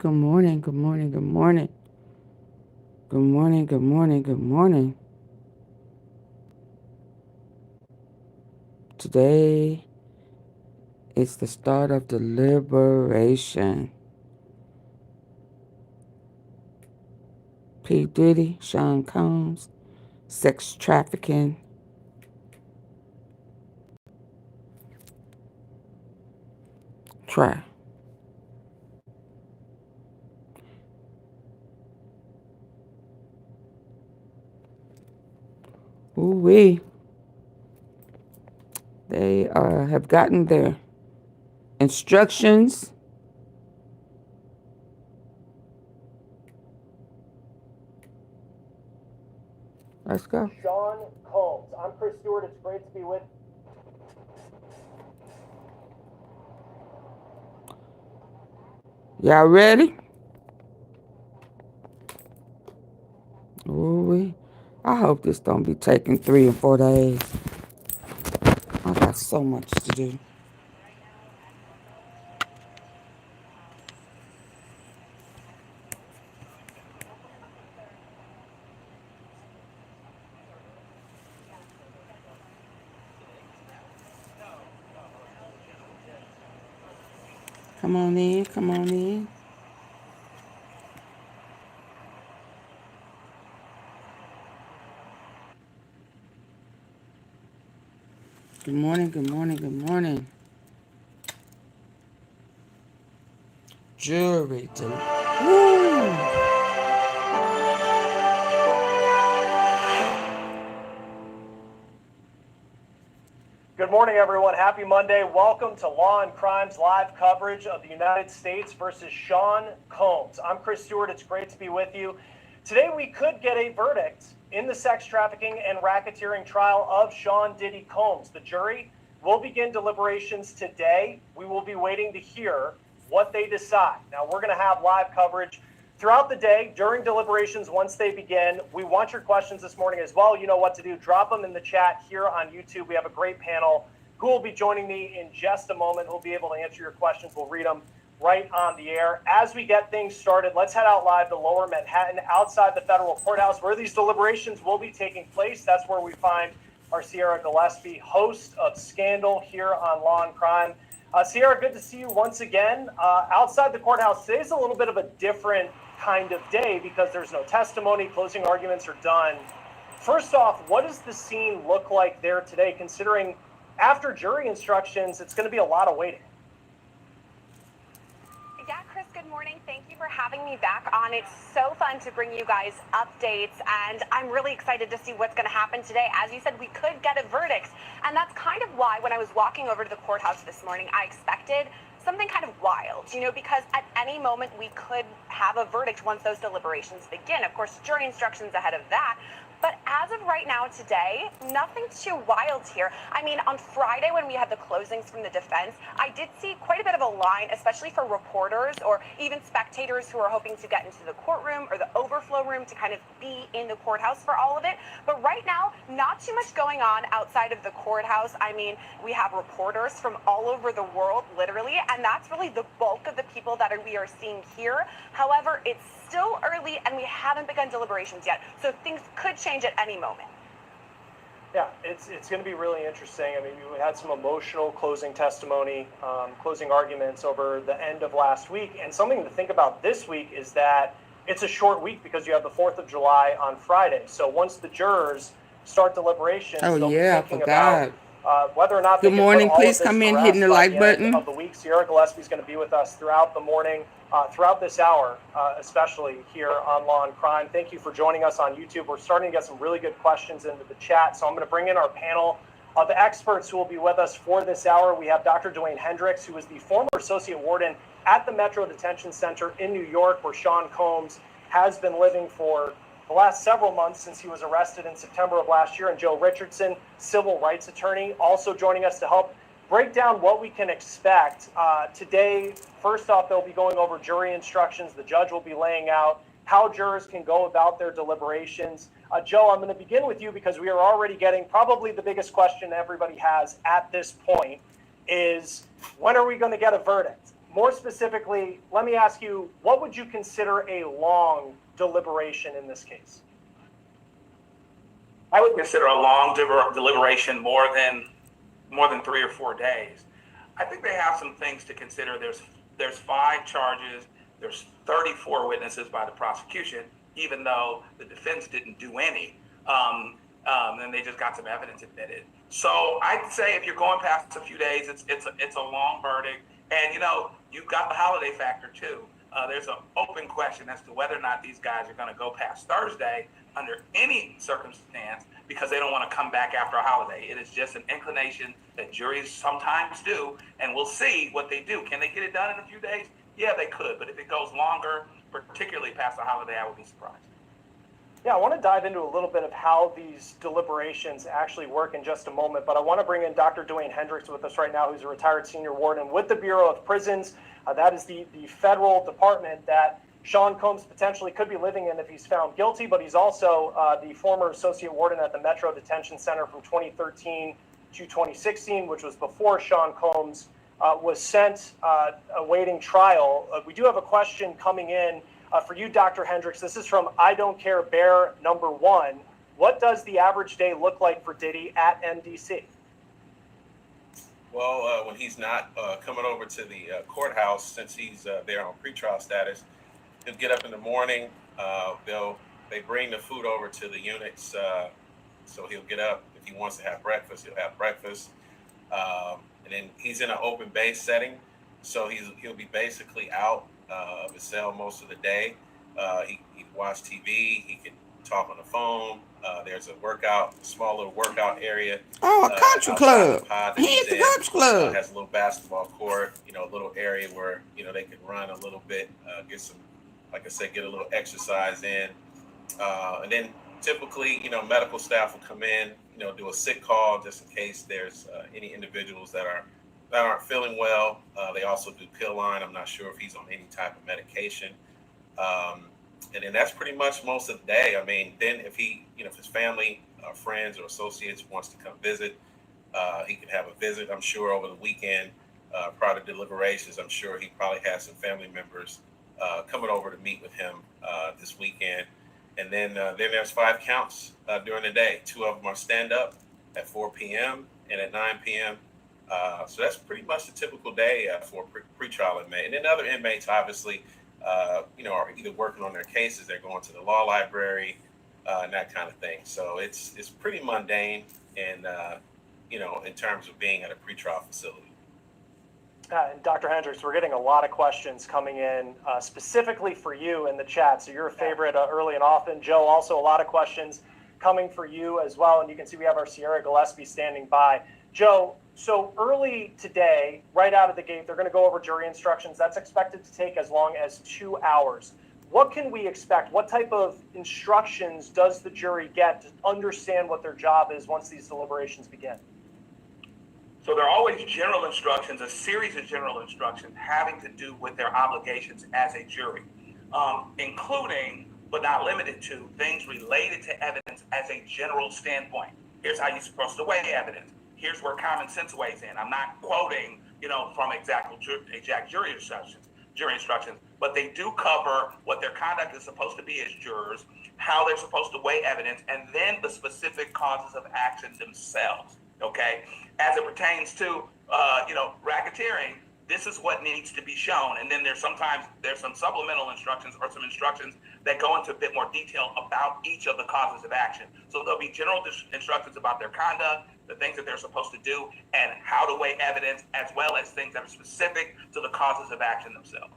Good morning, good morning, good morning. Good morning, good morning, good morning. Today is the start of deliberation. P. Diddy, Sean Combs, sex trafficking. Traff. Ooh-wee. They have gotten their instructions. Let's go. Sean Combs. I'm Chris Stewart. It's great to be with Y'all ready? Ooh-wee. I hope this don't be taking 3 and 4 days. I got so much to do. Come on in, come on in. Good morning, good morning, good morning. Jury. Woo! Good morning, everyone. Happy Monday. Welcome to Law and Crime's live coverage of the United States versus Sean Combs. I'm Chris Stewart. It's great to be with you. Today, we could get a verdict in the sex trafficking and racketeering trial of Sean Diddy Combs. The jury will begin deliberations today. We will be waiting to hear what they decide. Now, we're going to have live coverage throughout the day, during deliberations, once they begin. We want your questions this morning as well. You know what to do. Drop them in the chat here on YouTube. We have a great panel who will be joining me in just a moment. Who'll be able to answer your questions. We'll read them right on the air. As we get things started, let's head out live to Lower Manhattan, outside the federal courthouse, where these deliberations will be taking place. That's where we find our Sierra Gillespie, host of Scandal here on Law and Crime. Sierra, good to see you once again. Outside the courthouse, today's a little bit of a different kind of day because there's no testimony, closing arguments are done. First off, what does the scene look like there today, considering after jury instructions, it's going to be a lot of waiting? Yeah, Chris, good morning. Thank you for having me back on. It's so fun to bring you guys updates, and I'm really excited to see what's going to happen today. As you said, we could get a verdict, and that's kind of why when I was walking over to the courthouse this morning, I expected something kind of wild, because at any moment we could have a verdict once those deliberations begin. Of course, jury instructions ahead of that. But as of right now today, nothing too wild here. I mean, on Friday when we had the closings from the defense, I did see quite a bit of a line, especially for reporters or even spectators who are hoping to get into the courtroom or the overflow room to kind of be in the courthouse for all of it. But right now, not too much going on outside of the courthouse. I mean, we have reporters from all over the world, literally, and that's really the bulk of the people that we are seeing here. However, it's still early and we haven't begun deliberations yet, so things could change at any moment. Yeah, it's going to be really interesting. I mean, we had some emotional closing testimony, closing arguments over the end of last week, and something to think about this week is that it's a short week because you have the 4th of July on Friday. So once the jurors start deliberations, they'll be thinking about whether or not they Good can morning. put all Please of this come to in rest hitting the by like the end button. of the week. Sierra Gillespie is going to be with us throughout the morning, throughout this hour, especially here on Law and Crime. Thank you for joining us on YouTube. We're starting to get some really good questions into the chat, so I'm going to bring in our panel of experts who will be with us for this hour. We have Dr. Dwayne Hendricks, who is the former associate warden at the Metro Detention Center in New York, where Sean Combs has been living for the last several months since he was arrested in September of last year, and Joe Richardson, civil rights attorney, also joining us to help break down what we can expect. Today, first off, they'll be going over jury instructions. The judge will be laying out how jurors can go about their deliberations. Joe, I'm going to begin with you because we are already getting probably the biggest question everybody has at this point is, when are we going to get a verdict? more specifically, let me ask you, what would you consider a long deliberation in this case? I would consider a long deliberation more than 3 or 4 days. I think they have some things to consider. There's 5 charges. There's 34 witnesses by the prosecution, even though the defense didn't do any. And they just got some evidence admitted. So I'd say if you're going past a few days, it's a long verdict. And you've got the holiday factor too. There's an open question as to whether or not these guys are going to go past Thursday under any circumstance because they don't want to come back after a holiday. It is just an inclination that juries sometimes do, and we'll see what they do. Can they get it done in a few days? Yeah, they could. But if it goes longer, particularly past the holiday, I would be surprised. Yeah, I want to dive into a little bit of how these deliberations actually work in just a moment, but I want to bring in Dr. Dwayne Hendricks with us right now, who's a retired senior warden with the Bureau of Prisons. That is the federal department that Sean Combs potentially could be living in if he's found guilty, but he's also the former associate warden at the Metro Detention Center from 2013 to 2016, which was before Sean Combs was sent awaiting trial. We do have a question coming in for you, Dr. Hendricks. This is from I Don't Care Bear number 1. What does the average day look like for Diddy at MDC? Well, when he's not coming over to the courthouse, since he's there on pretrial status, he'll get up in the morning. They bring the food over to the units, so he'll get up. If he wants to have breakfast, he'll have breakfast. And then he's in an open base setting, so he'll be basically out of his cell most of the day. He can watch TV. He can talk on the phone. There's a small little workout area. Oh, a country club. He's the country club. Has a little basketball court, a little area where, they can run a little bit, get some, like I said, get a little exercise in. And then typically, medical staff will come in, do a sick call just in case there's any individuals that aren't feeling well. They also do pill line. I'm not sure if he's on any type of medication. And then that's pretty much most of the day. I mean, then if if his family, friends or associates wants to come visit, he can have a visit, I'm sure, over the weekend. Prior to deliberations, I'm sure he probably has some family members coming over to meet with him this weekend. And then there's 5 counts during the day. 2 of them are stand up at 4 p.m. and at 9 p.m. So that's pretty much the typical day for a pretrial inmate. And then other inmates, obviously, are either working on their cases, they're going to the law library, and that kind of thing. So it's pretty mundane, and in terms of being at a pretrial facility. And Dr. Hendricks, we're getting a lot of questions coming in specifically for you in the chat. So you're a favorite early and often. Joe, also a lot of questions coming for you as well. And you can see we have our Sierra Gillespie standing by. Joe, so early today, right out of the gate, they're going to go over jury instructions. That's expected to take as long as 2 hours. What can we expect? What type of instructions does the jury get to understand what their job is once these deliberations begin? So there are always general instructions, a series of general instructions having to do with their obligations as a jury, including, but not limited to, things related to evidence as a general standpoint. Here's how you're supposed to weigh evidence. Here's where common sense weighs in. I'm not quoting, from exact jury instructions, but they do cover what their conduct is supposed to be as jurors, how they're supposed to weigh evidence, and then the specific causes of action themselves. Okay, as it pertains to racketeering, this is what needs to be shown, and then there's some supplemental instructions or some instructions that go into a bit more detail about each of the causes of action. So there'll be general instructions about their conduct, the things that they're supposed to do, and how to weigh evidence, as well as things that are specific to the causes of action themselves.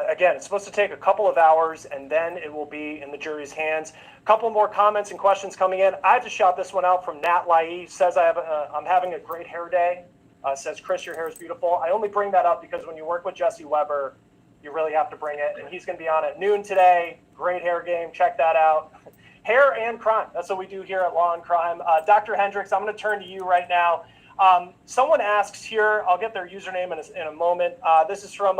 Again, it's supposed to take a couple of hours, and then it will be in the jury's hands. A couple more comments and questions coming in. I just shot this one out from Nat Lai. Says I'm having a great hair day. Says, Chris, your hair is beautiful. I only bring that up because when you work with Jesse Weber, you really have to bring it. And he's going to be on at noon today. Great hair game. Check that out. Hair and crime. That's what we do here at Law and Crime. Dr. Hendricks, I'm going to turn to you right now. Someone asks here, I'll get their username in a moment. This is from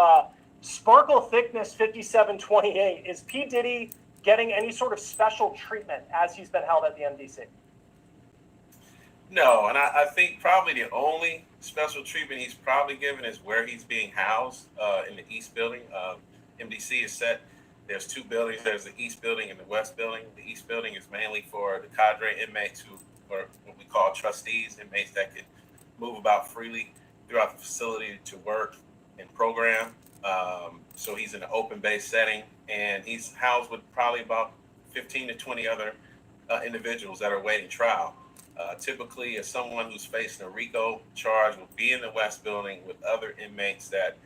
Sparkle Thickness 5728. Is P. Diddy getting any sort of special treatment as he's been held at the MDC? No, and I think probably the only special treatment he's probably given is where he's being housed in the East Building. MDC is set. There's two buildings. There's the East Building and the West Building. The East Building is mainly for the cadre inmates who are what we call trustees, inmates that can move about freely throughout the facility to work and program. So he's in an open-based setting, and he's housed with probably about 15 to 20 other individuals that are awaiting trial. Typically, as someone who's facing a RICO charge will be in the West Building with other inmates that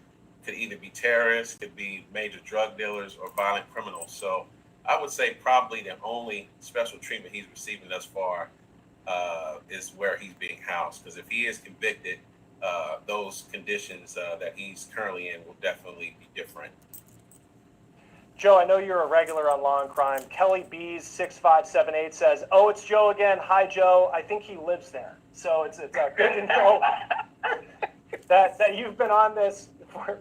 could either be terrorists, could be major drug dealers, or violent criminals. So I would say probably the only special treatment he's receiving thus far is where he's being housed. Because if he is convicted, those conditions that he's currently in will definitely be different. Joe, I know you're a regular on Law and Crime. Kelly B's 6578 says, "Oh, it's Joe again. Hi, Joe. I think he lives there." So it's good to know that you've been on this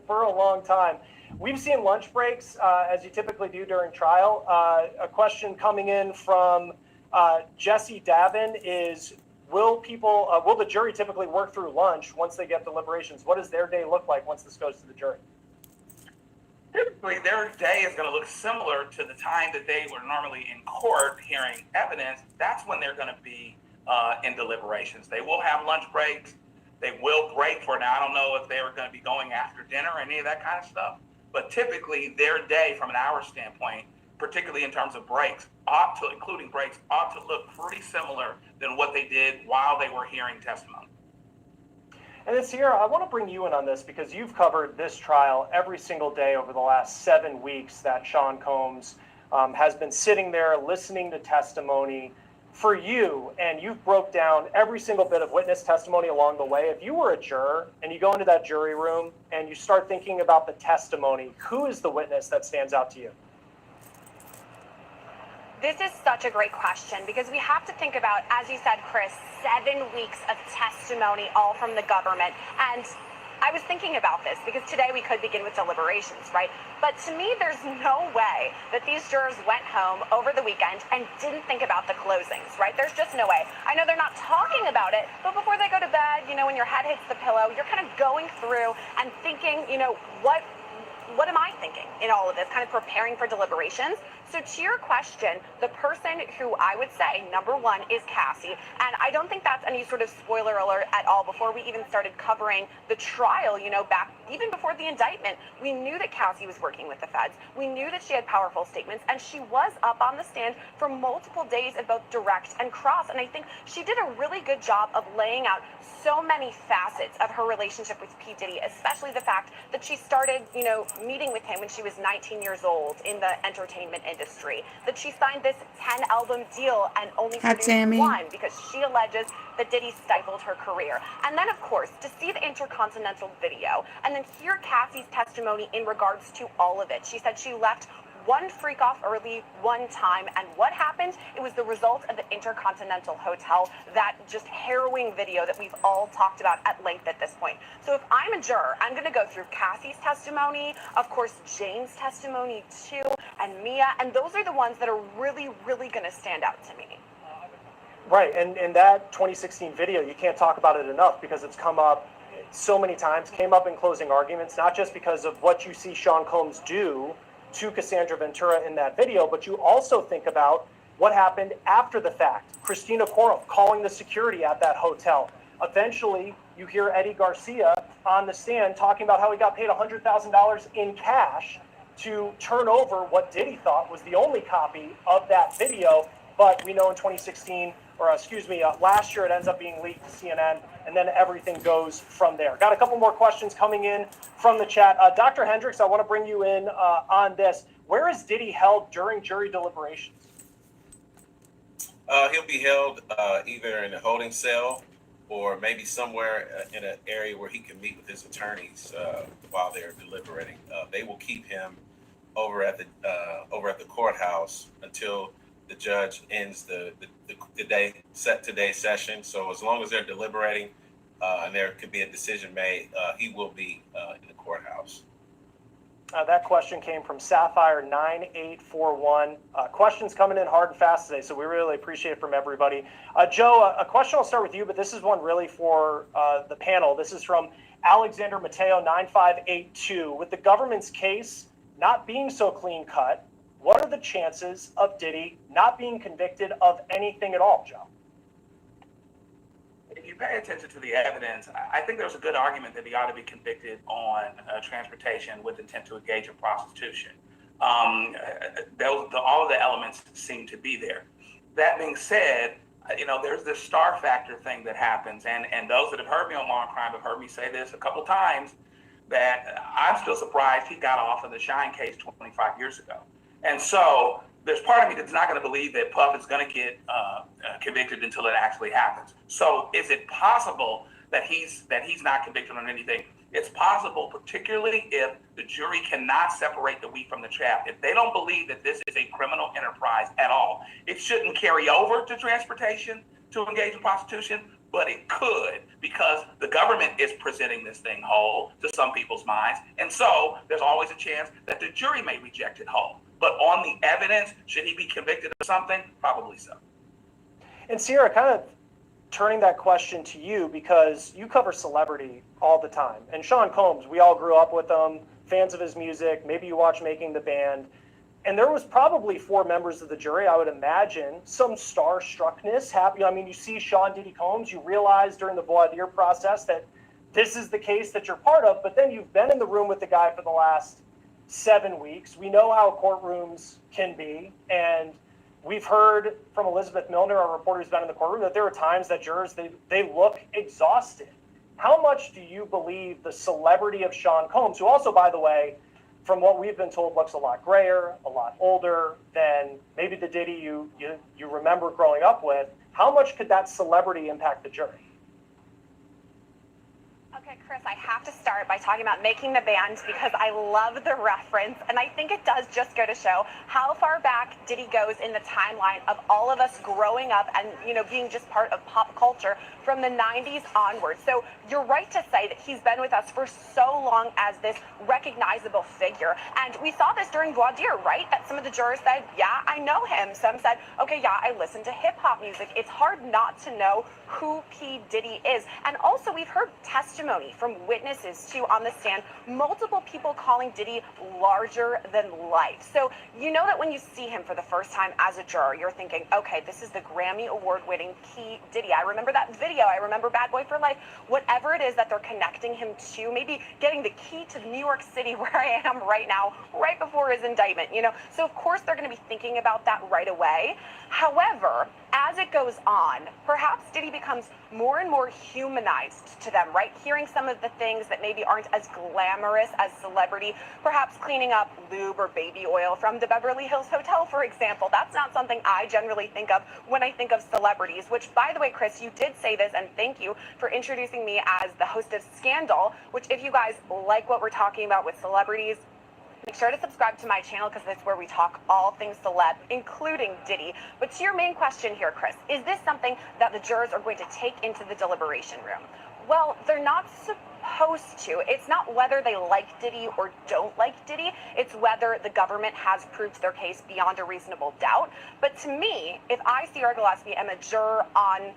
for a long time. We've seen lunch breaks, as you typically do during trial. A question coming in from Jesse Davin is, will the jury typically work through lunch once they get deliberations? What does their day look like once this goes to the jury? Typically, their day is going to look similar to the time that they were normally in court hearing evidence. That's when they're going to be in deliberations. They will have lunch breaks. They will break for now. I don't know if they're going to be going after dinner or any of that kind of stuff. But typically, their day from an hour standpoint, particularly in terms of breaks, including breaks, ought to look pretty similar than what they did while they were hearing testimony. And then, Sierra, I want to bring you in on this because you've covered this trial every single day over the last 7 weeks that Sean Combs has been sitting there listening to testimony for you, and you've broke down every single bit of witness testimony along the way. If you were a juror and you go into that jury room and you start thinking about the testimony, who is the witness that stands out to you? This is such a great question because we have to think about, as you said, Chris, 7 weeks of testimony, all from the government. And I was thinking about this because today we could begin with deliberations, right? But to me, there's no way that these jurors went home over the weekend and didn't think about the closings, right? There's just no way. I know they're not talking about it, but before they go to bed, when your head hits the pillow, you're kind of going through and thinking, what am I thinking in all of this, kind of preparing for deliberations? So to your question, the person who I would say number one is Cassie. And I don't think that's any sort of spoiler alert at all. Before we even started covering the trial, back even before the indictment, we knew that Cassie was working with the feds. We knew that she had powerful statements, and she was up on the stand for multiple days at both direct and cross. And I think she did a really good job of laying out so many facets of her relationship with P. Diddy, especially the fact that she started, meeting with him when she was 19 years old in the entertainment industry, that she signed this 10-album deal and only produced one because she alleges that Diddy stifled her career. And then, of course, to see the Intercontinental video and then hear Cassie's testimony in regards to all of it. She said she left one freak off early one time, and what happened? It was the result of the Intercontinental Hotel, that just harrowing video that we've all talked about at length at this point. So if I'm a juror, I'm going to go through Cassie's testimony, of course Jane's testimony too, and Mia, and those are the ones that are really, really going to stand out to me. Right, and in that 2016 video, you can't talk about it enough because it's come up so many times, came up in closing arguments, not just because of what you see Sean Combs do to Cassandra Ventura in that video, but you also think about what happened after the fact. Christina Corum calling the security at that hotel. Eventually, you hear Eddie Garcia on the stand talking about how he got paid $100,000 in cash to turn over what Diddy thought was the only copy of that video, but we know in 2016, last year it ends up being leaked to CNN, and then everything goes from there. Got a couple more questions coming in from the chat. Dr. Hendricks, I want to bring you in on this. Where is Diddy held during jury deliberations? He'll be held either in a holding cell or maybe somewhere in an area where he can meet with his attorneys while they're deliberating. They will keep him over at the courthouse until the judge ends the today's session. So as long as they're deliberating and there could be a decision made, he will be in the courthouse. That question came from Sapphire9841. Questions coming in hard and fast today, so we really appreciate it from everybody. Joe, a question I'll start with you, but this is one really for the panel. This is from Alexander Mateo9582. With the government's case not being so clean cut, what are the chances of Diddy not being convicted of anything at all, Joe? If you pay attention to the evidence, I think there's a good argument that he ought to be convicted on transportation with intent to engage in prostitution. All of the elements seem to be there. That being said, there's this star factor thing that happens, and those that have heard me on Law and Crime have heard me say this a couple times, that I'm still surprised he got off of the Shine case 25 years ago. And so there's part of me that's not going to believe that Puff is going to get convicted until it actually happens. So is it possible that he's not convicted on anything? It's possible, particularly if the jury cannot separate the wheat from the chaff. If they don't believe that this is a criminal enterprise at all, it shouldn't carry over to transportation to engage in prostitution, but it could, because the government is presenting this thing whole to some people's minds. And so there's always a chance that the jury may reject it whole. But on the evidence, should he be convicted of something? Probably so. And Sierra, kind of turning that question to you, because you cover celebrity all the time. And Sean Combs, we all grew up with him, fans of his music. Maybe you watch Making the Band. And there was probably 4 members of the jury, I would imagine, some starstruckness happening. I mean, you see Sean Diddy Combs, you realize during the voir dire process that this is the case that you're part of, but then you've been in the room with the guy for the last 7 weeks. We know how courtrooms can be, and we've heard from Elizabeth Milner, our reporter who's been in the courtroom, that there are times that jurors, they look exhausted. How much do you believe the celebrity of Sean Combs, who also, by the way, from what we've been told, looks a lot grayer, a lot older than maybe the Diddy you remember growing up with, how much could that celebrity impact the jury? Okay, Chris, I have to start by talking about Making the Band because I love the reference, and I think it does just go to show how far back Diddy goes in the timeline of all of us growing up and, being just part of pop culture from the 90s onwards. So you're right to say that he's been with us for so long as this recognizable figure. And we saw this during voir dire, right? That some of the jurors said, yeah, I know him. Some said, okay, yeah, I listen to hip hop music. It's hard not to know who P. Diddy is. And also we've heard testimony from witnesses too on the stand, multiple people calling Diddy larger than life. So you know that when you see him for the first time as a juror, you're thinking, okay, this is the Grammy award winning P. Diddy. I remember that video. I remember Bad Boy for Life. Whatever it is that they're connecting him to, maybe getting the key to New York City where I am right now, right before his indictment, So of course they're going to be thinking about that right away. However, as it goes on, perhaps Diddy becomes more and more humanized to them, right? Hearing some of the things that maybe aren't as glamorous as celebrity, perhaps cleaning up lube or baby oil from the Beverly Hills Hotel, for example. That's not something I generally think of when I think of celebrities, which, by the way, Chris, you did say this, and thank you for introducing me as the host of Scandal, which if you guys like what we're talking about with celebrities, make sure to subscribe to my channel because that's where we talk all things celeb, including Diddy. But to your main question here, Chris, is this something that the jurors are going to take into the deliberation room? Well, they're not supposed to. It's not whether they like Diddy or don't like Diddy. It's whether the government has proved their case beyond a reasonable doubt. But to me, if I, Sierra Gillespie, am a juror on,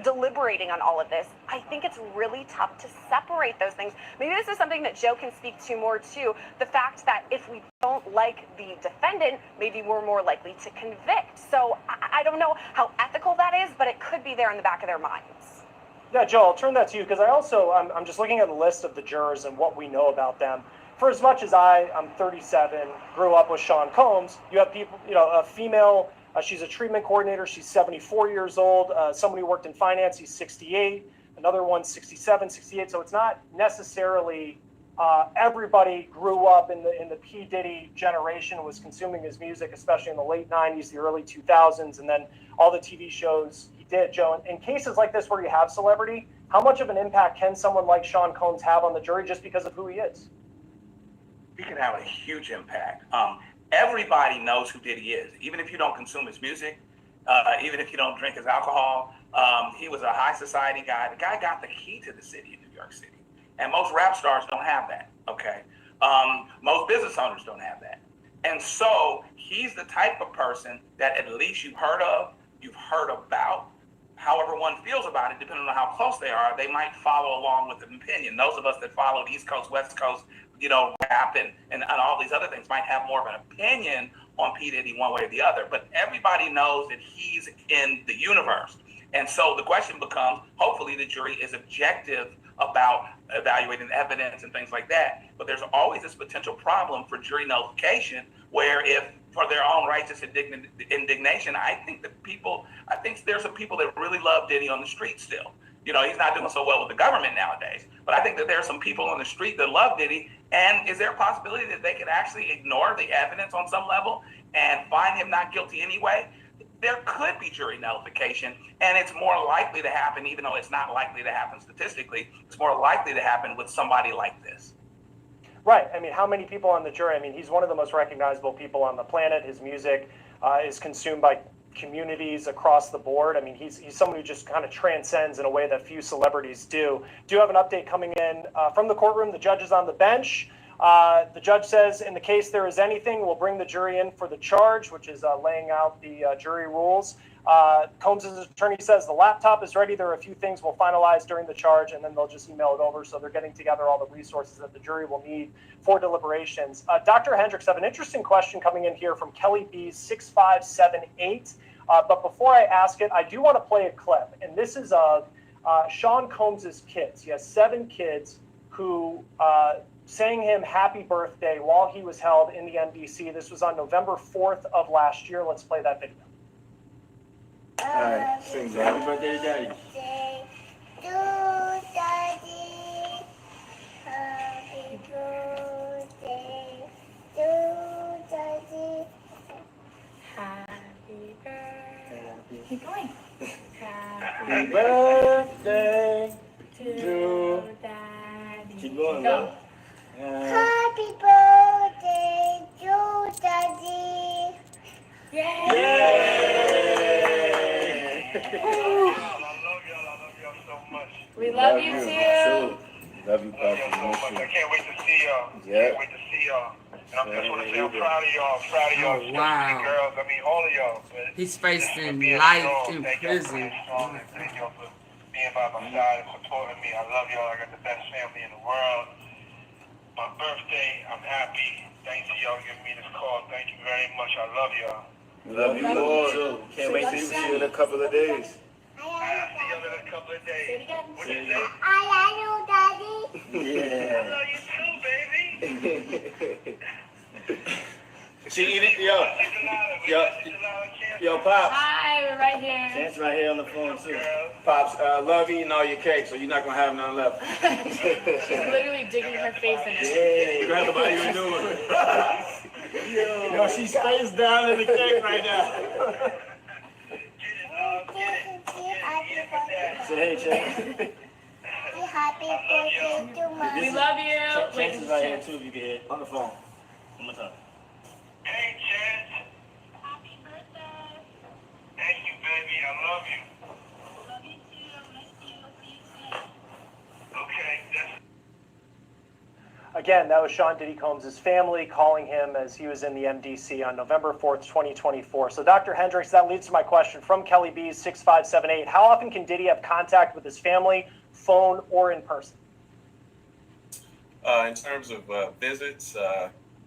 deliberating on all of this, I think it's really tough to separate those things. Maybe this is something that Joe can speak to more too. The fact that if we don't like the defendant, maybe we're more likely to convict. So I don't know how ethical that is, but it could be there in the back of their minds. Yeah, Joe, I'll turn that to you because I'm just looking at the list of the jurors and what we know about them. For as much as I'm 37, grew up with Sean Combs, you have people, a female. She's a treatment coordinator. She's 74 years old. Somebody who worked in finance, he's 68. Another one's 67, 68. So it's not necessarily everybody grew up in the P. Diddy generation, was consuming his music, especially in the late 90s, the early 2000s, and then all the TV shows he did. Joe, in cases like this where you have celebrity, how much of an impact can someone like Sean Combs have on the jury just because of who he is? He can have a huge impact. Everybody knows who Diddy is, even if you don't consume his music, even if you don't drink his alcohol. He was a high society guy. The guy got the key to the city of New York City. And most rap stars don't have that, okay? Most business owners don't have that. And so he's the type of person that at least you've heard of, you've heard about. However one feels about it, depending on how close they are, they might follow along with an opinion. Those of us that follow East Coast, West Coast, rap and all these other things might have more of an opinion on P. Diddy one way or the other. But everybody knows that he's in the universe. And so the question becomes, hopefully the jury is objective about evaluating evidence and things like that. But there's always this potential problem for jury nullification where if for their own righteous indignation, I think there's some people that really love Diddy on the street still. He's not doing so well with the government nowadays. But I think that there are some people on the street that love Diddy. And is there a possibility that they could actually ignore the evidence on some level and find him not guilty anyway? There could be jury nullification, and it's more likely to happen, even though it's not likely to happen statistically, it's more likely to happen with somebody like this. Right. I mean, how many people on the jury? I mean, he's one of the most recognizable people on the planet. His music is consumed by communities across the board. I mean, he's someone who just kind of transcends in a way that few celebrities do. Do you have an update coming in from the courtroom? The judge is on the bench. The judge says, in the case there is anything, we'll bring the jury in for the charge, which is laying out the jury rules. Combs' attorney says the laptop is ready. There are a few things we'll finalize during the charge, and then they'll just email it over. So they're getting together all the resources that the jury will need for deliberations. Dr. Hendricks, I have an interesting question coming in here from Kelly B 6578. But before I ask it, I do want to play a clip. And this is of Sean Combs' kids. He has 7 kids who sang him happy birthday while he was held in the MDC. This was on November 4th of last year. Let's play that video. All right, sing happy birthday to Daddy. Happy birthday to Daddy. Happy birthday. Keep going. Happy birthday to Daddy. Keep going, bro. Happy birthday to Daddy. Yay! We love you too. Love you, Papa. I can't wait to see y'all. Yeah. Can't wait to see y'all. And I just want to say I'm proud of y'all. Proud of y'all. Oh, wow. Girls. I mean, all of y'all. He's facing Being life strong. in Thank prison. Y'all for being strong and thank y'all for being by my side and supporting me. I love y'all. I got the best family in the world. My birthday, I'm happy. Thanks to y'all giving me this call. Thank you very much. I love y'all. Love you more too. Can't wait to see you in a couple of days. I'll see y'all in a couple of days. What you say? I love you, Daddy. Yeah. I love you too, baby. She eat it, yo, Pops. Hi, we're right here. Chance right here on the phone too. Pops, love eating all your cake, so you're not gonna have none left. She's literally digging her face in it. Yeah, grab the body you doing. Yo, she's face down in the cake right now. Say hey, Chance. Happy birthday to Mommy. We love you. Wait, Chance is right here too if you can hear. On the phone. One more time. Hey, Chance. Happy birthday. Thank you, baby. I love you. Love you too. Miss you. Okay, that's Again, that was Sean Diddy Combs' family calling him as he was in the MDC on November 4th, 2024. So, Dr. Hendricks, that leads to my question from Kelly B 6578. How often can Diddy have contact with his family, phone, or in person? In terms of visits,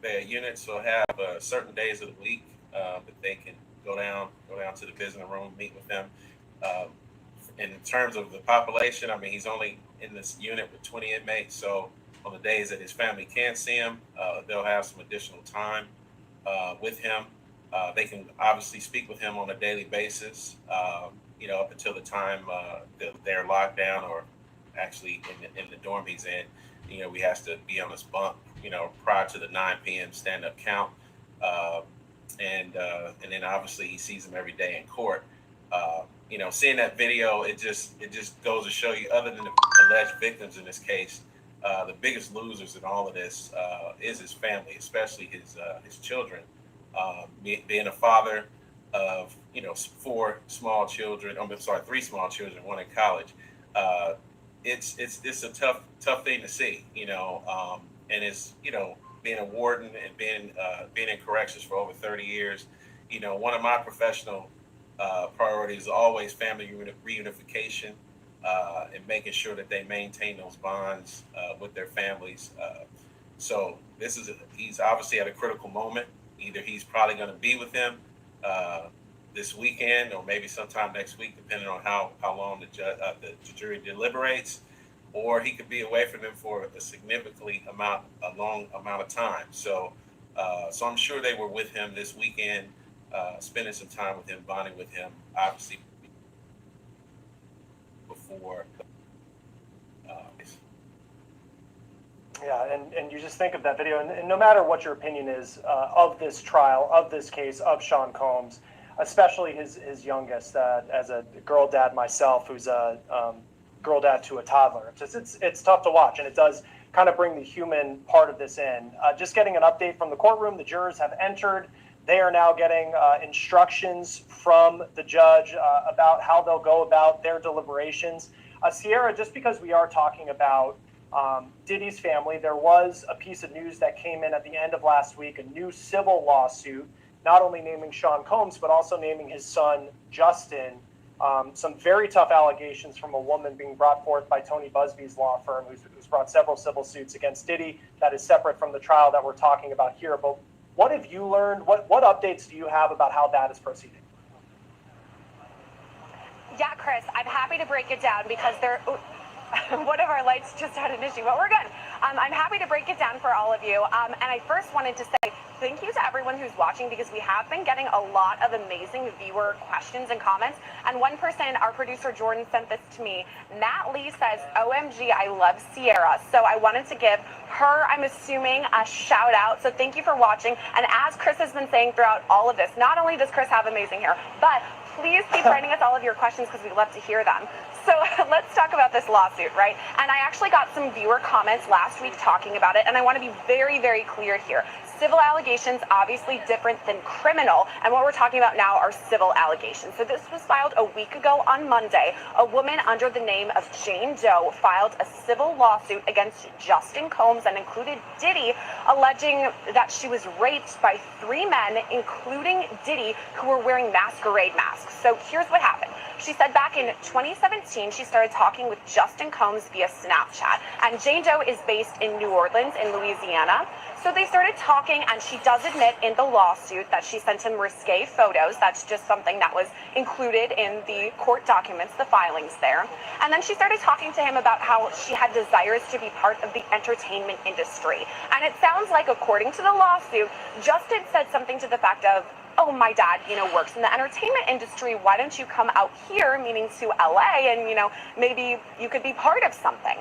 their units will have certain days of the week that they can go down to the visiting room, meet with them. In terms of the population, I mean, he's only in this unit with 20 inmates, so on the days that his family can't see him, they'll have some additional time with him. They can obviously speak with him on a daily basis, up until the time they're locked down or actually in the dorm he's in. He has to be on his bunk, prior to the 9 p.m. stand-up count. And then obviously he sees him every day in court. Seeing that video, it just goes to show you, other than the alleged victims in this case, the biggest losers in all of this is his family, especially his children. Being a father of 3 small children, 1 in college. It's a tough thing to see, and is, being a warden and being in corrections for over 30 years, one of my professional priorities is always family reunification and making sure that they maintain those bonds with their families. So he's obviously at a critical moment. Either he's probably going to be with them this weekend or maybe sometime next week, depending on how long the jury deliberates, or he could be away from them for a long amount of time. So I'm sure they were with him this weekend, spending some time with him, bonding with him, obviously before. Yeah, and you just think of that video, and no matter what your opinion is of this trial, of this case, of Sean Combs, especially his youngest, as a girl dad myself, who's a girl dad to a toddler, it's tough to watch, and it does kind of bring the human part of this in. Just getting an update from the courtroom, the jurors have entered. They are now getting instructions from the judge about how they'll go about their deliberations. Sierra, just because we are talking about Diddy's family, there was a piece of news that came in at the end of last week, a new civil lawsuit, not only naming Sean Combs, but also naming his son, Justin. Some very tough allegations from a woman being brought forth by Tony Busby's law firm, who's brought several civil suits against Diddy. That is separate from the trial that we're talking about here. But what have you learned? What updates do you have about how that is proceeding? Yeah, Chris, I'm happy to break it down because one of our lights just had an issue, but we're good. I'm happy to break it down for all of you. And I first wanted to say thank you to everyone who's watching, because we have been getting a lot of amazing viewer questions and comments. And one person, our producer Jordan, sent this to me. Nat Lee says, OMG, I love Sierra. So I wanted to give her, I'm assuming, a shout out. So thank you for watching. And as Chris has been saying throughout all of this, not only does Chris have amazing hair, but please keep writing us all of your questions because we love to hear them. So let's talk about this lawsuit, right? And I actually got some viewer comments last week talking about it, and I want to be very, very clear here. Civil allegations, obviously different than criminal, and what we're talking about now are civil allegations. So this was filed a week ago on Monday. A woman under the name of Jane Doe filed a civil lawsuit against Justin Combs and included Diddy, alleging that she was raped by 3 men, including Diddy, who were wearing masquerade masks. So here's what happened. She said back in 2017, she started talking with Justin Combs via Snapchat. And Jane Doe is based in New Orleans in Louisiana. So they started talking, and she does admit in the lawsuit that she sent him risque photos. That's just something that was included in the court documents, the filings there. And then she started talking to him about how she had desires to be part of the entertainment industry. And it sounds like, according to the lawsuit, Justin said something to the fact of, oh, my dad, works in the entertainment industry. Why don't you come out here, meaning to LA, and, maybe you could be part of something.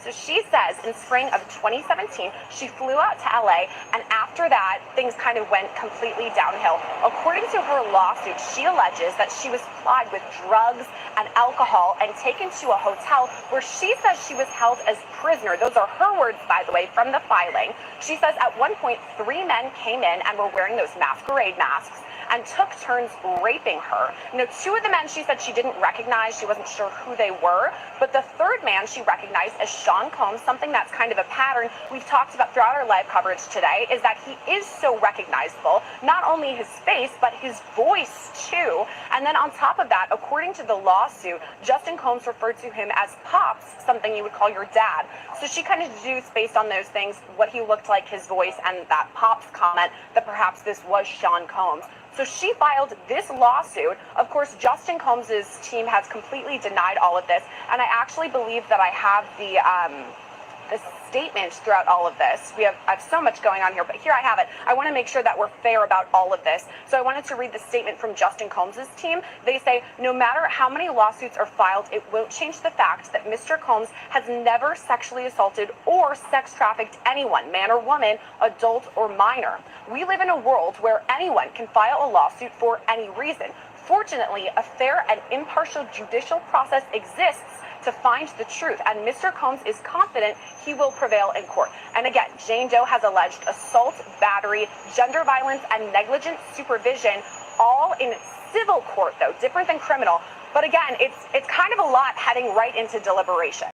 So she says in spring of 2017, she flew out to LA, and after that, things kind of went completely downhill. According to her lawsuit, she alleges that she was plied with drugs and alcohol and taken to a hotel where she says she was held as prisoner. Those are her words, by the way, from the filing. She says at one point, 3 men came in and were wearing those masquerade masks and took turns raping her. 2 of the men she said she didn't recognize, she wasn't sure who they were, but the 3rd man she recognized as Sean Combs, something that's kind of a pattern we've talked about throughout our live coverage today, is that he is so recognizable, not only his face, but his voice too. And then on top of that, according to the lawsuit, Justin Combs referred to him as Pops, something you would call your dad. So she kind of deduced based on those things what he looked like, his voice, and that Pops comment that perhaps this was Sean Combs. So she filed this lawsuit. Of course, Justin Combs' team has completely denied all of this, and I actually believe that I have the statement throughout all of this. I have so much going on here, but here I have it. I want to make sure that we're fair about all of this. So I wanted to read the statement from Justin Combs' team. They say, no matter how many lawsuits are filed, it won't change the fact that Mr. Combs has never sexually assaulted or sex trafficked anyone, man or woman, adult or minor. We live in a world where anyone can file a lawsuit for any reason. Fortunately, a fair and impartial judicial process exists to find the truth, and Mr. Combs is confident he will prevail in court. And again, Jane Doe has alleged assault, battery, gender violence, and negligent supervision, all in civil court, though, different than criminal. But again, it's kind of a lot heading right into deliberations.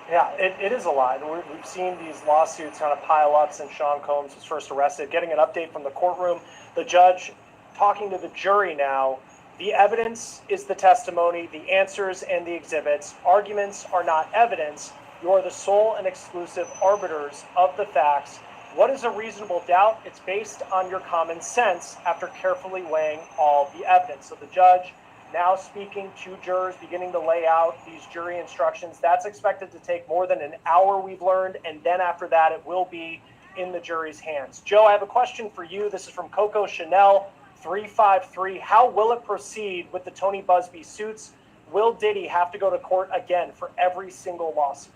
Yeah, it is a lot. And we've seen these lawsuits kind of pile up since Sean Combs was first arrested. Getting an update from the courtroom, the judge talking to the jury now. The evidence is the testimony, the answers and the exhibits. Arguments are not evidence. You are the sole and exclusive arbiters of the facts. What is a reasonable doubt? It's based on your common sense after carefully weighing all the evidence. So the judge now speaking to jurors, beginning to lay out these jury instructions. That's expected to take more than an hour, we've learned, and then after that, it will be in the jury's hands. Joe, I have a question for you. This is from Coco Chanel 353. How will it proceed with the Tony Busby suits? Will Diddy have to go to court again for every single lawsuit?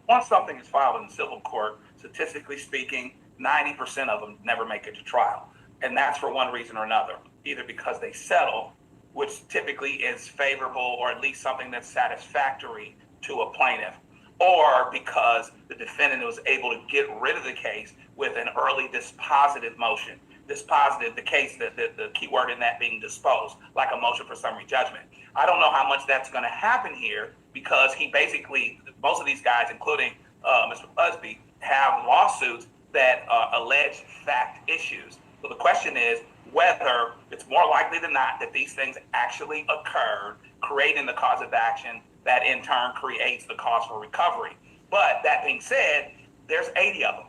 Once something is filed in civil court, statistically speaking, 90% of them never make it to trial. And that's for one reason or another, either because they settle, which typically is favorable or at least something that's satisfactory to a plaintiff, or because the defendant was able to get rid of the case with an early dispositive motion. Dispositive, the case, the key word in that being disposed, like a motion for summary judgment. I don't know how much that's going to happen here because he basically, most of these guys, including Mr. Busby, have lawsuits that allege fact issues. So the question is whether it's more likely than not that these things actually occurred, creating the cause of action that in turn creates the cause for recovery. But that being said, there's 80 of them.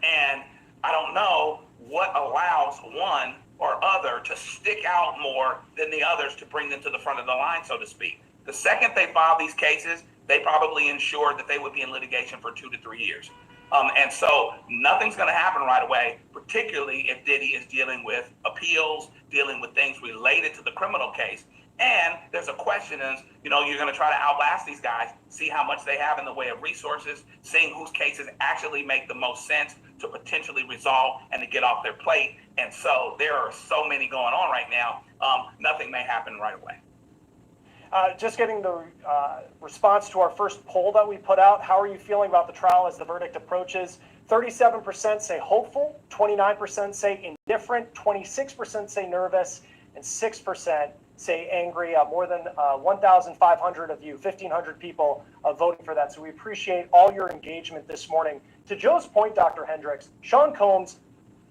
And I don't know what allows one or other to stick out more than the others to bring them to the front of the line, so to speak. The second they file these cases, they probably ensured that they would be in litigation for 2 to 3 years. And so nothing's going to happen right away, particularly if Diddy is dealing with appeals, dealing with things related to the criminal case. And there's a question is, you're going to try to outlast these guys, see how much they have in the way of resources, seeing whose cases actually make the most sense to potentially resolve and to get off their plate. And so there are so many going on right now. Nothing may happen right away. Just getting the response to our first poll that we put out. How are you feeling about the trial as the verdict approaches? 37% say hopeful, 29% say indifferent, 26% say nervous, and 6% say angry. More than 1,500 of you, 1,500 people voting for that. So we appreciate all your engagement this morning. To Joe's point, Dr. Hendricks, Sean Combs,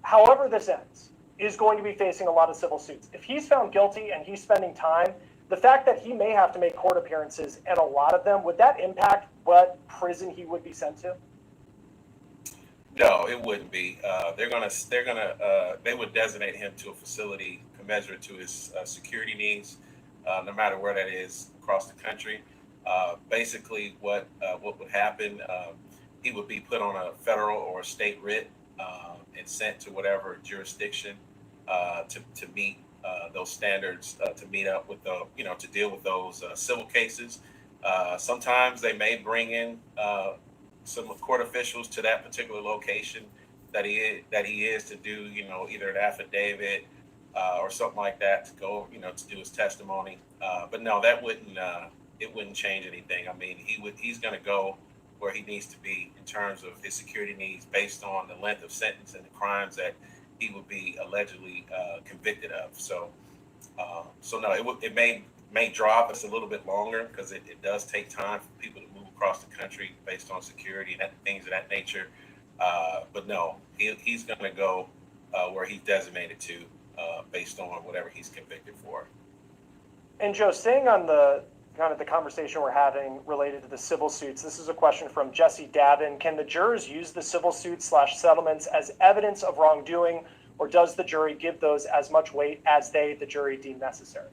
however this ends, is going to be facing a lot of civil suits. If he's found guilty and he's spending time, the fact that he may have to make court appearances, and a lot of them, would that impact what prison he would be sent to? No, it wouldn't be. They would designate him to a facility commensurate to his security needs, no matter where that is across the country. Basically, what would happen? He would be put on a federal or a state writ and sent to whatever jurisdiction to meet those standards, to meet up with to deal with those civil cases. Sometimes they may bring in some court officials to that particular location that he is to do, either an affidavit or something like that to go, to do his testimony. But no, that wouldn't change anything. I mean, he's going to go where he needs to be in terms of his security needs based on the length of sentence and the crimes that he would be allegedly convicted of. So no, it may draw us a little bit longer because it does take time for people to move across the country based on security and things of that nature. But no, he's going to go where he's designated to based on whatever he's convicted for. And Joe, staying on the kind of the conversation we're having related to the civil suits, this is a question from Jesse Davin. Can the jurors use the civil suits / settlements as evidence of wrongdoing, or does the jury give those as much weight as the jury, deem necessary?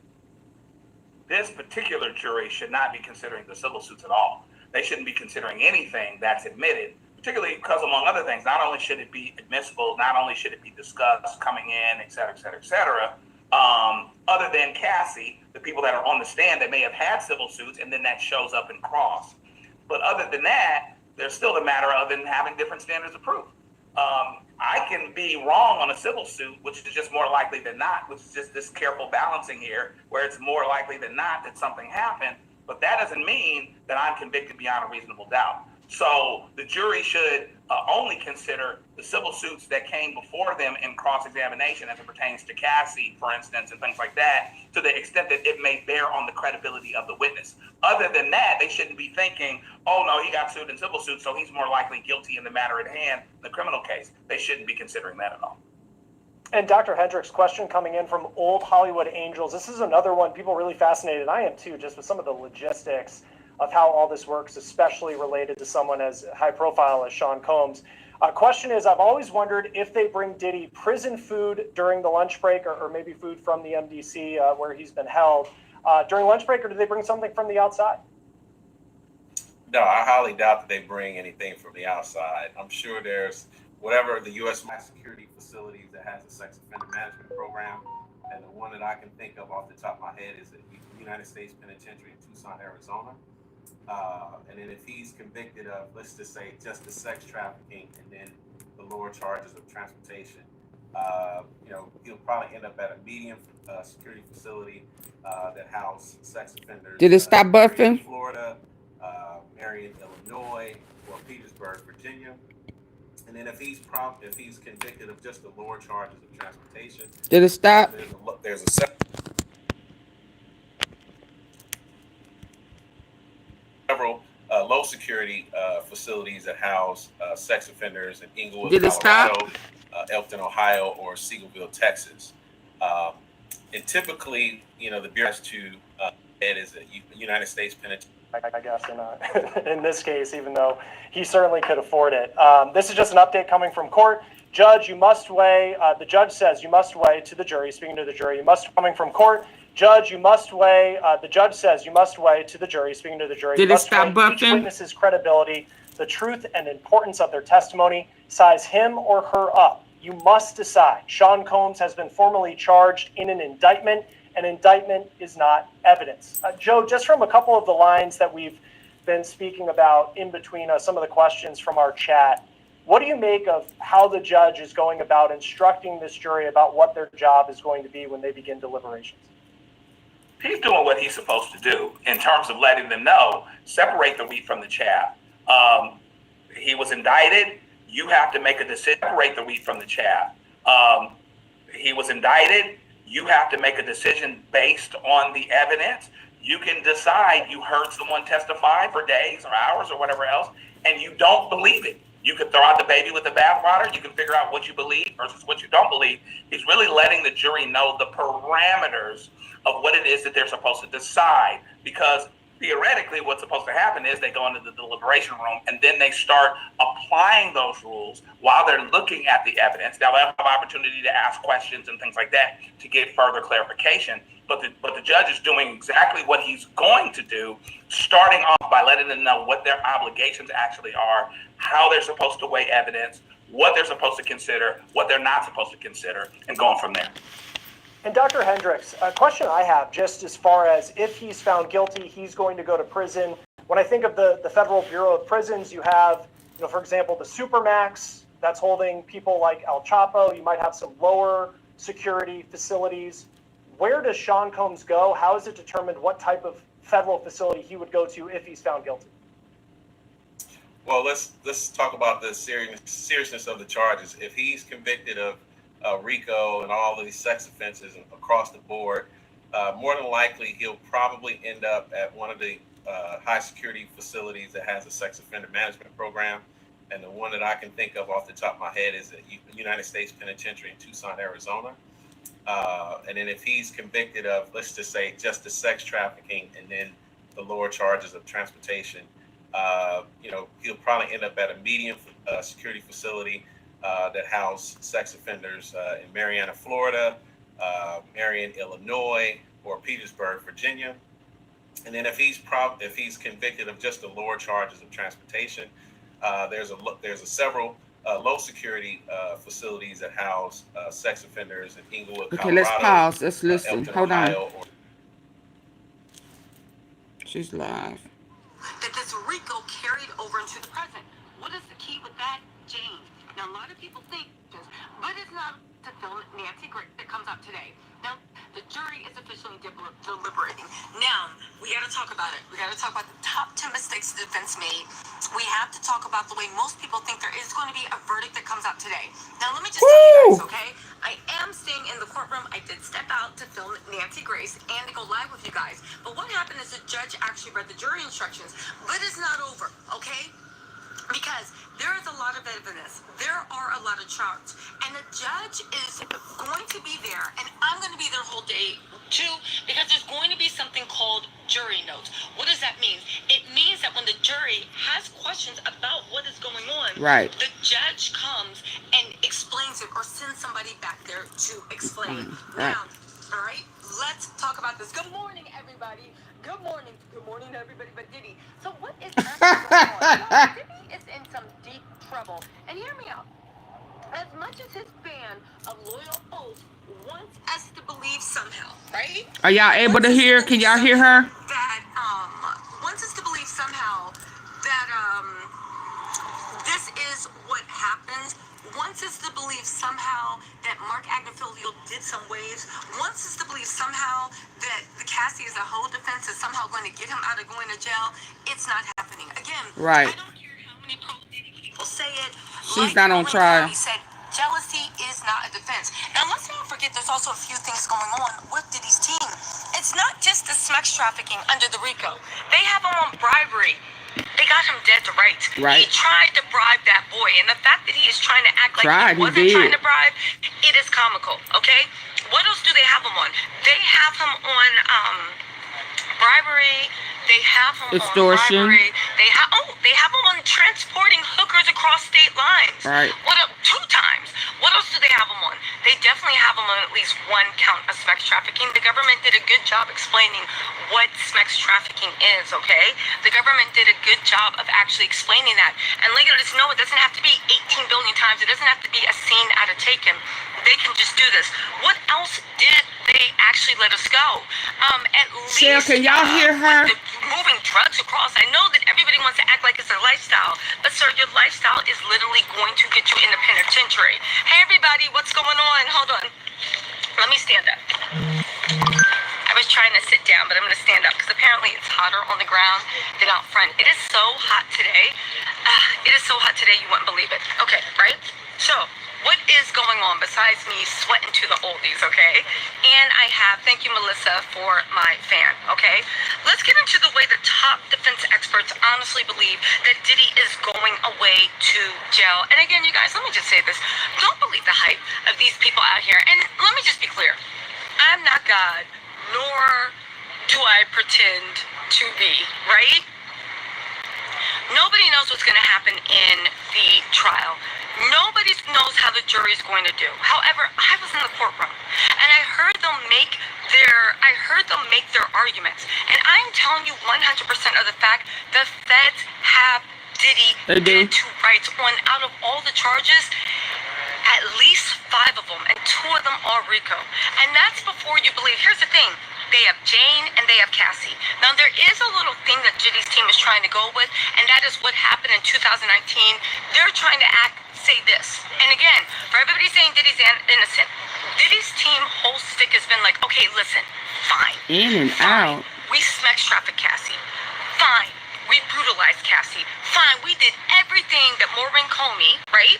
This particular jury should not be considering the civil suits at all. They shouldn't be considering anything that's admitted, particularly because, among other things, not only should it be admissible, not only should it be discussed coming in, et cetera, et cetera, et cetera, other than Cassie, the people that are on the stand that may have had civil suits, and then that shows up in cross. But other than that, there's still the matter of them having different standards of proof. I can be wrong on a civil suit, which is just more likely than not, which is just this careful balancing here, where it's more likely than not that something happened, but that doesn't mean that I'm convicted beyond a reasonable doubt. So the jury should only consider the civil suits that came before them in cross-examination as it pertains to Cassie, for instance, and things like that, to the extent that it may bear on the credibility of the witness. Other than that, they shouldn't be thinking, oh, no, he got sued in civil suits, so he's more likely guilty in the matter at hand, the criminal case. They shouldn't be considering that at all. And Dr. Hendricks, question coming in from Old Hollywood Angels. This is another one people really fascinated. I am too, just with some of the logistics of how all this works, especially related to someone as high profile as Sean Combs. Question is, I've always wondered if they bring Diddy prison food during the lunch break, or maybe food from the MDC where he's been held during lunch break, or do they bring something from the outside? No, I highly doubt that they bring anything from the outside. I'm sure there's whatever the U.S. security facilities that has a sex offender management program, and the one that I can think of off the top of my head is the United States Penitentiary in Tucson, Arizona. And then if he's convicted of, let's just say, just the sex trafficking and then the lower charges of transportation, he'll probably end up at a medium security facility that house sex offenders. Did it stop buffing? Florida, Marion, Illinois, or Petersburg, Virginia. And then if he's convicted of just the lower charges of transportation, did it stop? There's several low security facilities that house sex offenders in Inglewood, Colorado, Elkton, Ohio, or Seagoville, Texas. And typically, the Bureau has to head is the United States Penitentiary. I guess in this case, even though he certainly could afford it. This is just an update coming from court. Judge, you must weigh, the judge says you must weigh to the jury, speaking to the jury, you must, coming from court. Judge, you must weigh, the judge says you must weigh to the jury, speaking to the jury. Did you it must stop weigh each buffing? witness's credibility, the truth and importance of their testimony, size him or her up. You must decide. Sean Combs has been formally charged in an indictment. An indictment is not evidence. Joe, just from a couple of the lines that we've been speaking about in between some of the questions from our chat, what do you make of how the judge is going about instructing this jury about what their job is going to be when they begin deliberations? He's doing what he's supposed to do in terms of letting them know, separate the wheat from the chaff. He was indicted. You have to make a decision, separate the wheat from the chaff. He was indicted. You have to make a decision based on the evidence. You can decide you heard someone testify for days or hours or whatever else, and you don't believe it. You can throw out the baby with the bathwater. You can figure out what you believe versus what you don't believe. He's really letting the jury know the parameters of what it is that they're supposed to decide, because theoretically what's supposed to happen is they go into the deliberation room and then they start applying those rules while they're looking at the evidence. They'll have an opportunity to ask questions and things like that to get further clarification. But the judge is doing exactly what he's going to do, starting off by letting them know what their obligations actually are, how they're supposed to weigh evidence, what they're supposed to consider, what they're not supposed to consider, and going from there. And Dr. Hendricks, a question I have, just as far as if he's found guilty, he's going to go to prison. When I think of the Federal Bureau of Prisons, you have, for example, the Supermax that's holding people like El Chapo. You might have some lower security facilities. Where does Sean Combs go? How is it determined what type of federal facility he would go to if he's found guilty? Well, let's talk about the seriousness of the charges. If he's convicted of RICO and all of these sex offenses across the board, more than likely he'll probably end up at one of the high security facilities that has a sex offender management program. And the one that I can think of off the top of my head is the United States Penitentiary in Tucson, Arizona. And then if he's convicted of, let's just say, just the sex trafficking and then the lower charges of transportation, he'll probably end up at a medium security facility that house sex offenders in Marianna, Florida, Marion, Illinois, or Petersburg, Virginia. And then if he's convicted of just the lower charges of transportation, there's several low security facilities that house sex offenders in Inglewood, Colorado. Okay, let's pause. Let's listen. Elkton, Hold Ohio, on. She's live. That this RICO carried over into the present. What is the key with that, James? Now, a lot of people think this, but it's not to film Nancy Grace that comes out today. Now, the jury is officially deliberating. Now, we got to talk about it. We got to talk about the top 10 mistakes the defense made we have to talk about the way most people think there is going to be a verdict that comes out today. Now, let me just tell you guys, okay? I am staying in the courtroom. I did step out to film Nancy Grace and to go live with you guys. But what happened is the judge actually read the jury instructions. But it's not over, okay? Because there is a lot of evidence. There are a lot of charts. And the judge is going to be there, and I'm going to be there whole day too, because there's going to be something called jury notes. What does that mean? It means that when the jury has questions about what is going on, right, the judge comes and explains it or sends somebody back there to explain. Right. Now, all right, let's talk about this. Good morning, everybody. Good morning. Good morning, everybody but Diddy. So what is actually going on? Diddy is in some deep trouble. And hear me out. As much as his band of loyal folks wants us to believe somehow, right? Are y'all able to hear? Can y'all hear her? That wants us to believe somehow that this is what happens. Wants us to believe somehow that Mark Agnifilio did some waves. Wants us to believe somehow that the Cassie is a whole defense is somehow going to get him out of going to jail. It's not happening. Again, right. I don't care how many pro-Diddy people say it. She's not on trial. He said jealousy is not a defense. Now, let's not forget there's also a few things going on with Diddy's team. It's not just the sex trafficking under the RICO. They have him on bribery. They got him dead to rights. Right. He tried to bribe that boy, and the fact that he is trying to act like he wasn't trying to bribe, it is comical, okay? What else do they have him on? They have him on bribery. They have him extortion. on bribery. They have him on transporting hookers across state lines. Right. What up? 2 times. What else do they have him on? They definitely have him on at least 1 count of sex trafficking. The government did a good job explaining what sex trafficking is, okay? The government did a good job of actually explaining that. And let us know it doesn't have to be 18 billion times. It doesn't have to be a scene out of Taken. They can just do this. What else did they actually let us go? At least, Cheryl, can y'all hear her? Moving drugs across. I know that everybody wants to act like it's a lifestyle, but sir, your lifestyle is literally going to get you in the penitentiary. Hey everybody, what's going on? Hold on. Let me stand up. I was trying to sit down, but I'm going to stand up because apparently it's hotter on the ground than out front. It is so hot today. It is so hot today you wouldn't believe it. Okay, right? So, what is going on besides me sweating to the oldies, okay? And I have, thank you, Melissa, for my fan, okay? Let's get into the way the top defense experts honestly believe that Diddy is going away to jail. And again, you guys, let me just say this. Don't believe the hype of these people out here. And let me just be clear. I'm not God, nor do I pretend to be, right? Nobody knows what's going to happen in the trial. Nobody knows how the jury is going to do. However, I was in the courtroom, and I heard them make their arguments. And I'm telling you 100% of the fact the feds have Diddy dead to rights on out of all the charges. At least 5 of them, and 2 of them are RICO. And that's before you believe. Here's the thing. They have Jane and they have Cassie. Now, there is a little thing that Diddy's team is trying to go with, and that is what happened in 2019. They're trying to say this. And again, for everybody saying Diddy's innocent, Diddy's team whole stick has been like, okay, listen, fine. In and out. We sex trafficked Cassie. Fine. We brutalized Cassie. Fine. We did everything that Maureen Comey, right?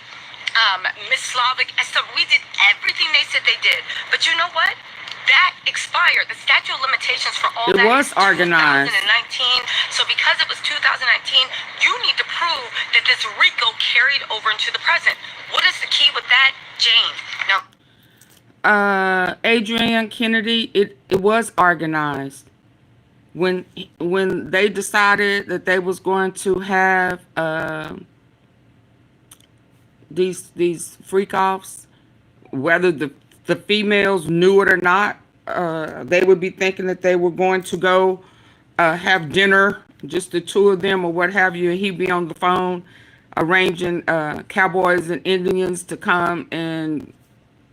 Miss Slavic, Esther, we did everything they said they did. But you know what? That expired. The statute of limitations for all that was organized. 2019. So because it was 2019, you need to prove that this RICO carried over into the present. What is the key with that, Jane? Now, Adrian Kennedy, it was organized. When they decided that they was going to have these freak offs, whether the females knew it or not, they would be thinking that they were going to go have dinner, just the 2 of them or what have you, and he'd be on the phone arranging cowboys and Indians to come and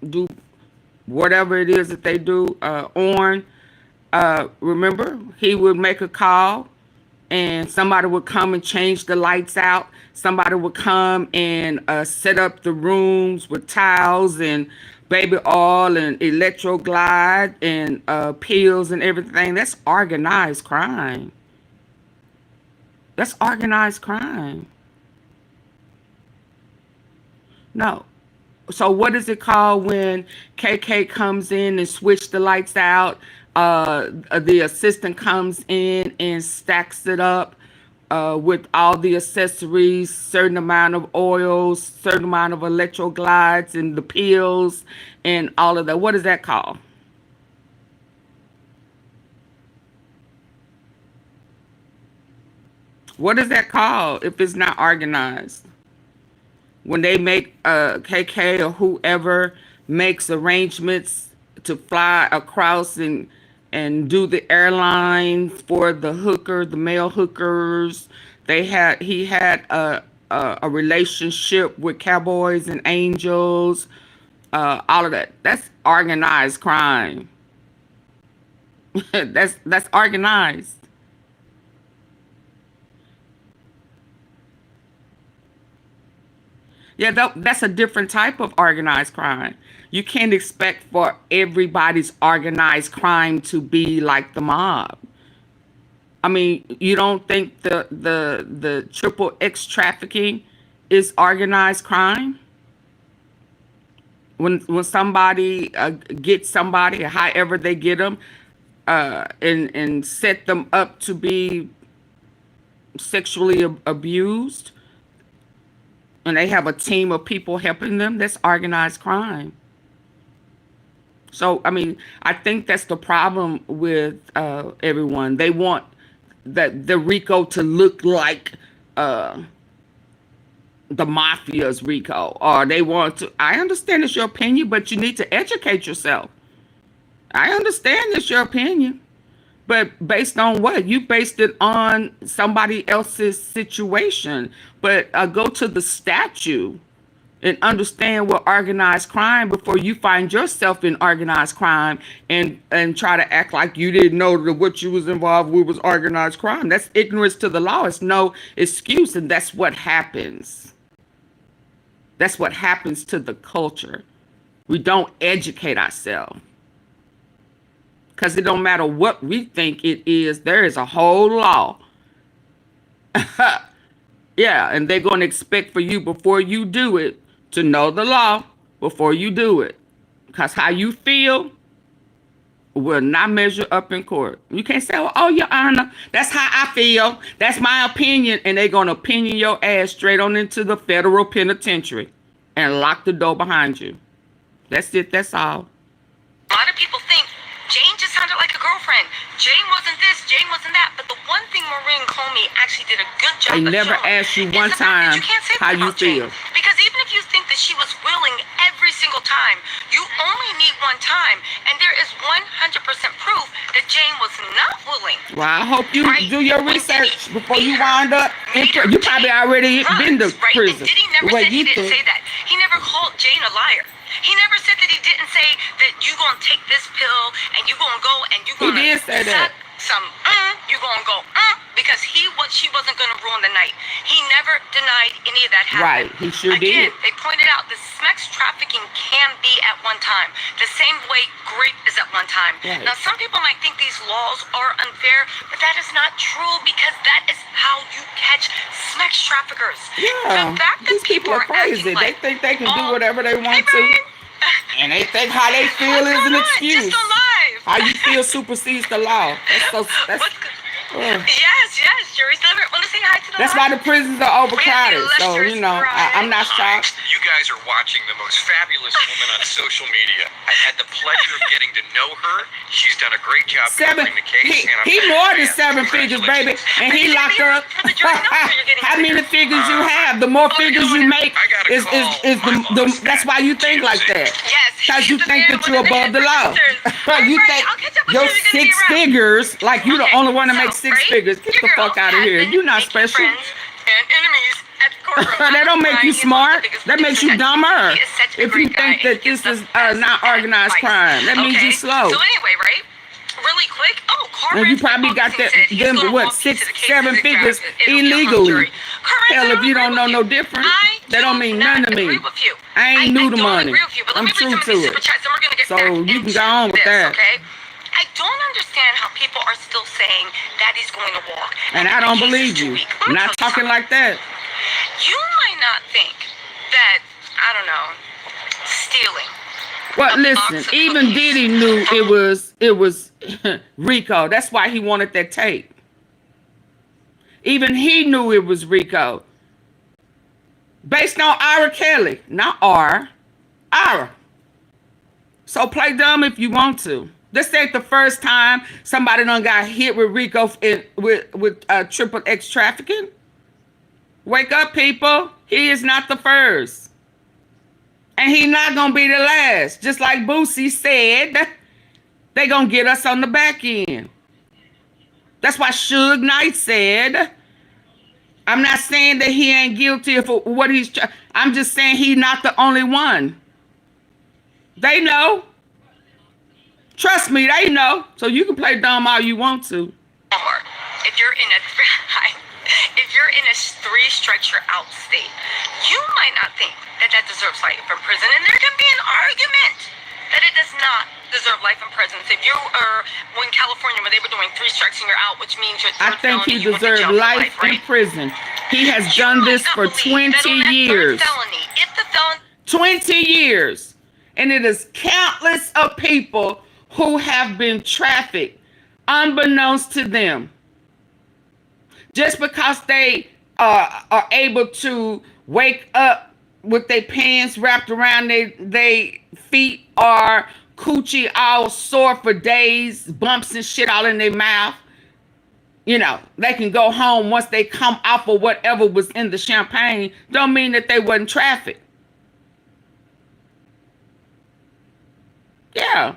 do whatever it is that they do. Remember, he would make a call and somebody would come and change the lights out. Somebody would come and set up the rooms with towels and baby oil and electroglide and pills and everything. That's organized crime. That's organized crime. No. So what is it called when KK comes in and switch the lights out? The assistant comes in and stacks it up with all the accessories, certain amount of oils, certain amount of electroglides and the pills and all of that. What is that called? What is that called if it's not organized? When they make KK or whoever makes arrangements to fly across and do the airlines for the hooker, the male hookers. He had a relationship with cowboys and angels, all of that. That's organized crime. that's organized. Yeah, that's a different type of organized crime. You can't expect for everybody's organized crime to be like the mob. I mean, you don't think the XXX trafficking is organized crime? When somebody gets somebody, however they get them, and set them up to be sexually abused, and they have a team of people helping them, that's organized crime. So, I mean, I think that's the problem with everyone. They want the RICO to look like the mafia's RICO, or they want to. I understand it's your opinion, but you need to educate yourself. I understand it's your opinion, but based on what? You based it on somebody else's situation. But go to the statute and understand what organized crime before you find yourself in organized crime and try to act like you didn't know that what you was involved with was organized crime. That's ignorance to the law. It's no excuse, and that's what happens. That's what happens to the culture. We don't educate ourselves. Because it don't matter what we think it is, there is a whole law. Yeah, and they're going to expect for you before you do it to know the law before you do it. Because how you feel will not measure up in court. You can't say, oh, Your Honor, that's how I feel. That's my opinion. And they're going to opinion your ass straight on into the federal penitentiary and lock the door behind you. That's it. That's all. A lot of people think Jane just sounded like a girlfriend. Jane wasn't this, Jane wasn't that. But the one thing Maureen Comey actually did a good job They of never showing asked you is one the fact that time you can't say how that you about Jane. feel. Because even if you think that she was willing every single time, you only need one time. And there is 100% proof that Jane was not willing. Well, I hope you do your When research Diddy before you made her wind up in made her prison. You probably take already been to drugs, right? prison. And Diddy never The way said he you didn't say think. that. He never called Jane a liar. He never said that he didn't say that you gonna take this pill and you gonna go and you He gonna did say that. some you gonna go because she wasn't gonna ruin the night. He never denied any of that happened. Right, he sure Again, did. they pointed out the sex trafficking can be at one time, the same way grape is at one time. Right. Now, some people might think these laws are unfair, but that is not true because that is how you catch sex traffickers. Yeah, The fact that these people are crazy. acting like, They think they can do oh, whatever they want hey, to. Brian. And they think how they feel What's is an going on? excuse. Just go live. How you feel supersedes the law. That's Yes, Jury's deliberate. Want to say hi to the that's why the prisons are overcrowded. So, you know, I'm not shocked. You guys are watching the most fabulous woman on social media. I've had the pleasure of getting to know her. She's done a great job covering the case. He more than 7 figures, baby. And he locked up. How many figures you have? The more figures you make is the that's why you think like that. Yes. Because you think that you're above the law. You think your 6 figures, like you the only one to make 6 figures. Get the fuck out of here. You're not special. And enemies at the courtroom. That don't make you smart. That makes you dumber. If you think that this is not organized crime, that means you're slow. So anyway, right? Really quick. And you probably got them what 6, 7 figures illegally. Hell, if you don't know no different, that don't mean nothing to me. I ain't new to money. I'm true to it. So you can go on with that. I don't understand how people are still still saying that he's going to walk. And I don't believe you. Not talking like that. You might not think that, I don't know, stealing. Well, listen, even Diddy knew it was RICO. That's why he wanted that tape. Even he knew it was RICO. Based on Ira Kelly, not Ira. So play dumb if you want to. This ain't the first time somebody done got hit with RICO with XXX trafficking. Wake up, people. He is not the first. And he not going to be the last. Just like Boosie said, they going to get us on the back end. That's why Suge Knight said, I'm not saying that he ain't guilty of what he's... I'm just saying he's not the only one. They know. Trust me, they know. So you can play dumb all you want to. If you're in a 3-structure out state, you might not think that deserves life in prison, and there can be an argument that it does not deserve life in prison. So if you are, when California, when they were doing 3 strikes and you're out, which means you're... I think he deserved life in prison. He has done this for 20 years. 20 years. And it is countless of people who have been trafficked unbeknownst to them. Just because they are able to wake up with their pants wrapped around their feet or coochie all sore for days, bumps and shit all in their mouth. You know, they can go home once they come off of whatever was in the champagne. Don't mean that they wasn't trafficked. Yeah.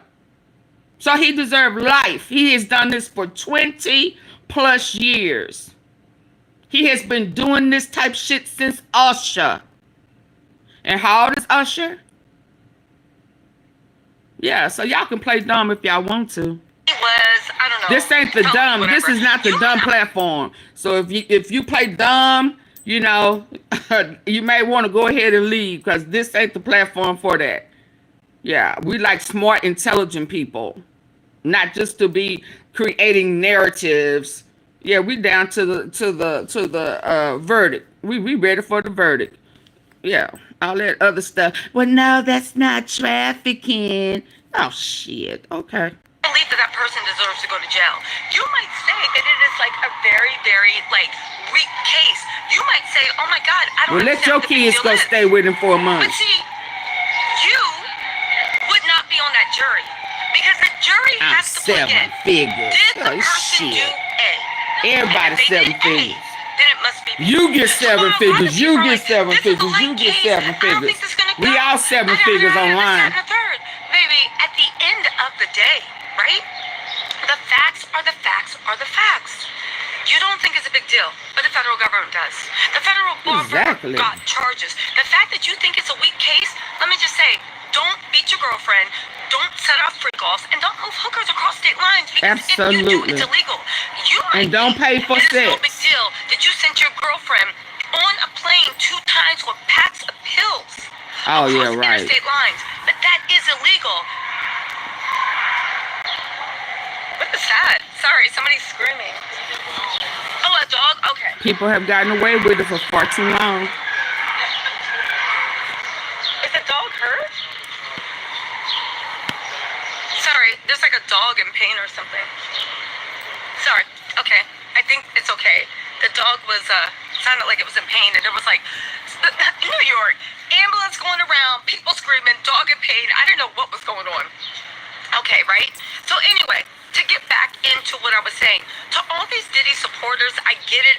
So he deserved life. He has done this for 20 plus years. He has been doing this type shit since Usher. And how old is Usher? Yeah, so y'all can play dumb if y'all want to. I don't know. This ain't the dumb. This is not the dumb platform. So if you play dumb, you know, you may want to go ahead and leave because this ain't the platform for that. Yeah, we like smart, intelligent people, not just to be creating narratives. Yeah, we down to the verdict. We ready for the verdict. Yeah, all that other stuff. Well, no, that's not trafficking. Oh shit. Okay. I believe that person deserves to go to jail. You might say that it is like a very, very like weak case. You might say, oh my God, I don't. Well, let your kids go stay with him for a month. But see, you would not be on that jury because the jury has to play in. Figures. Did the person do A? Everybody 7 figures. Then it must be B. You get 7 figures. You get 7 figures. You get 7 figures. We all 7 figures online. Baby, at the end of the day, right? The facts are the facts are the facts. You don't think it's a big deal, but the federal government does. The federal government got charges. The fact that you think it's a weak case, let me just say, don't beat your girlfriend, don't set off freak-offs, and don't move hookers across state lines because if you do, it's illegal. And don't pay for sex. It's no big deal that you sent your girlfriend on a plane 2 times with packs of pills across interstate lines. But that is illegal. What is that? Sorry, somebody's screaming. Oh, a dog? Okay. People have gotten away with it for far too long. Is the dog hurt? Sorry, there's like a dog in pain or something. Sorry. Okay. I think it's okay. The dog was, sounded like it was in pain, and it was like, New York, ambulance going around, people screaming, dog in pain. I didn't know what was going on. Okay, right? So anyway, to get back into what I was saying, to all these Diddy supporters, I get it.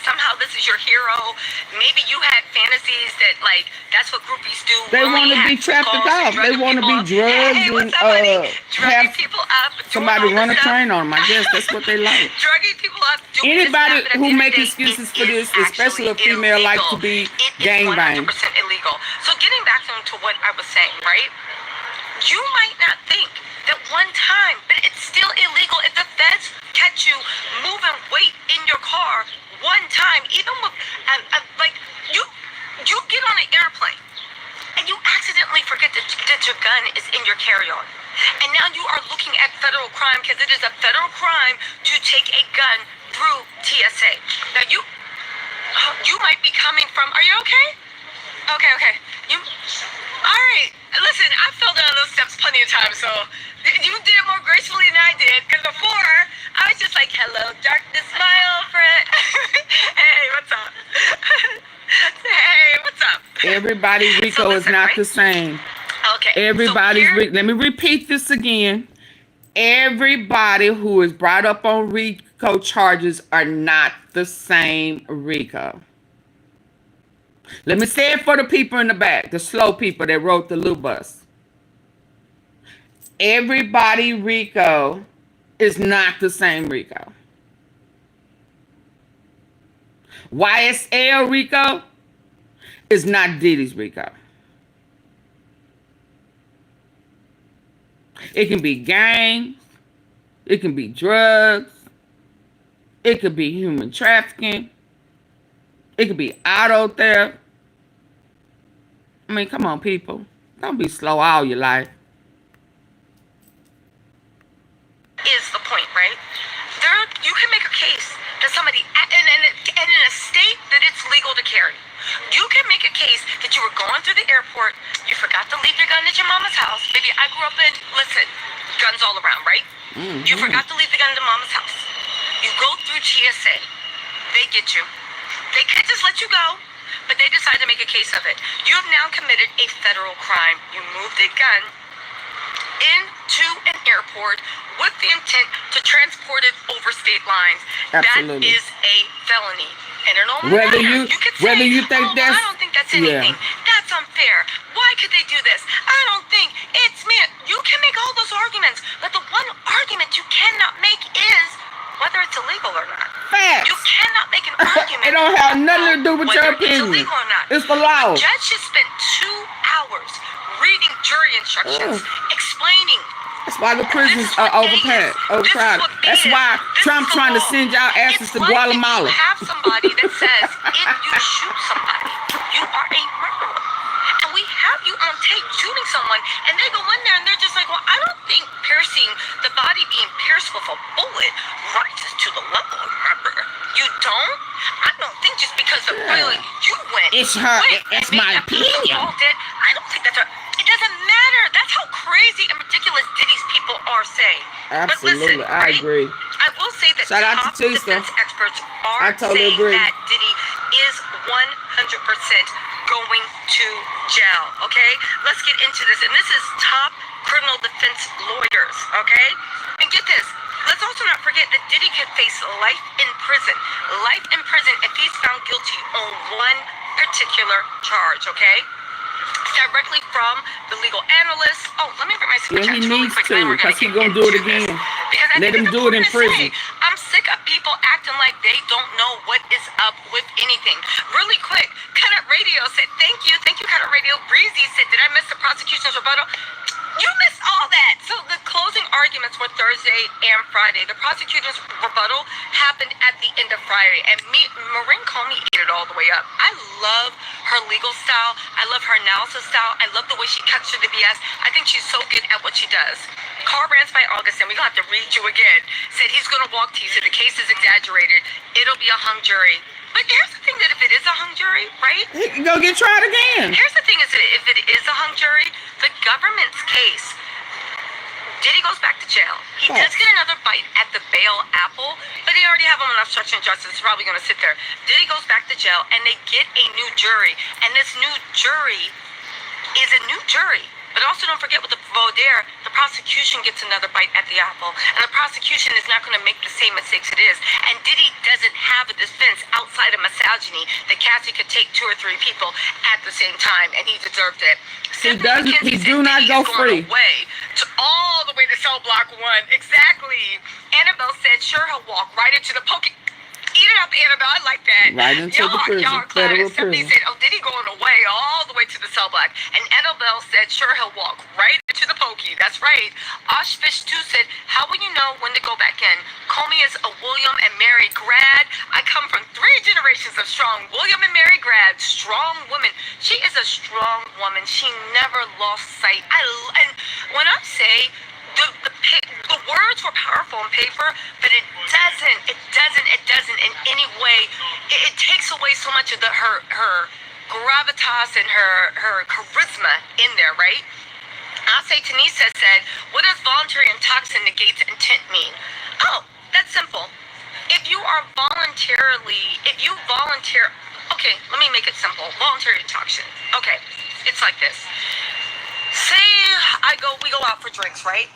Somehow this is your hero. Maybe you had fantasies that, like, that's what groupies do. They want to be trafficked off. They want to be drugged and have somebody run a train on them. I guess that's what they like. Drugging people up. Anybody who make excuses for this, especially a female, like to be gangbanged. Illegal. So getting back to what I was saying, right? You might not think that one time, but it's still illegal if the feds catch you moving weight in your car one time, even with like you get on an airplane and you accidentally forget that your gun is in your carry-on. And now you are looking at federal crime because it is a federal crime to take a gun through TSA. Now you might be coming from, are you okay? Okay. All right. Listen, I fell down those steps plenty of times, so you did it more gracefully than I did. Because before, I was just like, hello, darkness, my old friend. Hey, what's up? Hey, what's up? Everybody's RICO is not the same. Okay. Everybody's let me repeat this again. Everybody who is brought up on RICO charges are not the same RICO. Let me say it for the people in the back, the slow people that rode the little bus. Everybody RICO is not the same RICO. YSL RICO is not Diddy's RICO. It can be gangs. It can be drugs. It could be human trafficking. It could be auto theft. I mean, come on, people. Don't be slow all your life. Is the point, right? You can make a case that somebody, and in a state that it's legal to carry, you can make a case that you were going through the airport, you forgot to leave your gun at your mama's house. Baby, I grew up in, listen, guns all around, right? Mm-hmm. You forgot to leave the gun at your mama's house. You go through TSA. They get you. They could just let you go, but they decide to make a case of it. You have now committed a federal crime. You moved a gun into an airport with the intent to transport it over state lines. Absolutely. That is a felony. And it don't whether matter. you could whether say, you think that's, I don't think that's anything. Yeah. That's unfair. Why could they do this? I don't think it's me. You can make all those arguments, but the one argument you cannot make is whether it's illegal or not. Facts. You cannot make an argument. It don't have nothing to do with your opinion. It's illegal or not. It's the law. The judge just spent 2 hours reading jury instructions, explaining. That's why the prisons are overcrowded. That's why Trump trying to send y'all asses to Guatemala. You have somebody that says if you shoot somebody, you are a murderer. And we have you on tape shooting someone, and they go in there and they're just like, well, I don't think piercing, the body being pierced with a bullet rises to the level of murder. You don't? I don't think just because the bullet you went. It's her. It's my opinion. I don't think that's it doesn't matter. That's how crazy and ridiculous Diddy's people are saying. Absolutely, But listen, I agree. I will say that Shout out top to Tista. defense experts are I totally saying agree. that Diddy is 100% going to jail. Okay, let's get into this. And this is top criminal defense lawyers. Okay, and get this. Let's also not forget that Diddy could face life in prison. Life in prison if he's found guilty on one particular charge. Okay. Directly from the legal analyst. Oh, let me bring my super Yeah, chat he really needs quick, to, then we're because gonna he's get going to do it into again. this. Because I Let think him it's do it in important to prison. say, I'm sick of people acting like they don't know what is up with anything. Really quick, Cut Up Radio said, thank you, Cut Up Radio. Breezy said, did I miss the prosecution's rebuttal? You missed all that. So the closing arguments were Thursday and Friday. The prosecutor's rebuttal happened at the end of Friday. And Maureen Comey ate it all the way up. I love her legal style. I love her analysis style. I love the way she cuts through the BS. I think she's so good at what she does. Carl Brands by August, and we're going to have to read you again, said he's going to walk to you. So the case is exaggerated. It'll be a hung jury. But here's the thing, that if it is a hung jury, right? He can go get tried again. Here's the thing, is that if it is a hung jury, the government's case, Diddy goes back to jail. He does get another bite at the bail apple, but they already have him on obstruction of justice. It's probably going to sit there. Diddy goes back to jail, and they get a new jury. And this new jury is a new jury. But also don't forget with the voir dire, the prosecution gets another bite at the apple. And the prosecution is not going to make the same mistakes it is. And Diddy doesn't have a defense outside of misogyny that Cassie could take 2 or 3 people at the same time, and he deserved it. He doesn't. He do not go free. All the way to cell block 1. Exactly. Annabelle said, sure, he'll walk right into the poking. Eat it up, Annabelle. I like that. Right into the prison. Federal Stephanie prison. said, oh, Diddy going away all the way to the cell block. And Annabelle said, sure, he'll walk right into the pokey. That's right. Oshfish 2 said, how will you know when to go back in? Comey is a William and Mary grad. I come from 3 generations of strong William and Mary grad. Strong woman. She is a strong woman. She never lost sight. And When I say the words were powerful on paper, but it doesn't in any way. It takes away so much of her gravitas and her charisma in there, right? I'll say Tanisha said, what does voluntary and toxin negates intent mean? Oh, that's simple. If you volunteer, okay, let me make it simple. Voluntary and toxin. Okay, it's like this. Say we go out for drinks, right?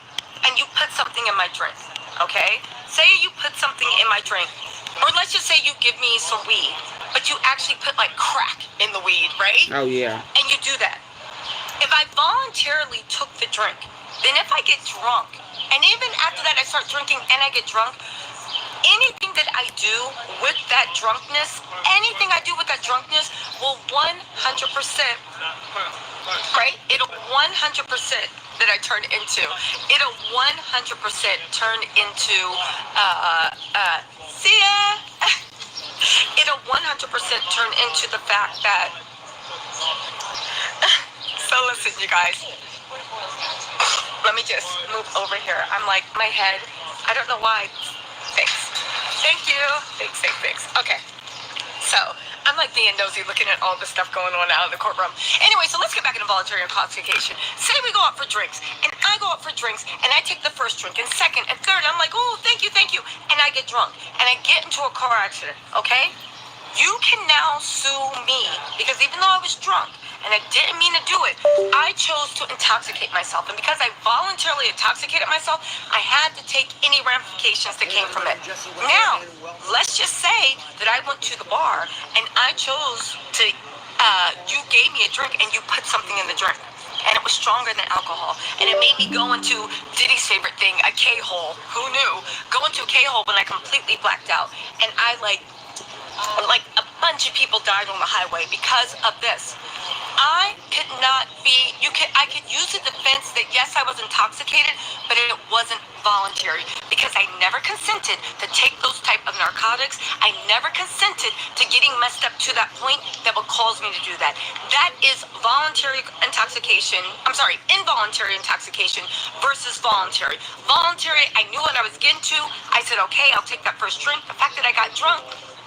And you put something in my drink, okay? Say you put something in my drink. Or let's just say you give me some weed, but you actually put like crack in the weed, right? Oh, yeah. And you do that. If I voluntarily took the drink, then if I get drunk, and even after that I start drinking and I get drunk, anything that I do with that drunkenness will 100%, right? It'll 100% that I turn into. It'll 100% turn into, see ya? It'll 100% turn into the fact that, so listen, you guys. Let me just move over here. I'm like, my head, I don't know why. Thanks. Thank you. Thanks. Okay. So, I'm like being nosy looking at all the stuff going on out in the courtroom. Anyway, so let's get back into voluntary intoxication. Say we go out for drinks, and I go out for drinks, and I take the first drink, and second, and third, I'm like, oh, thank you, and I get drunk, and I get into a car accident, okay? You can now sue me, because even though I was drunk, and I didn't mean to do it, I chose to intoxicate myself, and because I voluntarily intoxicated myself, I had to take any ramifications that came from it. Now, let's just say that I went to the bar, and I chose to, you gave me a drink, and you put something in the drink, and it was stronger than alcohol, and it made me go into Diddy's favorite thing, a K-hole. Who knew? Go into a K-hole when I completely blacked out, and I like a bunch of people died on the highway because of this. I could not be, I could use the defense that yes, I was intoxicated, but it wasn't voluntary because I never consented to take those type of narcotics. I never consented to getting messed up to that point that would cause me to do that. That is involuntary intoxication versus voluntary. Voluntary, I knew what I was getting to. I said, okay, I'll take that first drink. The fact that I got drunk,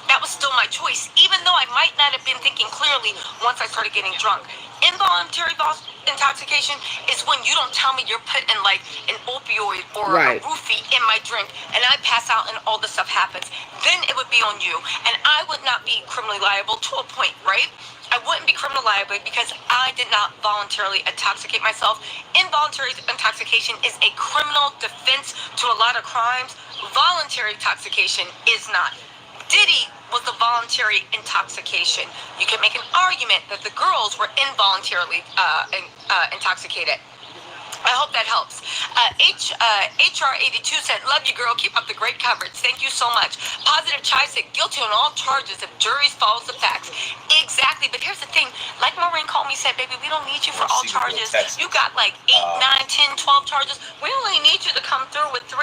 that was still my choice, even though I might not have been thinking clearly once I started getting drunk. Involuntary intoxication is when you don't tell me you're putting like an opioid or a roofie in my drink and I pass out and all this stuff happens. Then it would be on you, and I would not be criminally liable to a point, right? I wouldn't be criminally liable because I did not voluntarily intoxicate myself. Involuntary intoxication is a criminal defense to a lot of crimes. Voluntary intoxication is not. Diddy was the voluntary intoxication. You can make an argument that the girls were involuntarily intoxicated. I hope that helps. HR 82 said, love you, girl. Keep up the great coverage. Thank you so much. Positive Chai said, guilty on all charges if juries follows the facts. Exactly. But here's the thing. Like Maureen called me, said, baby, we don't need you for all charges. You got like 8, 9, 10, 12 charges. We only need you to come through with 3.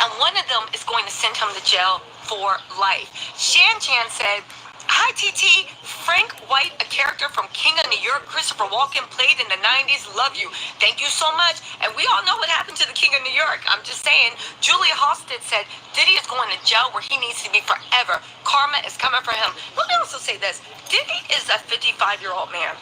And one of them is going to send him to jail for life. Shan Chan said, hi, TT. Frank White, a character from King of New York. Christopher Walken played in the 90s. Love you. Thank you so much. And we all know what happened to the King of New York. I'm just saying. Julia Hosted said, Diddy is going to jail where he needs to be forever. Karma is coming for him. Let me also say this. Diddy is a 55-year-old man.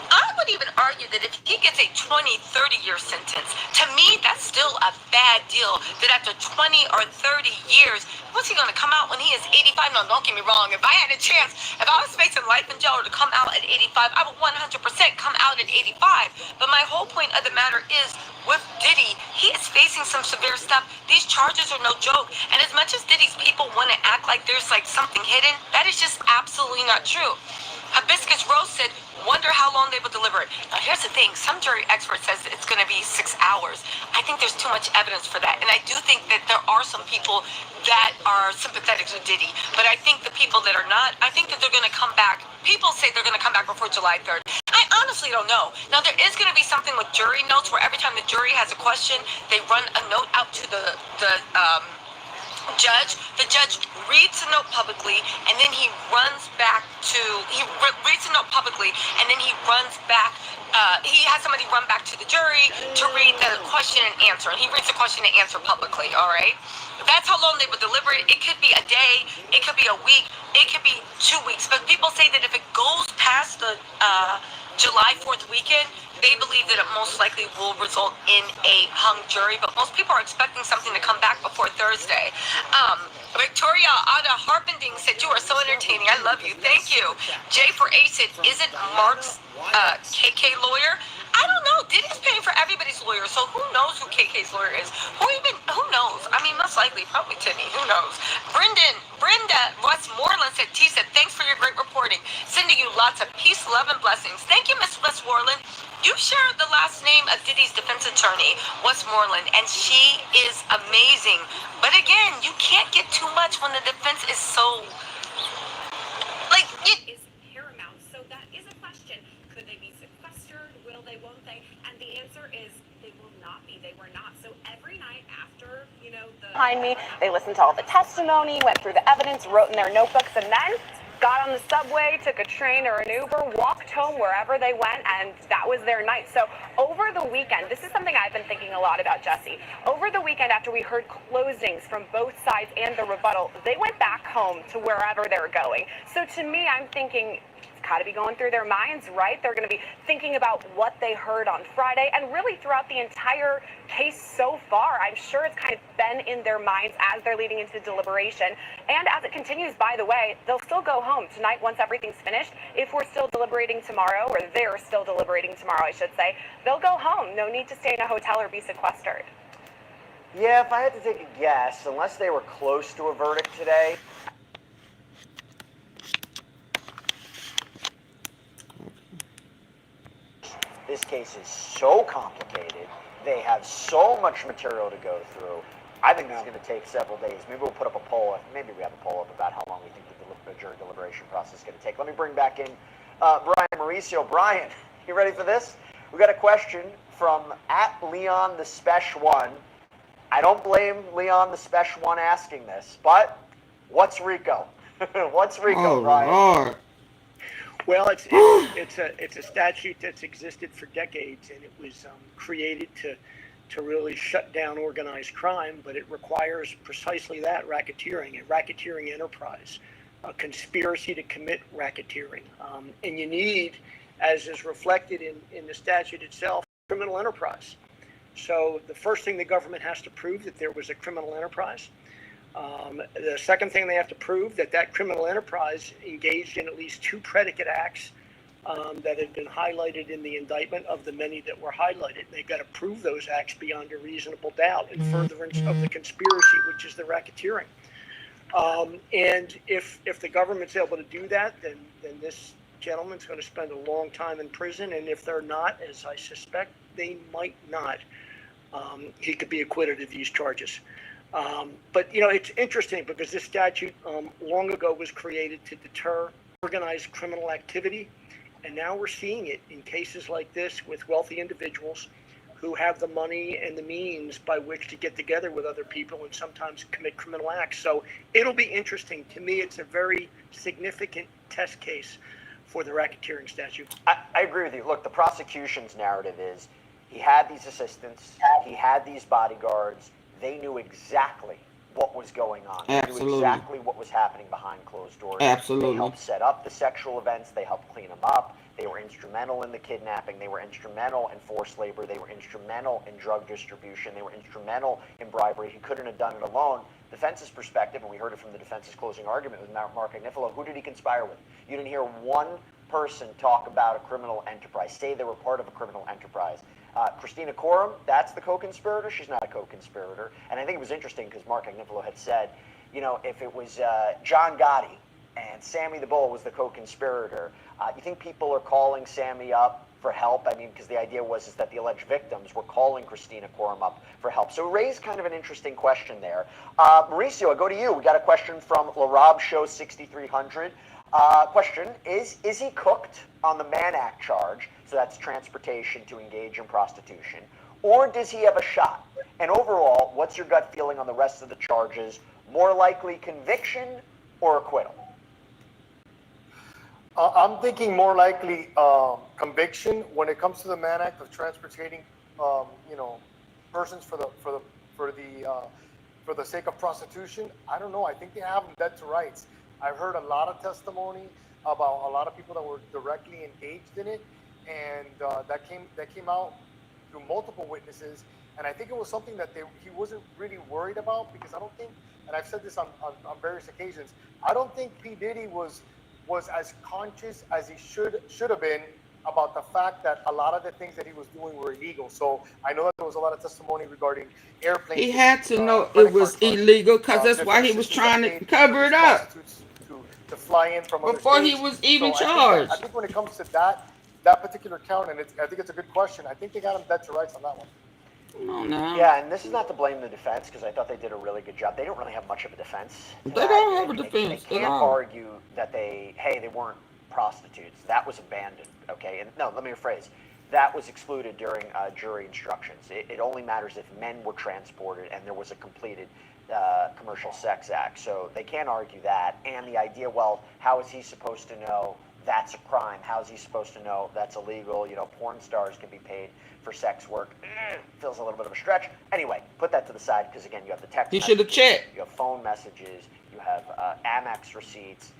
I would even argue that if he gets a 20, 30-year sentence, to me, that's still a bad deal. That after 20 or 30 years, what's he going to come out when he is 85? No, don't get me wrong. If I had a chance, if I was facing life in jail to come out at 85, I would 100% come out at 85. But my whole point of the matter is, with Diddy, he is facing some severe stuff. These charges are no joke. And as much as Diddy's people want to act like there's like something hidden, that is just absolutely not true. Hibiscus Rose said, wonder how long they will deliver it. Now, here's the thing. Some jury expert says it's going to be 6 hours. I think there's too much evidence for that. And I do think that there are some people that are sympathetic to Diddy. But I think the people that are not, I think that they're going to come back. People say they're going to come back before July 3rd. I honestly don't know. Now, there is going to be something with jury notes where every time the jury has a question, they run a note out to the The judge reads the note publicly, and then he runs back to, reads the note publicly, and then he runs back, he has somebody run back to the jury to read the question and answer, and he reads the question and answer publicly, all right? That's how long they would deliberate. It could be a day, it could be a week, it could be 2 weeks, but people say that if it goes past the July 4th weekend, they believe that it most likely will result in a hung jury, but most people are expecting something to come back before Thursday. Victoria Ada Harpending said, "You are so entertaining. I love you. Thank you." J for A said, "Isn't Mark's KK lawyer?" I don't know. Diddy's paying for everybody's lawyer, so who knows who KK's lawyer is? Who knows? I mean, most likely, probably Timmy. Who knows? Brenda Westmoreland said, "T said, thanks for your great reporting. Sending you lots of peace, love, and blessings." Thank you, Miss Westmoreland. You share the last name of Diddy's defense attorney, Westmoreland, and she is amazing. But again, you can't get too much when the defense is so, like, it is paramount. So that is a question. Could they be sequestered? Will they, won't they? And the answer is they will not be. They were not. So every night after, behind me, they listened to all the testimony, went through the evidence, wrote in their notebooks, and then got on the subway, took a train or an Uber, walked home wherever they went, and that was their night. So over the weekend, this is something I've been thinking a lot about, Jesse. Over the weekend, after we heard closings from both sides and the rebuttal, they went back home to wherever they were going. So to me, I'm thinking, got to be going through their minds, right? They're going to be thinking about what they heard on Friday, and really throughout the entire case so far, I'm sure it's kind of been in their minds as they're leading into deliberation. And as it continues, by the way, they'll still go home tonight once everything's finished. If we're still deliberating tomorrow, or they're still deliberating tomorrow, I should say, they'll go home. No need to stay in a hotel or be sequestered. Yeah, if I had to take a guess, unless they were close to a verdict today, this case is so complicated. They have so much material to go through. I think this is going to take several days. Maybe we'll put up a poll. Maybe we have a poll up about how long we think the jury deliberation process is going to take. Let me bring back in Brian Mauricio. Brian, you ready for this? We got a question from @Leon the Spesh One. I don't blame Leon the Spesh One asking this, but what's RICO? What's RICO, Brian? Lord. Well, it's a statute that's existed for decades, and it was created to really shut down organized crime, but it requires precisely that, racketeering, a racketeering enterprise, a conspiracy to commit racketeering. And you need, as is reflected in the statute itself, criminal enterprise. So the first thing the government has to prove that there was a criminal enterprise. The second thing they have to prove that criminal enterprise engaged in at least 2 predicate acts that had been highlighted in the indictment of the many that were highlighted. They've got to prove those acts beyond a reasonable doubt in furtherance of the conspiracy, which is the racketeering. And if the government's able to do that, then this gentleman's going to spend a long time in prison. And if they're not, as I suspect they might not, he could be acquitted of these charges. But, it's interesting because this statute long ago was created to deter organized criminal activity. And now we're seeing it in cases like this with wealthy individuals who have the money and the means by which to get together with other people and sometimes commit criminal acts. So it'll be interesting. To me, it's a very significant test case for the racketeering statute. I agree with you. Look, the prosecution's narrative is he had these assistants, he had these bodyguards. They knew exactly what was going on. They knew exactly what was happening behind closed doors. Absolutely. They helped set up the sexual events. They helped clean them up. They were instrumental in the kidnapping. They were instrumental in forced labor. They were instrumental in drug distribution. They were instrumental in bribery. He couldn't have done it alone. Defense's perspective, and we heard it from the defense's closing argument with Mark Agnifilo, who did he conspire with? You didn't hear one person talk about a criminal enterprise, say they were part of a criminal enterprise. Christina Coram, that's the co-conspirator. She's not a co-conspirator. And I think it was interesting because Mark Agnifilo had said, if it was John Gotti and Sammy the Bull was the co-conspirator, you think people are calling Sammy up for help? I mean, because the idea was that the alleged victims were calling Christina Coram up for help. So it raised kind of an interesting question there. Mauricio, I go to you. We got a question from LaRob Show 6300. Question is he cooked on the Mann Act charge? So that's transportation to engage in prostitution. Or does he have a shot? And overall, what's your gut feeling on the rest of the charges? More likely conviction or acquittal? I'm thinking more likely conviction when it comes to the Mann Act of transporting, persons for the sake of prostitution. I don't know. I think they have them dead to rights. I've heard a lot of testimony about a lot of people that were directly engaged in it, and that came out through multiple witnesses. And I think it was something that he wasn't really worried about, because I don't think, and I've said this on various occasions, I don't think P. Diddy was as conscious as he should have been about the fact that a lot of the things that he was doing were illegal. So I know that there was a lot of testimony regarding airplanes. He had to know it was illegal, because that's why he was trying to cover it up to fly in from before other he states. was even So charged. I think when it comes to that particular count, and I think it's a good question, I think they got him dead to rights on that one. No. Yeah, and this is not to blame the defense, because I thought they did a really good job. They don't really have much of a defense. They don't have a defense They at can't all. argue that they weren't prostitutes. That was abandoned, okay? And no, let me rephrase. That was excluded during jury instructions. It only matters if men were transported and there was a completed commercial sex act. So they can't argue that. And the idea, well, how is he supposed to know that's a crime? How is he supposed to know that's illegal? Porn stars can be paid for sex work. Feels a little bit of a stretch. Anyway, put that to the side, because again, you have the text He should have messages, checked. you have phone messages, you have Amex receipts.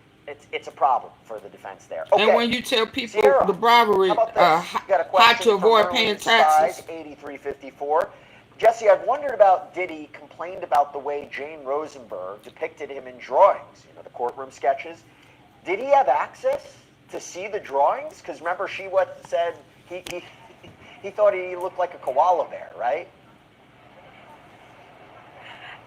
It's a problem for the defense there. Okay. And when you tell people Sierra, the bribery, how about this? Got a how question to from avoid Merlin paying Spies, taxes. 8354. Jesse, I've wondered about Diddy complained about the way Jane Rosenberg depicted him in drawings, the courtroom sketches. Did he have access to see the drawings? Because remember, she said he thought he looked like a koala bear, right?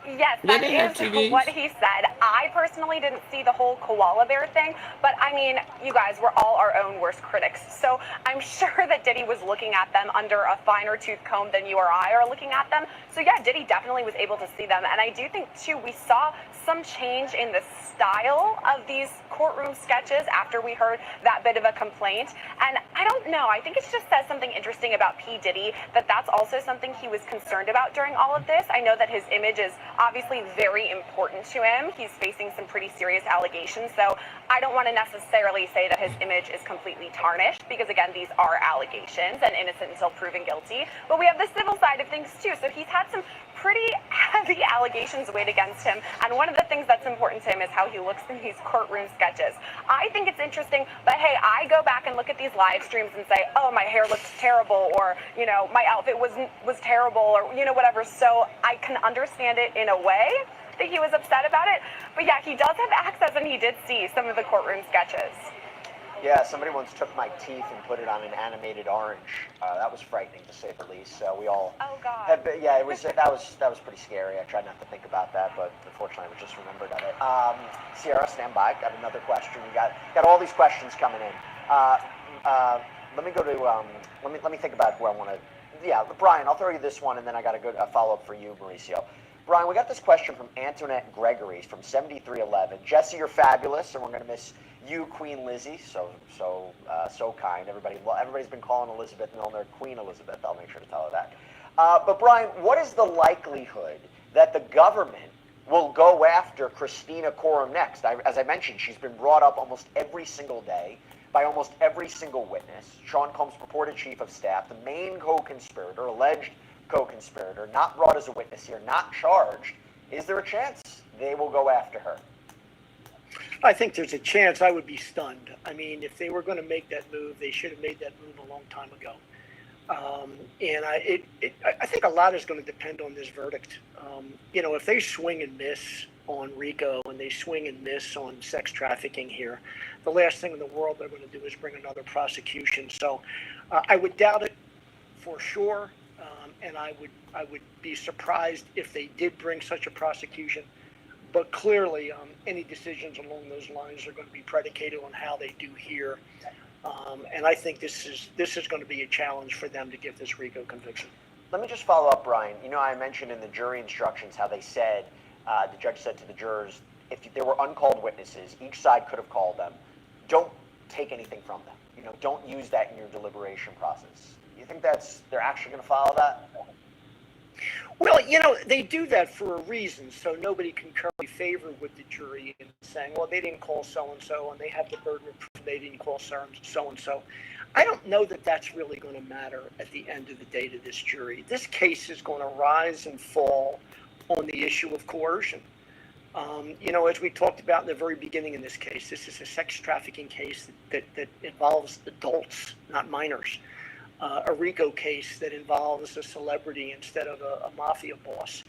Yes, that is what he said. I personally didn't see the whole koala bear thing, but I mean, you guys, we're all our own worst critics. So I'm sure that Diddy was looking at them under a finer tooth comb than you or I are looking at them. So yeah, Diddy definitely was able to see them. And I do think too, we saw some change in the style of these courtroom sketches after we heard that bit of a complaint. And I don't know, I think it just says something interesting about P. Diddy, that's also something he was concerned about during all of this. I know that his image is obviously very important to him. He's facing some pretty serious allegations, so I don't want to necessarily say that his image is completely tarnished, because again, these are allegations and innocent until proven guilty. But we have the civil side of things too, so he's had some pretty heavy allegations weighed against him, and one of the things that's important to him is how he looks in these courtroom sketches. I think it's interesting, but hey, I go back and look at these live streams and say, oh, my hair looks terrible, or my outfit was terrible, or whatever. So I can understand it in a way that he was upset about it, but yeah, he does have access, and he did see some of the courtroom sketches. Yeah, somebody once took my teeth and put it on an animated orange. That was frightening, to say the least. So we all. Oh God. It was that was pretty scary. I tried not to think about that, but unfortunately, I just remembered of it. Sierra, stand by. Got another question. We got all these questions coming in. Let me go to let me think about who I want to. Yeah, Brian, I'll throw you this one, and then I got a follow-up for you, Mauricio. Brian, we got this question from Antoinette Gregory from 7311. Jesse, you're fabulous, and we're going to miss you, Queen Lizzie. So kind. Everybody's been calling Elizabeth Milner Queen Elizabeth. I'll make sure to tell her that. But Brian, what is the likelihood that the government will go after Christina Coram next? As I mentioned, she's been brought up almost every single day by almost every single witness. Sean Combs, purported chief of staff, the main co-conspirator, alleged co-conspirator, not brought as a witness here, not charged. Is there a chance they will go after her? I think there's a chance. I would be stunned. I mean, if they were going to make that move, they should have made that move a long time ago. And I think a lot is going to depend on this verdict. If they swing and miss on RICO and they swing and miss on sex trafficking here, the last thing in the world they're going to do is bring another prosecution. So I would doubt it for sure. And I would be surprised if they did bring such a prosecution. But clearly, any decisions along those lines are going to be predicated on how they do here. And I think this is going to be a challenge for them to get this RICO conviction. Let me just follow up, Brian. I mentioned in the jury instructions how they said, the judge said to the jurors, if there were uncalled witnesses, each side could have called them. Don't take anything from them. Don't use that in your deliberation process. You think they're actually going to follow that? Well, they do that for a reason, so nobody can curry favor with the jury in saying, well, they didn't call so-and-so, and they have the burden of proof they didn't call so-and-so. I don't know that that's really going to matter at the end of the day to this jury. This case is going to rise and fall on the issue of coercion. As we talked about in the very beginning in this case, this is a sex trafficking case that involves adults, not minors. A RICO case that involves a celebrity instead of a mafia boss.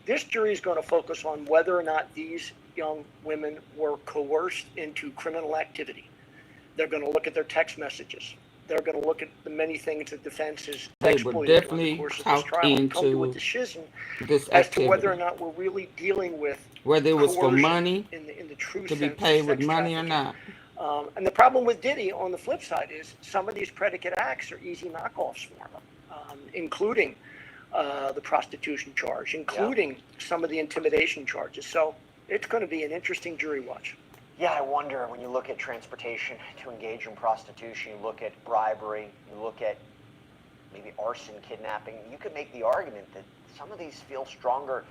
This jury is going to focus on whether or not these young women were coerced into criminal activity. They're going to look at their text messages. They're going to look at the many things that defense has exploited over the course of this trial and come to a decision as to whether or not we're really dealing with whether it was for money, in the true to sense be of paid with sex money or trafficking. not. And the problem with Diddy, on the flip side, is some of these predicate acts are easy knockoffs for him, including the prostitution charge, including some of the intimidation charges. So it's going to be an interesting jury watch. Yeah, I wonder, when you look at transportation to engage in prostitution, you look at bribery, you look at maybe arson, kidnapping, you could make the argument that some of these feel stronger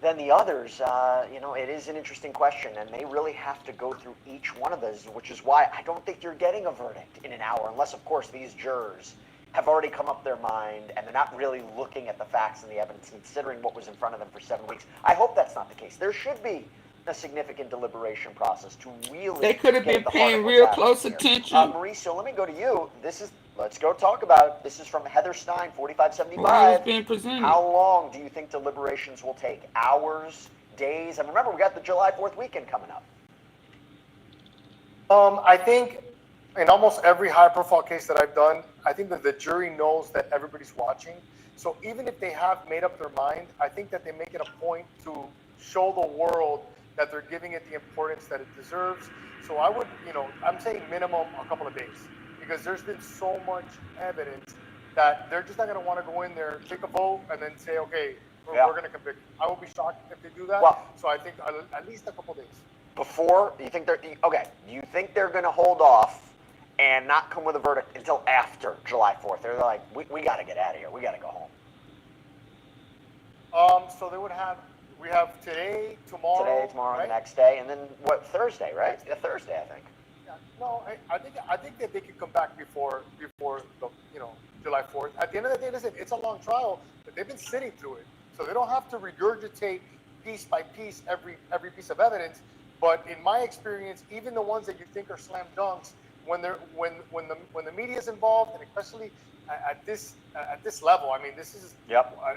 than the others. It is an interesting question, and they really have to go through each one of those, which is why I don't think you're getting a verdict in an hour, unless, of course, these jurors have already come up their mind and they're not really looking at the facts and the evidence, considering what was in front of them for 7 weeks. I hope that's not the case. There should be a significant deliberation process to really. They could have been paying real close attention. Maurice, so let me go to you. Let's go talk about it. This is from Heather Stein, 4575. Well, it's being presented. How long do you think deliberations will take? Hours, days? And remember, we got the July 4th weekend coming up. I think in almost every high-profile case that I've done, I think that the jury knows that everybody's watching. So even if they have made up their mind, I think that they make it a point to show the world that they're giving it the importance that it deserves. So I would, I'm saying minimum a couple of days, because there's been so much evidence that they're just not going to want to go in there, take a vote, and then say, okay, we're going to convict. I will be shocked if they do that. Well, so I think at least a couple of days. Before, do you think they're going to hold off and not come with a verdict until after July 4th? They're like, we got to get out of here. We got to go home. So we have today, tomorrow. Today, tomorrow, right? and the next day, and then Thursday, right? Yeah, Thursday, I think. Yeah, no, I think that they could come back before the July 4th. At the end of the day, listen, it's a long trial, but they've been sitting through it, so they don't have to regurgitate piece by piece every piece of evidence. But in my experience, even the ones that you think are slam dunks, when the media is involved, and especially at this level, I mean, this is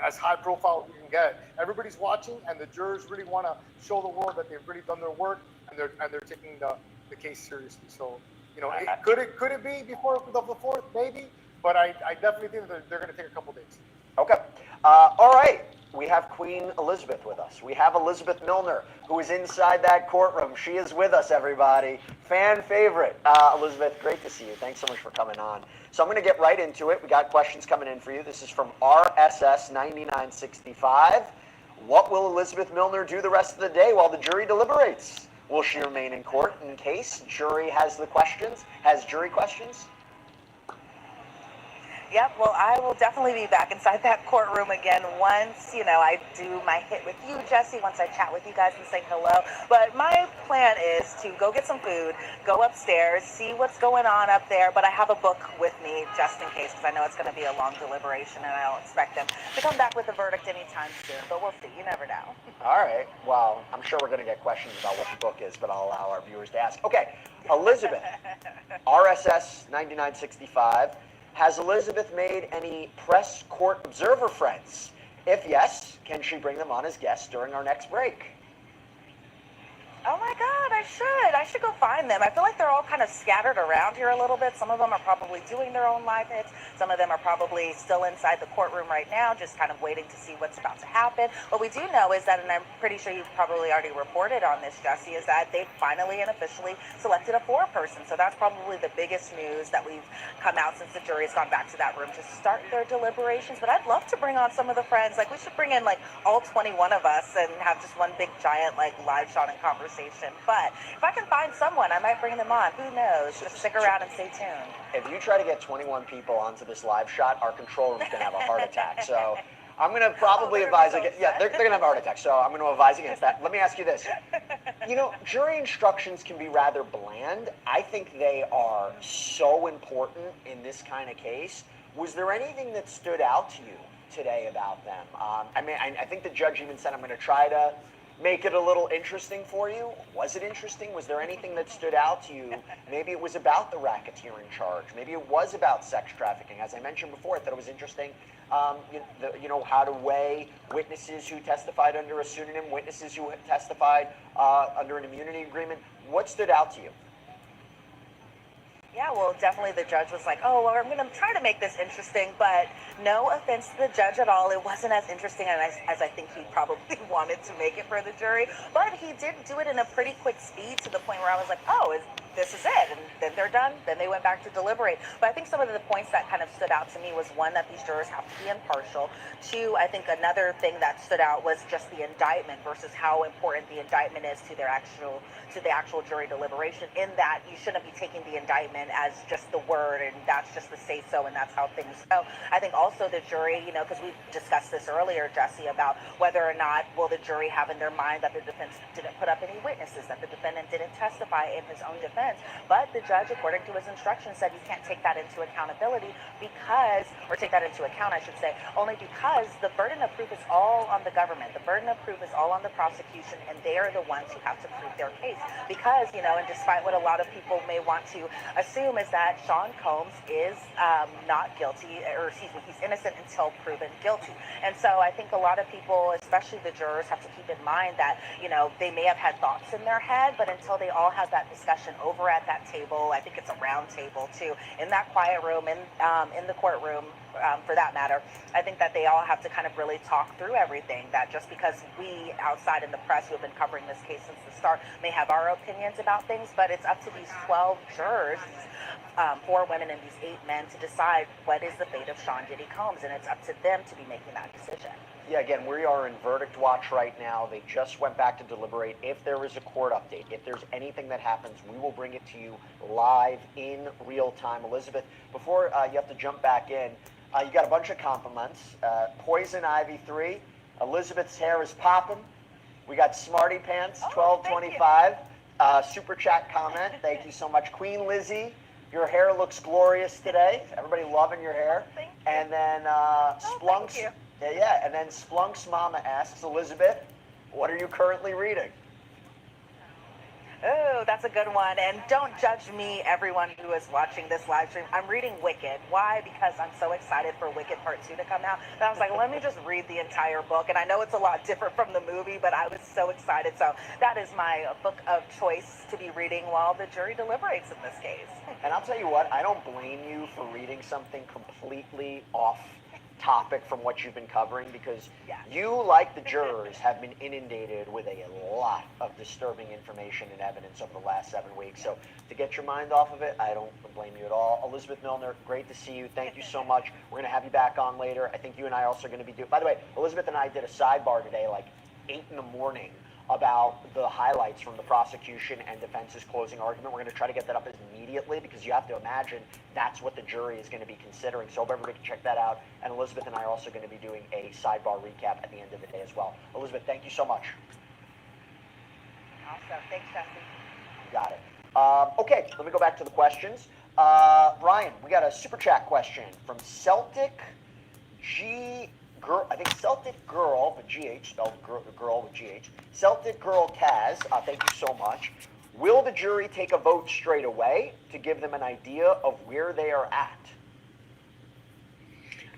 as high profile as you can get. Everybody's watching, and the jurors really want to show the world that they've really done their work, and they're taking the case seriously. So, could it be before the 4th? Maybe, but I definitely think that they're going to take a couple days. Okay. All right. We have Queen Elizabeth with us. We have Elizabeth Milner, who is inside that courtroom. She is with us, everybody. Fan favorite. Elizabeth, great to see you. Thanks so much for coming on. So I'm going to get right into it. We got questions coming in for you. This is from RSS 9965. What will Elizabeth Milner do the rest of the day while the jury deliberates? Will she remain in court in case jury has jury questions? Yep, well, I will definitely be back inside that courtroom again once, I do my hit with you, Jesse, once I chat with you guys and say hello. But my plan is to go get some food, go upstairs, see what's going on up there, but I have a book with me just in case, because I know it's going to be a long deliberation, and I don't expect them to come back with a verdict anytime soon, but we'll see. You never know. All right. Well, I'm sure we're going to get questions about what the book is, but I'll allow our viewers to ask. Okay, Elizabeth, RSS 9965. Has Elizabeth made any press court observer friends? If yes, can she bring them on as guests during our next break? Oh my God, I should go find them. I feel like they're all kind of scattered around here a little bit. Some of them are probably doing their own live hits. Some of them are probably still inside the courtroom right now, just kind of waiting to see what's about to happen. What we do know is that, and I'm pretty sure you've probably already reported on this, Jesse, is that they've finally and officially selected a foreperson. So that's probably the biggest news that we've come out since the jury's gone back to that room to start their deliberations. But I'd love to bring on some of the friends. Like, we should bring in like all 21 of us and have just one big giant like live shot and conversation. But if I can find someone, I might bring them on. Who knows? Just stick around and stay tuned. If you try to get 21 people onto this live shot, our control room's going to have a heart attack. So I'm going to probably advise against. Yeah, they're going to have a heart attack, so I'm going to advise against that. Let me ask you this. You know, jury instructions can be rather bland. I think they are so important in this kind of case. Was there anything that stood out to you today about them? I mean, I think the judge even said, I'm going to try to make it a little interesting for you. Was it interesting? Was there anything that stood out to you? Maybe it was about the racketeering charge. Maybe it was about sex trafficking. As I mentioned before, I thought it was interesting, you know, how to weigh witnesses who testified under a pseudonym, witnesses who testified under an immunity agreement. What stood out to you? Yeah, well, definitely the judge was like, oh, well, I'm going to try to make this interesting, but no offense to the judge at all. It wasn't as interesting as I think he probably wanted to make it for the jury, but he did do it in a pretty quick speed to the point where I was like, oh, this is it. And then they're done. Then they went back to deliberate. But I think some of the points that kind of stood out to me was, one, that these jurors have to be impartial. Two, I think another thing that stood out was just the indictment versus how important the indictment is to the actual jury deliberation, in that you shouldn't be taking the indictment as just the word and that's just the say so and that's how things go. I think also the jury, you know, because we discussed this earlier, Jesse, about whether or not will the jury have in their mind that the defense didn't put up any witnesses, that the defendant didn't testify in his own defense. But the judge, according to his instructions, said you can't take that into accountability because, or take that into account, I should say, only because the burden of proof is all on the government. The burden of proof is all on the prosecution, and they are the ones who have to prove their case. Because, you know, and despite what a lot of people may want to assume, is that Sean Combs is not guilty, or excuse me, he's innocent until proven guilty. And so I think a lot of people, especially the jurors, have to keep in mind that, you know, they may have had thoughts in their head, but until they all have that discussion over at that table, I think it's a round table too, in that quiet room, in the courtroom, for that matter, I think that they all have to kind of really talk through everything. That just because we outside in the press who have been covering this case since the start may have our opinions about things, but it's up to these 12 jurors, 4 women and these 8 men, to decide what is the fate of Sean Diddy Combs, and it's up to them to be making that decision. Yeah, again, we are in verdict watch right now. They just went back to deliberate. If there is a court update, if there's anything that happens, we will bring it to you live in real time. Elizabeth, before you have to jump back in, you got a bunch of compliments. Poison Ivy 3, Elizabeth's hair is popping. We got Smarty Pants 1225, super chat comment. Thank you so much. Queen Lizzie, your hair looks glorious today. Everybody loving your hair. Thank you. And then Splunks. Yeah, and then Splunk's mama asks, Elizabeth, what are you currently reading? Oh, that's a good one. And don't judge me, everyone who is watching this live stream. I'm reading Wicked. Why? Because I'm so excited for Wicked Part 2 to come out. And I was like, let me just read the entire book. And I know it's a lot different from the movie, but I was so excited. So that is my book of choice to be reading while the jury deliberates in this case. And I'll tell you what, I don't blame you for reading something completely off topic from what you've been covering, because you, like the jurors, have been inundated with a lot of disturbing information and evidence over the last 7 weeks. So to get your mind off of it, I don't blame you at all. Elizabeth Milner, great to see you. Thank you so much. We're going to have you back on later. I think you and I also are going to be doing, by the way, Elizabeth and I did a sidebar today, like 8 in the morning, about the highlights from the prosecution and defense's closing argument. We're going to try to get that up immediately, because you have to imagine that's what the jury is going to be considering. So I hope everybody can check that out. And Elizabeth and I are also going to be doing a sidebar recap at the end of the day as well. Elizabeth, thank you so much. Awesome. Thanks, Jesse. You got it. Okay, let me go back to the questions. Brian, we got a super chat question from Celtic Girl, I think Celtic Girl, with GH, spelled girl with GH. Celtic Girl Kaz, thank you so much. Will the jury take a vote straight away to give them an idea of where they are at?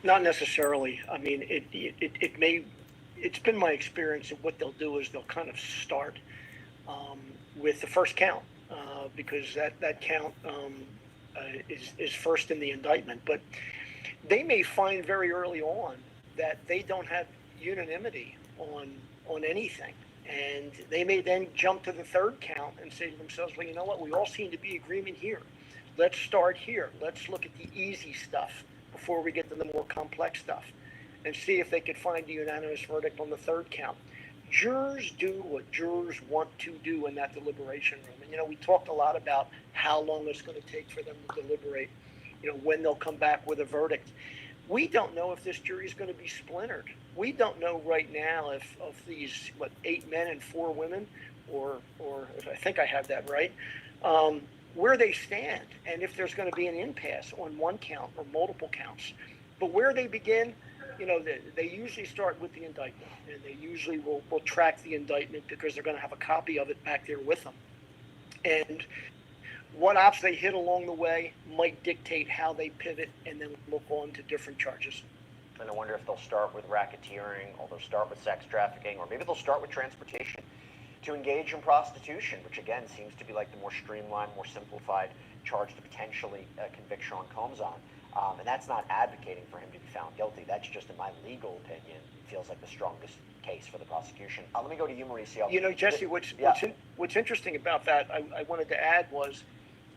Not necessarily. I mean, it may. It's been my experience that what they'll do is they'll kind of start with the first count, because that count is first in the indictment. But they may find very early on that they don't have unanimity on anything. And they may then jump to the third count and say to themselves, well, you know what, we all seem to be in agreement here. Let's start here. Let's look at the easy stuff before we get to the more complex stuff, and see if they could find a unanimous verdict on the third count. Jurors do what jurors want to do in that deliberation room. And, you know, we talked a lot about how long it's going to take for them to deliberate, you know, when they'll come back with a verdict. we don't know if this jury is going to be splintered. We don't know right now if of these 8 men and 4 women, or if I think I have that right, where they stand, and if there's going to be an impasse on one count or multiple counts. But where they begin, they usually start with the indictment, and they usually will track the indictment because they're going to have a copy of it back there with them. And what ops they hit along the way might dictate how they pivot and then look on to different charges. And I wonder if they'll start with racketeering, or they'll start with sex trafficking, or maybe they'll start with transportation to engage in prostitution, which again seems to be like the more streamlined, more simplified charge to potentially convict Sean Combs on. And that's not advocating for him to be found guilty. That's just, in my legal opinion, feels like the strongest case for the prosecution. Let me go to you, Mauricio. Jesse, what's interesting about that, I wanted to add was,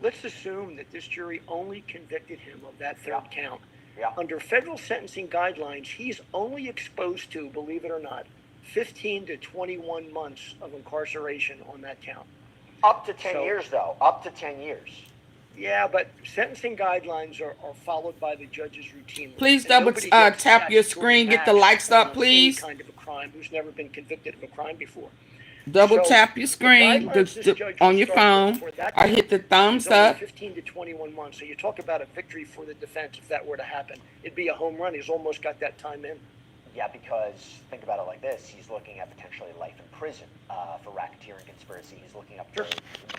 let's assume that this jury only convicted him of that third count. Yeah. Under federal sentencing guidelines, he's only exposed to, believe it or not, 15 to 21 months of incarceration on that count. Up to 10 years, though. Up to 10 years. Yeah, but sentencing guidelines are followed by the judges routinely. Please double tap your screen, get the likes up, please. Kind of a crime who's never been convicted of a crime before. Double tap your screen on your phone. I hit the thumbs up. 15 to 21 months. So you talk about a victory for the defense if that were to happen. It'd be a home run. He's almost got that time in. Yeah, because think about it like this. He's looking at potentially life in prison for racketeering conspiracy. He's looking up for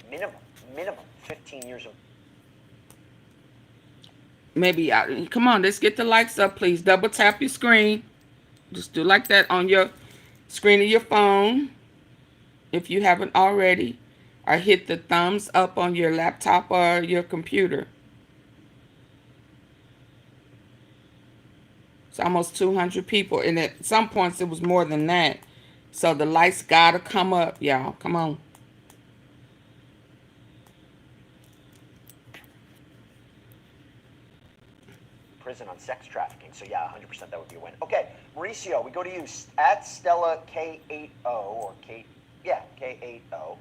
minimum 15 years of... Maybe, come on, let's get the likes up, please. Double tap your screen. Just do like that on your screen of your phone, if you haven't already. Or hit the thumbs up on your laptop or your computer. It's almost 200 people, and at some points it was more than that. So the lights gotta come up, y'all. Come on. Prison on sex trafficking. So yeah, 100% that would be a win. Okay, Mauricio, we go to you at Stella K80 or K80.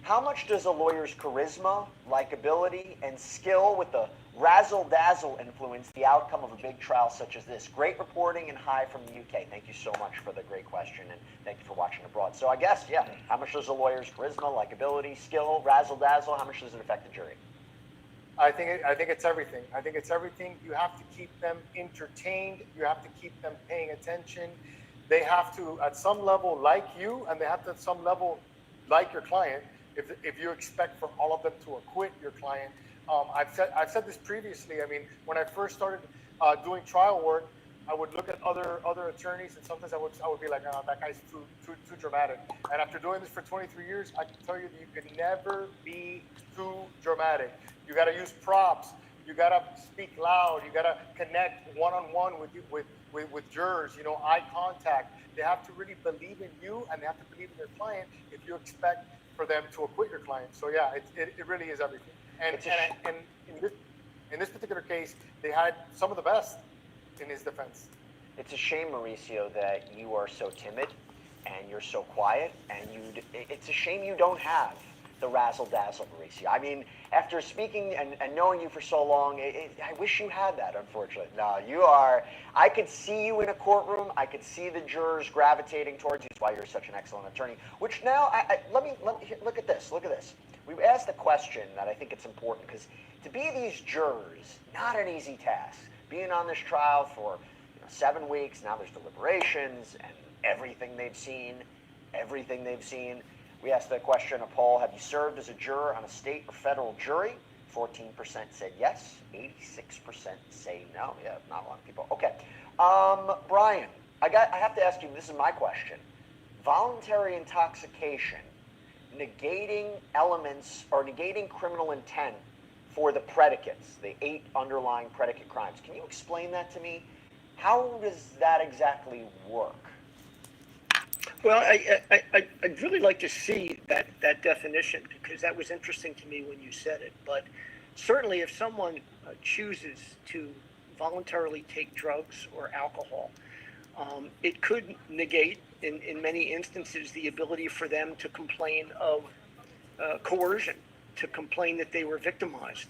How much does a lawyer's charisma, likability, and skill with the razzle-dazzle influence the outcome of a big trial such as this? Great reporting and hi from the UK. Thank you so much for the great question, and thank you for watching abroad. So I guess, yeah, how much does a lawyer's charisma, likability, skill, razzle-dazzle, how much does it affect the jury? I think it's everything. I think it's everything. You have to keep them entertained. You have to keep them paying attention. They have to, at some level, like you, and they have to, at some level, like your client. If you expect for all of them to acquit your client, I've said this previously. I mean, when I first started doing trial work, I would look at other attorneys, and sometimes I would be like, oh, that guy's too dramatic. And after doing this for 23 years, I can tell you that you can never be too dramatic. You got to use props. You got to speak loud. You got to connect one-on-one with jurors. Eye contact. They have to really believe in you, and they have to believe in their client if you expect for them to acquit your client. So yeah, it really is everything. And in this particular case, they had some of the best in his defense. It's a shame, Mauricio, that you are so timid and you're so quiet, and it's a shame you don't have the razzle-dazzle, Mauricio. I mean, after speaking and knowing you for so long, I wish you had that, unfortunately. No, you are, I could see you in a courtroom. I could see the jurors gravitating towards you. That's why you're such an excellent attorney. Which now, let me look at this. Look at this. We've asked a question that I think it's important, because to be these jurors, not an easy task. Being on this trial for 7 weeks, now there's deliberations and everything they've seen. We asked the question, a poll, have you served as a juror on a state or federal jury? 14% said yes, 86% say no. Yeah, not a lot of people. Okay, Brian, I have to ask you, this is my question. Voluntary intoxication, negating elements or negating criminal intent for the predicates, the 8 underlying predicate crimes. Can you explain that to me? How does that exactly work? Well, I'd really like to see that definition, because that was interesting to me when you said it. But certainly if someone chooses to voluntarily take drugs or alcohol, it could negate, in many instances, the ability for them to complain of coercion, to complain that they were victimized.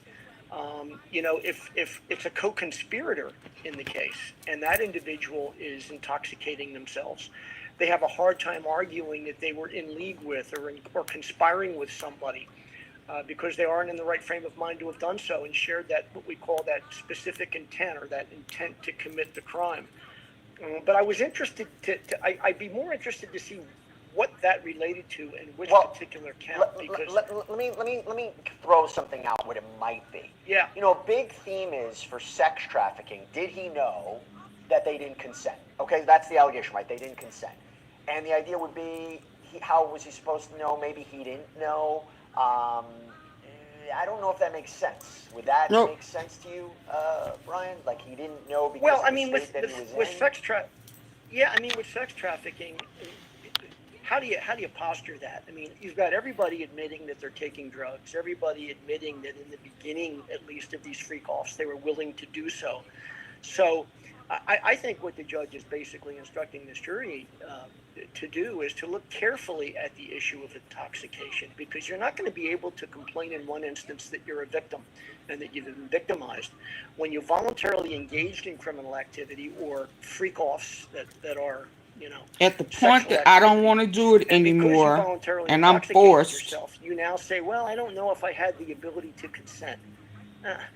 You know, if it's a co-conspirator in the case and that individual is intoxicating themselves, they have a hard time arguing that they were in league with or conspiring with somebody because they aren't in the right frame of mind to have done so and shared that, what we call that specific intent or that intent to commit the crime. But I was interested I'd be more interested to see what that related to and which particular count. Because let me throw something out what it might be. Yeah. You know, a big theme is for sex trafficking, did he know that they didn't consent? Okay, that's the allegation, right? They didn't consent. And the idea would be, how was he supposed to know? Maybe he didn't know. I don't know if that makes sense. Would that make sense to you, Brian? Like he didn't know because well, I of the mean, state that he was with in? with sex trafficking, how do you posture that? I mean, you've got everybody admitting that they're taking drugs. Everybody admitting that in the beginning, at least, of these freak-offs, they were willing to do so. So, I think what the judge is basically instructing this jury to do is to look carefully at the issue of intoxication, because you're not going to be able to complain in one instance that you're a victim and that you've been victimized when you voluntarily engaged in criminal activity or freak-offs that are, you know, at the point that I don't want to do it anymore and I'm forced. Yourself, you now say, well, I don't know if I had the ability to consent.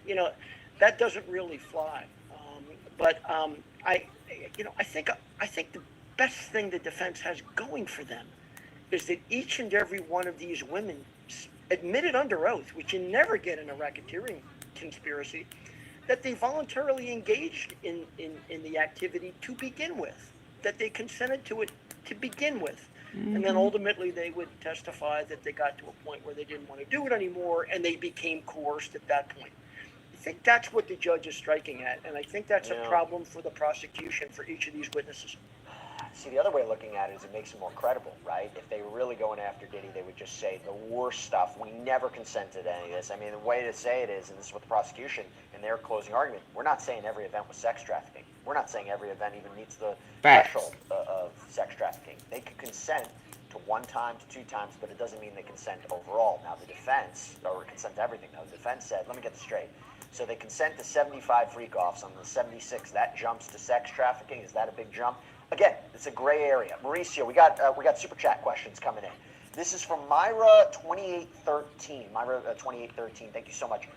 You know, that doesn't really fly. I think the best thing the defense has going for them is that each and every one of these women admitted under oath, which you never get in a racketeering conspiracy, that they voluntarily engaged in the activity to begin with, that they consented to it to begin with. And then ultimately they would testify that they got to a point where they didn't want to do it anymore and they became coerced at that point. I think that's what the judge is striking at, and I think that's a problem for the prosecution for each of these witnesses. See, the other way of looking at it is it makes it more credible, right? If they were really going after Diddy, they would just say the worst stuff. We never consented to any of this. I mean, the way to say it is, and this is what the prosecution in their closing argument, we're not saying every event was sex trafficking. We're not saying every event even meets the threshold of sex trafficking. They could consent to 1 time to 2 times, but it doesn't mean they consent overall. Now, the defense, or consent to everything. Now, the defense said, let me get this straight. So they consent to 75 freak-offs. On the 76, that jumps to sex trafficking. Is that a big jump? Again, it's a gray area. Mauricio, we got super chat questions coming in. This is from Myra 2813. Myra 2813. Thank you so much.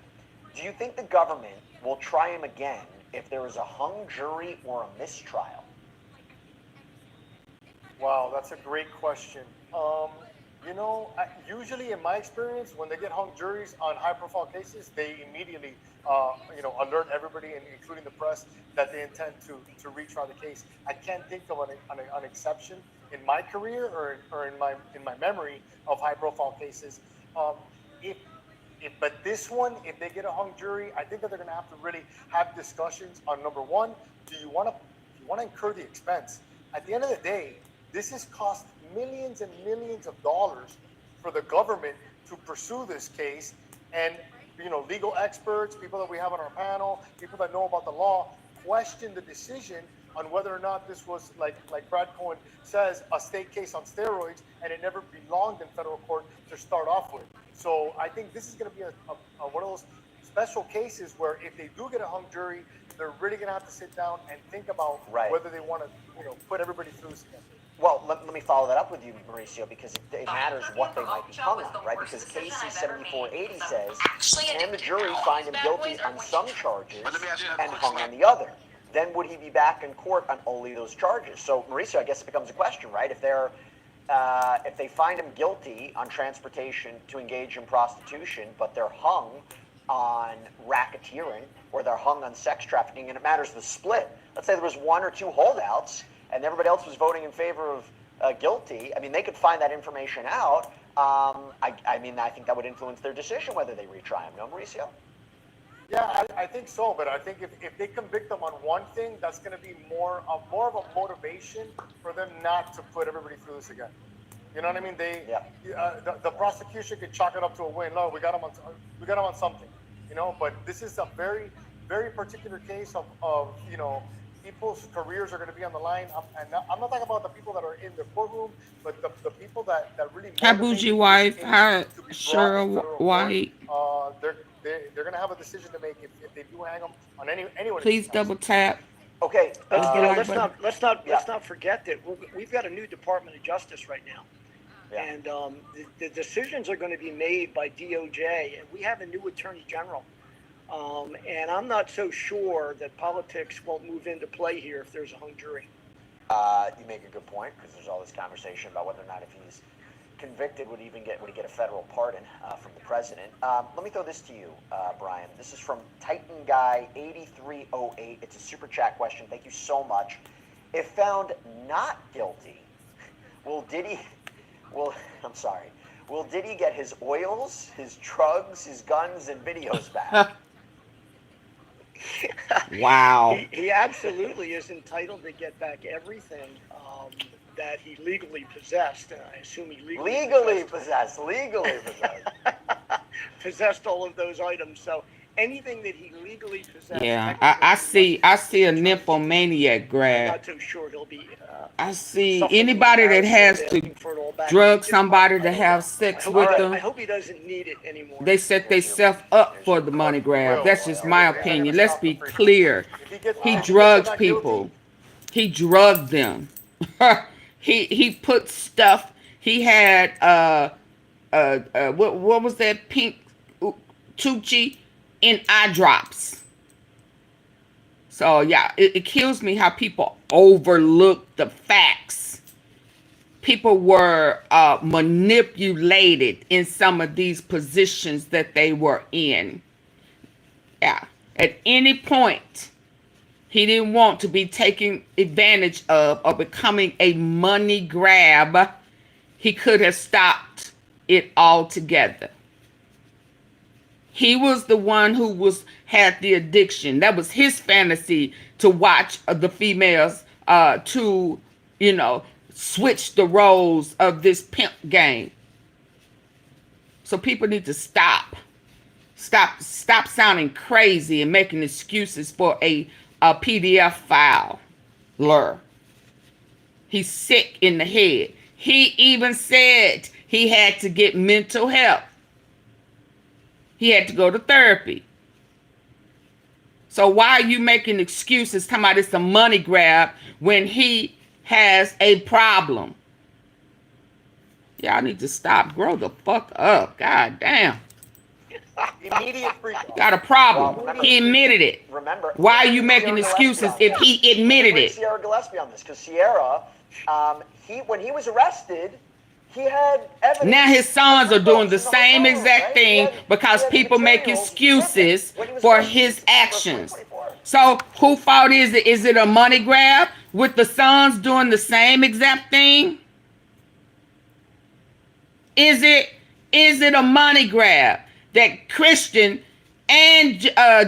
Do you think the government will try him again if there is a hung jury or a mistrial? Wow, that's a great question. You know, usually in my experience, when they get hung juries on high-profile cases, they immediately, alert everybody, including the press, that they intend to retry the case. I can't think of an exception in my career or in my memory of high-profile cases. But this one, if they get a hung jury, I think that they're going to have to really have discussions on, number one, do you want to incur the expense? At the end of the day, this has cost millions and millions of dollars for the government to pursue this case, and legal experts, people that we have on our panel, people that know about the law, question the decision on whether or not this was, like Brad Cohen says, a state case on steroids, and it never belonged in federal court to start off with. So I think this is going to be one of those special cases where if they do get a hung jury, they're really going to have to sit down and think about whether they want to put evereverody through this again. Well, let me follow that up with you, Mauricio, because it matters what they might be hung on, right? Because KC 7480 says, can the jury find him guilty on some charges and hung on the other? Then would he be back in court on only those charges? So, Mauricio, I guess it becomes a question, right? If they find him guilty on transportation to engage in prostitution, but they're hung on racketeering, or they're hung on sex trafficking, and it matters the split. Let's say there was 1 or 2 holdouts, and everybody else was voting in favor of guilty. I mean, they could find that information out. I think that would influence their decision whether they retry him. No, Mauricio? Yeah, I think so. But I think if they convict them on one thing, that's going to be more of a motivation for them not to put everybody through this again. You know what I mean? The prosecution could chalk it up to a win. No, we got them on something. But this is a very, very particular case of people's careers are going to be on the line. And I'm not talking about the people that are in the courtroom, but the people that really. Hi, Bougie wife. Hi, Cheryl White. they're gonna have a decision to make if they do hang them on anyone. Please double tap. Okay. Let's not forget that we've got a new Department of Justice right now. Yeah. And the decisions are going to be made by DOJ, and we have a new Attorney General. And I'm not so sure that politics won't move into play here if there's a hung jury. You make a good point, because there's all this conversation about whether or not if he's convicted would he get a federal pardon from the president. Let me throw this to you, Brian. This is from Titan Guy 8308. It's a super chat question. Thank you so much. If found not guilty, will Diddy get his oils, his drugs, his guns, and videos back? Wow. He absolutely is entitled to get back everything that he legally possessed. And I assume he legally possessed possessed all of those items. So anything that he legally possessed. Yeah, I see a nymphomaniac grab. I'm not too sure he'll be. I see anybody that has to drug somebody to have sex with them. I hope he doesn't need it anymore. They set themselves up for the money grab. That's just my opinion. Let's be clear. He drugs people. He drugged them. He put stuff. He had what was that pink Tucci in eye drops. So yeah, it kills me how people overlook the facts. People were manipulated in some of these positions that they were in. Yeah, at any point, he didn't want to be taken advantage of or becoming a money grab. He could have stopped it altogether. He was the one who had the addiction. That was his fantasy, to watch the females to, switch the roles of this pimp game. So people need to stop sounding crazy and making excuses for a PDF file. He's sick in the head. He even said he had to get mental help. He had to go to therapy. So why are you making excuses talking about it's a money grab when he has a problem? Y'all need to stop. Grow the fuck up. God damn. Immediate freak. Got a problem. He admitted it. Remember. Why are you making excuses if he admitted it? Sierra Gillespie on this, because Sierra, when he was arrested, he had evidence. Now his sons are doing the same exact thing because people make excuses for his actions. So whose fault is it? Is it a money grab with the sons doing the same exact thing? Is it a money grab that Christian and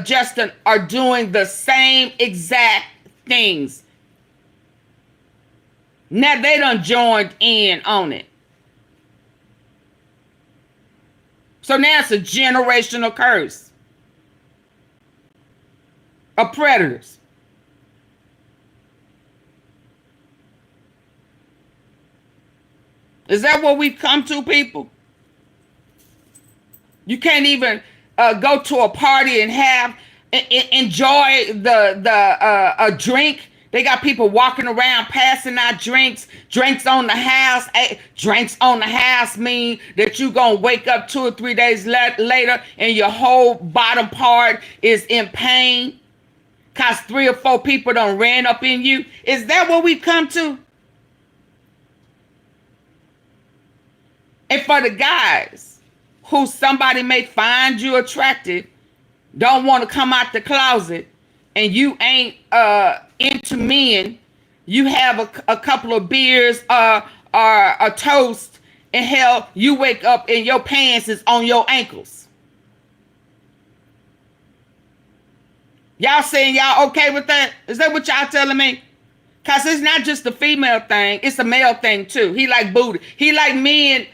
Justin are doing the same exact things? Now they done joined in on it. So now it's a generational curse of predators. Is that what we've come to, people? You can't even go to a party and enjoy a drink. They got people walking around passing out drinks on the house. Drinks on the house mean that you gonna wake up 2 or 3 days later and your whole bottom part is in pain because 3 or 4 people done ran up in you. Is that what we've come to? And for the guys who somebody may find you attractive, don't want to come out the closet, and you ain't into men, you have a couple of beers or a toast, and hell, you wake up and your pants is on your ankles. Y'all saying y'all okay with that? Is that what y'all telling me? Because it's not just a female thing, it's a male thing too. He like booty. He like men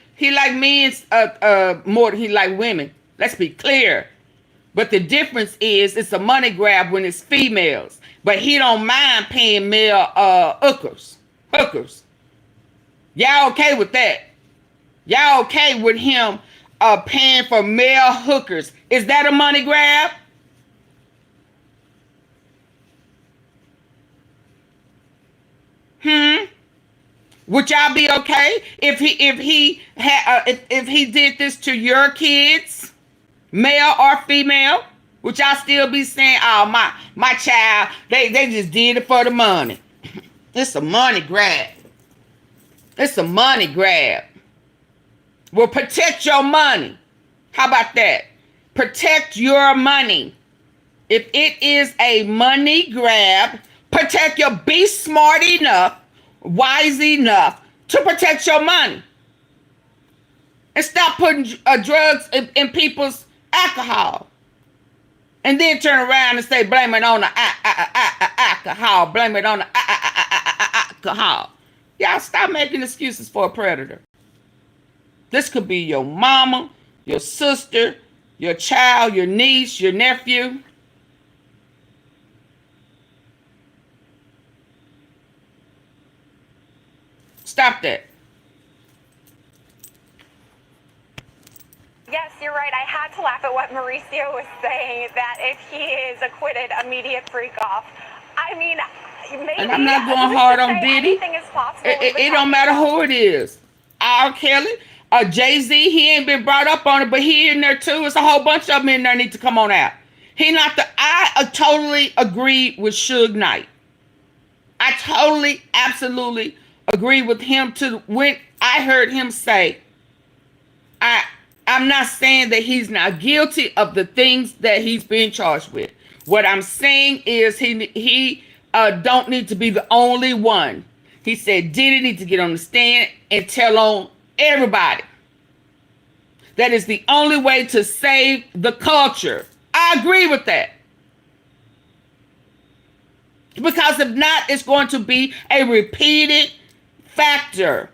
more than he like women. Let's be clear. But the difference is it's a money grab when it's females. But he don't mind paying male hookers. Y'all okay with that? Y'all okay with him paying for male hookers. Is that a money grab? Would y'all be okay if he did this to your kids, male or female? Would y'all still be saying, "Oh, my child, they just did it for the money"? It's a money grab. It's a money grab. Well, protect your money. How about that? Protect your money. If it is a money grab, protect your, be smart enough, wise enough to protect your money. And stop putting drugs in people's alcohol. And then turn around and say, blame it on the alcohol. Blame it on the alcohol. Y'all stop making excuses for a predator. This could be your mama, your sister, your child, your niece, your nephew. Stop that. Yes, you're right. I had to laugh at what Mauricio was saying, that if he is acquitted, immediate freak off. I mean, maybe. And I'm not going hard on Diddy. Anything is possible. It don't matter who it is. R. Kelly, Jay-Z, he ain't been brought up on it, but he in there too. It's a whole bunch of them in there need to come on out. He not the, I totally agree with Suge Knight. I totally, absolutely agree with him too. When I heard him say, I'm not saying that he's not guilty of the things that he's being charged with. What I'm saying is he don't need to be the only one. He said Diddy need to get on the stand and tell on everybody. That is the only way to save the culture. I agree with that. Because if not, it's going to be a repeated factor.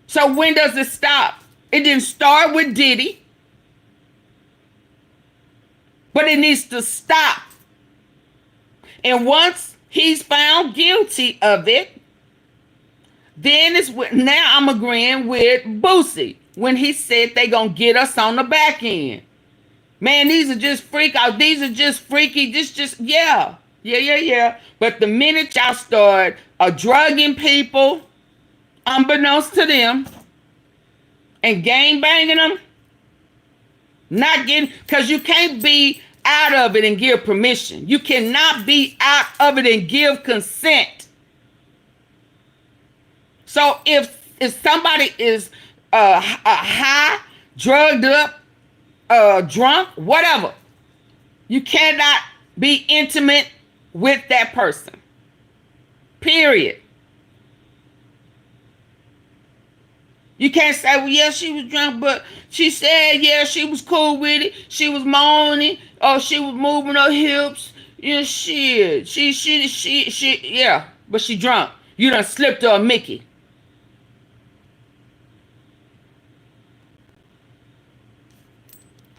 So when does it stop? It didn't start with Diddy, but it needs to stop. And once he's found guilty of it, then it's now I'm agreeing with Boosie when he said they gonna get us on the back end. Man, these are just freak out. These are just freaky. Yeah. But the minute y'all start drugging people, unbeknownst to them, and gang banging them, not getting, because you can't be out of it and give permission. You cannot be out of it and give consent. So if somebody is high, drugged up, drunk, whatever, you cannot be intimate with that person. Period. You can't say, well, yeah, she was drunk, but she said, yeah, she was cool with it. She was moaning, or she was moving her hips. Yeah, shit. She, yeah, but she drunk. You done slipped her a Mickey.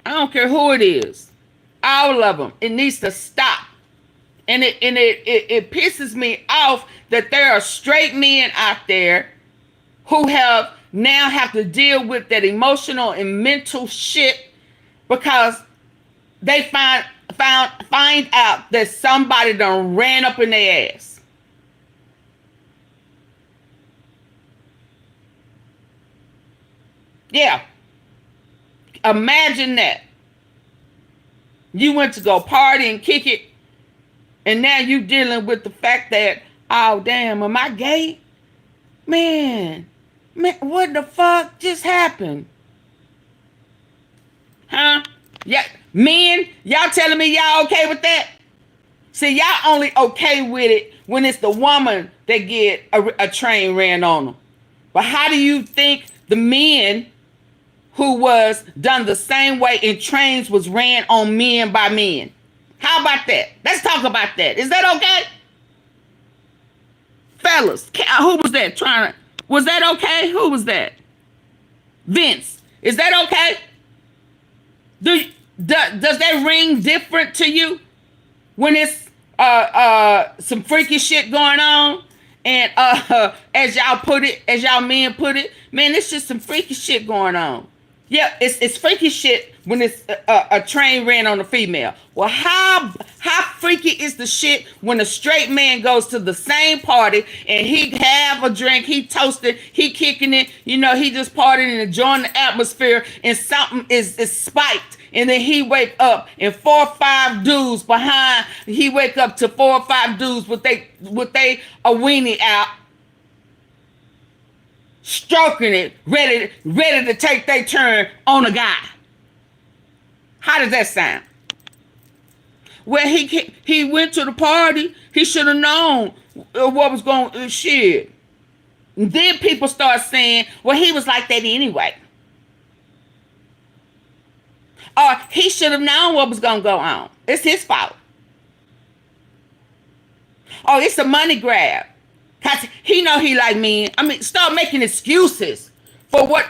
I don't care who it is. All of them. It needs to stop. And it pisses me off that there are straight men out there who now have to deal with that emotional and mental shit because they find out that somebody done ran up in their ass. Yeah. Imagine that. You went to go party and kick it, and now you dealing with the fact that, oh damn, am I gay? Man, what the fuck just happened? Huh? Yeah, men, y'all telling me y'all okay with that? See, y'all only okay with it when it's the woman that get a train ran on them. But how do you think the men who was done the same way and trains was ran on men by men? How about that? Let's talk about that. Is that okay? Fellas, who was that was that okay? Who was that? Vince, is that okay? Does that ring different to you when it's some freaky shit going on? And as y'all men put it, man, it's just some freaky shit going on. Yeah, it's freaky shit when it's a train ran on a female. Well, how freaky is the shit when a straight man goes to the same party and he have a drink, he toasted, he kicking it, you know, he just partying and enjoying the atmosphere, and something is spiked, and then he wake up and 4 or 5 dudes behind. He wake up to 4 or 5 dudes with they a weenie out, stroking it, ready to take their turn on a guy. How does that sound? Well, he went to the party. He should have known what was going shit. And then people start saying, well, he was like that anyway. Or he should have known what was going to go on. It's his fault. Oh, it's a money grab. Cause he know he like me. I mean, start making excuses for what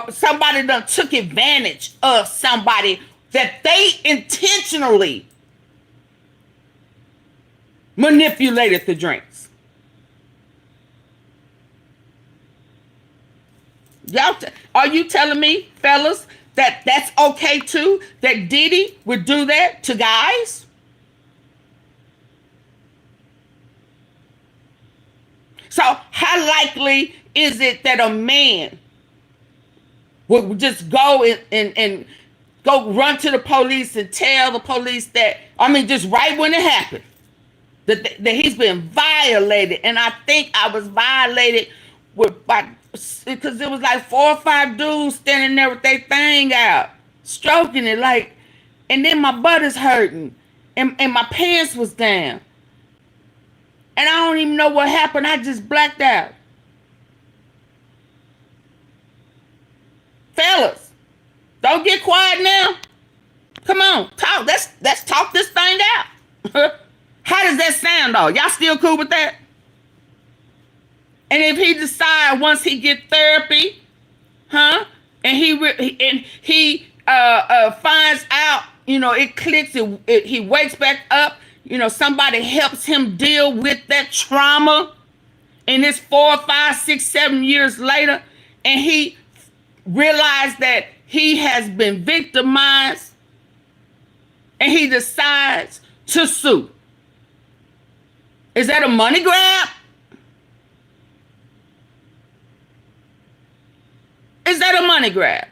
somebody done took advantage of somebody that they intentionally manipulated the drinks. Y'all, are you telling me, fellas, that that's okay too? That Diddy would do that to guys? So how likely is it that a man would just go and go run to the police and tell the police that, I mean, just right when it happened, that he's been violated? And I think I was violated because it was like 4 or 5 dudes standing there with their thing out, stroking it like, and then my butt is hurting and my pants was down. And I don't even know what happened. I just blacked out. Fellas, don't get quiet now. Come on, talk. Let's talk this thing out. How does that sound, though? Y'all still cool with that? And if he decide once he get therapy, and he finds out, you know, it clicks, he wakes back up. You know, somebody helps him deal with that trauma, and it's 4, 5, 6, 7 years later, and he realized that he has been victimized, and he decides to sue. Is that a money grab? Is that a money grab?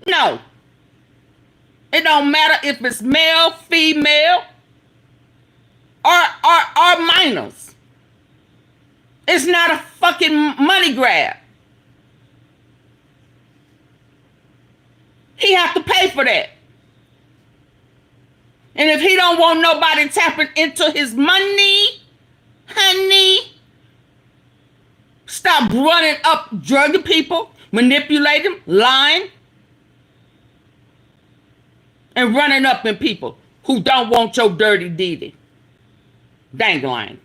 No. It don't matter if it's male, female, or minors. It's not a fucking money grab. He have to pay for that. And if he don't want nobody tapping into his money, honey, stop running up, drugging people, manipulating, lying, and running up in people who don't want your dirty Diddy. Dangling.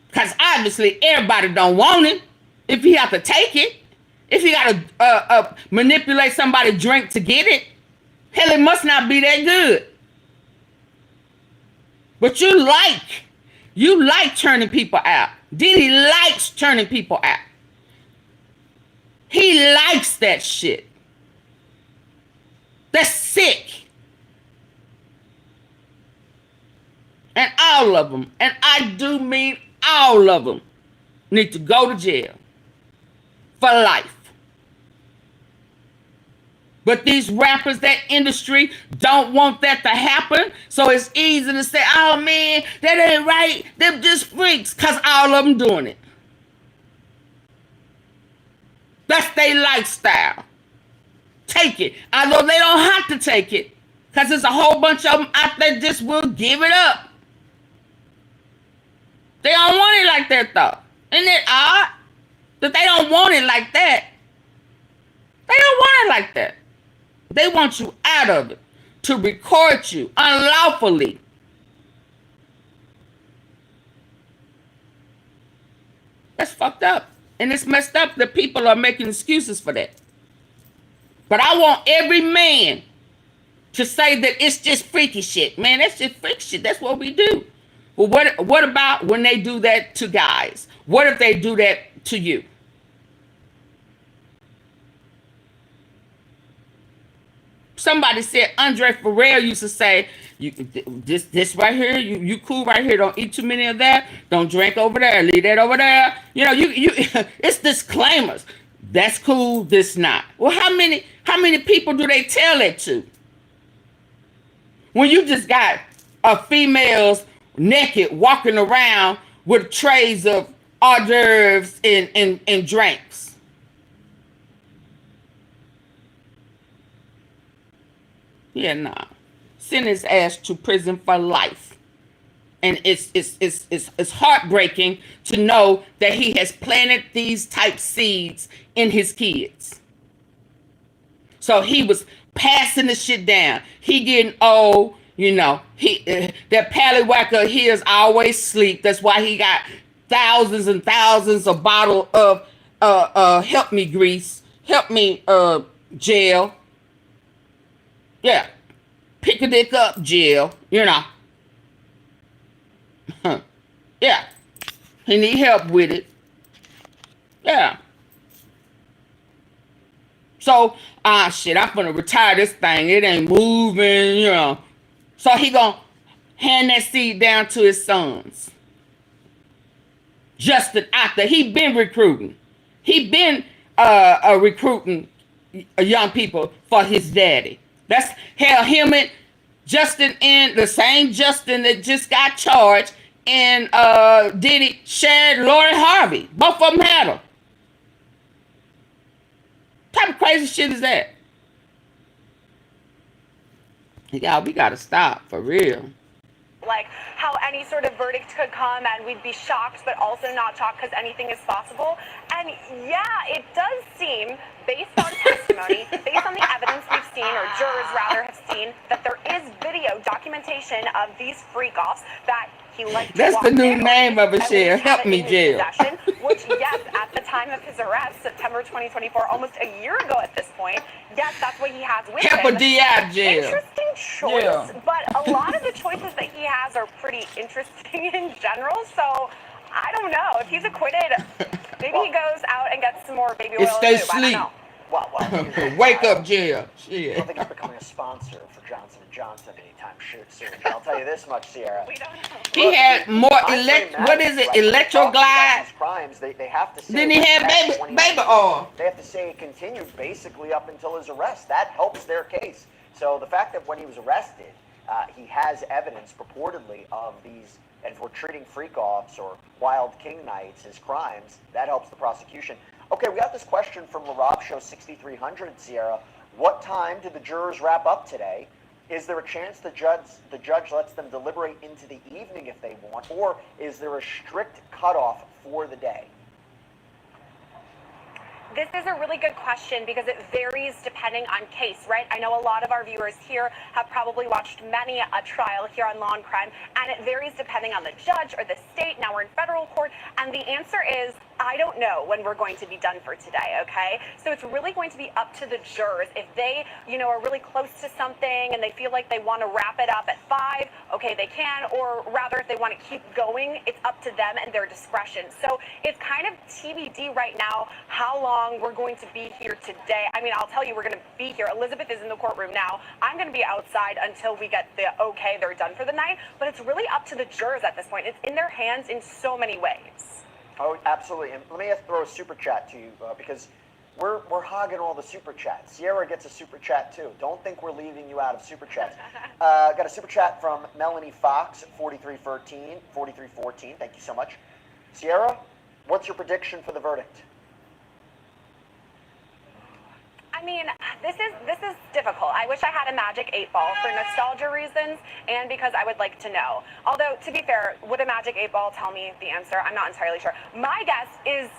Because obviously everybody don't want it. If you have to take it. If you got to manipulate somebody's drink to get it. Hell, it must not be that good. But you like turning people out. Diddy likes turning people out. He likes that shit. That's sick. And all of them, and I do mean all of them, need to go to jail for life. But these rappers, that industry, don't want that to happen. So it's easy to say, oh man, that ain't right. They're just freaks, because all of them doing it. That's their lifestyle. Take it. Although they don't have to take it, because there's a whole bunch of them out there just will give it up. They don't want it like that, though. Isn't it odd that they don't want it like that? They don't want it like that. They want you out of it to record you unlawfully. That's fucked up. And it's messed up that people are making excuses for that. But I want every man to say that it's just freaky shit. Man, that's just freaky shit. That's what we do. Well, what about when they do that to guys? What if they do that to you? Somebody said, Andre Farrell used to say, "You this right here, you cool right here. Don't eat too many of that. Don't drink over there. Leave that over there. You know, you it's disclaimers. That's cool. This not. Well, how many people do they tell it to? When you just got females naked walking around with trays of hors d'oeuvres and drinks. Yeah, nah. Send his ass to prison for life. And it's heartbreaking to know that he has planted these type seeds in his kids. So he was passing the shit down. He getting old, you know. That pallywhacker of his always sleep. That's why he got thousands and thousands of bottle of help me grease, help me gel. Yeah. Pick a dick up gel, you know. Yeah. He need help with it. Yeah. So, shit, I'm gonna retire this thing. It ain't moving, you know. So he gonna hand that seed down to his sons. Justin Actor, he been recruiting. He been recruiting young people for his daddy. That's hell, him and Justin, and the same Justin that just got charged, and Diddy shared Lori Harvey. Both of them had her. What type of crazy shit is that? Y'all, we gotta stop, for real. Like how any sort of verdict could come and we'd be shocked, but also not shocked because anything is possible. And yeah, it does seem, based on testimony, based on the evidence we've seen, or jurors rather have seen, that there is video documentation of these freak-offs that he liked to That's walk the new in name of it, Cher. Help me, jail. Which, yes, at the time of his arrest, September 2024, almost a year ago at this point, yes, that's what he has with him. Hepatitis jail. Interesting choice, Yeah. but a lot of the choices that he has are pretty interesting in general, so I don't know. If he's acquitted, maybe he goes out and gets some more baby oil. It stays I don't sleep. know. Well, Wake up jail. I Shit. don't think he's becoming a sponsor for Johnson & Johnson anytime soon. I'll tell you this much, Sierra. We don't know. He had more what is it? Electroglide. Crimes, they have to say. Then he had baby oil. They have to say it continued basically up until his arrest. That helps their case. So the fact that when he was arrested, he has evidence purportedly of these, and if we're treating freak-offs or wild king nights as crimes, that helps the prosecution. Okay, we got this question from LaRob Show 6300, Sierra. What time did the jurors wrap up today? Is there a chance the judge lets them deliberate into the evening if they want, or is there a strict cutoff for the day? This is a really good question because it varies depending on case, right? I know a lot of our viewers here have probably watched many a trial here on Law and Crime, and it varies depending on the judge or the state. Now we're in federal court, and the answer is, I don't know when we're going to be done for today, okay? So it's really going to be up to the jurors. If they, are really close to something and they feel like they want to wrap it up at 5, okay, they can, or rather if they want to keep going, it's up to them and their discretion. So it's kind of TBD right now how long we're going to be here today. I mean, I'll tell you, we're going to be here. Elizabeth is in the courtroom now. I'm going to be outside until we get the okay, they're done for the night, but it's really up to the jurors at this point. It's in their hands in so many ways. Oh, absolutely. And let me throw a super chat to you because we're hogging all the super chats. Sierra gets a super chat too. Don't think we're leaving you out of super chats. Got a super chat from Melanie Fox, 4314. Thank you so much. Sierra, what's your prediction for the verdict? I mean, this is difficult. I wish I had a magic 8-ball for nostalgia reasons and because I would like to know. Although, to be fair, would a magic 8-ball tell me the answer? I'm not entirely sure. My guess is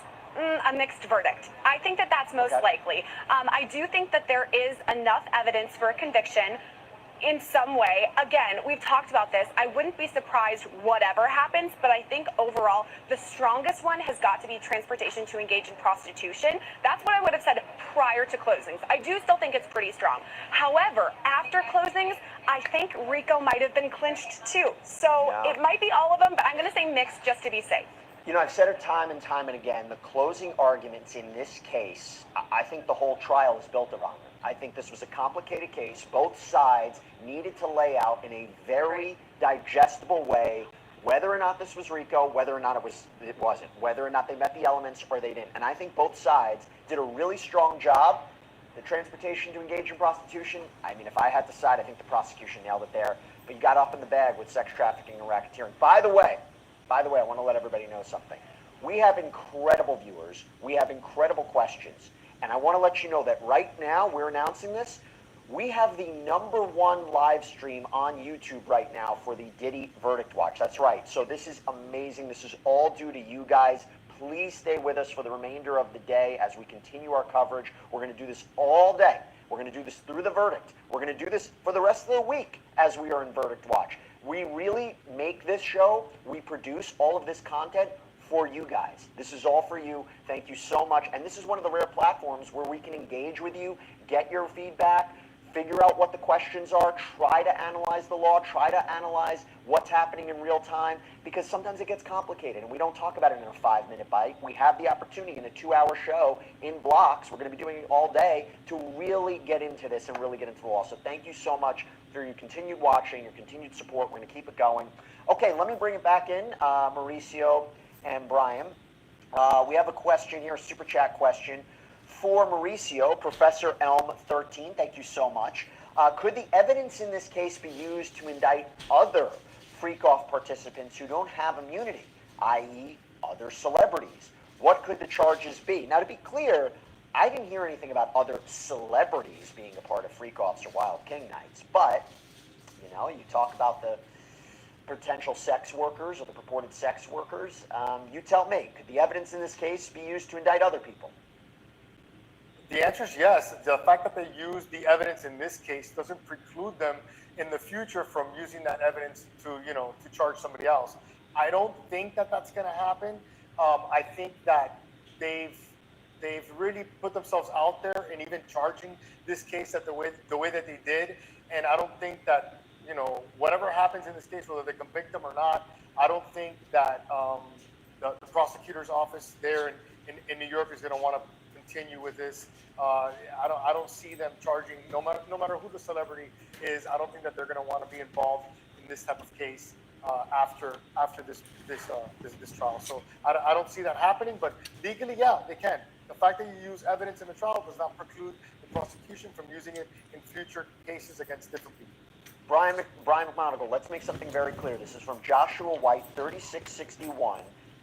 a mixed verdict. I think that that's most likely. I do think that there is enough evidence for a conviction. in some way. Again, we've talked about this. I wouldn't be surprised whatever happens, but I think overall the strongest one has got to be transportation to engage in prostitution. That's what I would have said prior to closings. I do still think it's pretty strong. However, after closings, I think RICO might have been clinched too. So it might be all of them, but I'm going to say mixed just to be safe. You know, I've said it time and time and again, the closing arguments in this case, I think the whole trial is built around them. I think this was a complicated case. Both sides needed to lay out in a very digestible way whether or not this was RICO, whether or not it wasn't, whether or not they met the elements or they didn't. And I think both sides did a really strong job. The transportation to engage in prostitution, I mean, if I had to side, I think the prosecution nailed it there. But you got off in the bag with sex trafficking and racketeering. By the way, I want to let everybody know something. We have incredible viewers. We have incredible questions. And I want to let you know that right now, we're announcing this. We have the #1 live stream on YouTube right now for the Diddy verdict watch. That's right. So this is amazing. This is all due to you guys. Please stay with us for the remainder of the day as we continue our coverage. We're going to do this all day. We're going to do this through the verdict. We're going to do this for the rest of the week as we are in verdict watch. We really make this show. We produce all of this content for you guys. This is all for you. Thank you so much. And this is one of the rare platforms where we can engage with you, get your feedback, figure out what the questions are, try to analyze the law, try to analyze what's happening in real time, because sometimes it gets complicated and we don't talk about it in a 5-minute bite. We have the opportunity in a 2-hour show in blocks, we're going to be doing it all day, to really get into this and really get into the law. So thank you so much for your continued watching, your continued support. We're going to keep it going. Okay, let me bring it back in, Mauricio and Brian. We have a question here, a super chat question. For Mauricio, Professor Elm 13, thank you so much. Could the evidence in this case be used to indict other freak-off participants who don't have immunity, i.e. other celebrities? What could the charges be? Now, to be clear, I didn't hear anything about other celebrities being a part of freak-offs or Wild King nights, but, you know, you talk about the potential sex workers or the purported sex workers. You tell me, could the evidence in this case be used to indict other people? The answer is yes. The fact that they used the evidence in this case doesn't preclude them in the future from using that evidence to, you know, to charge somebody else. I don't think that that's going to happen. I think that they've really put themselves out there in even charging this case the way that they did. And I don't think that, you know, whatever happens in this case, whether they convict them or not, I don't think that the prosecutor's office there in New York is going to want to continue with this. I don't see them charging, no matter who the celebrity is. I don't think that they're going to want to be involved in this type of case after this trial. So I don't see that happening. But legally, yeah, they can. The fact that you use evidence in the trial does not preclude the prosecution from using it in future cases against different people. Brian McMonagle, let's make something very clear. This is from Joshua White, 3661.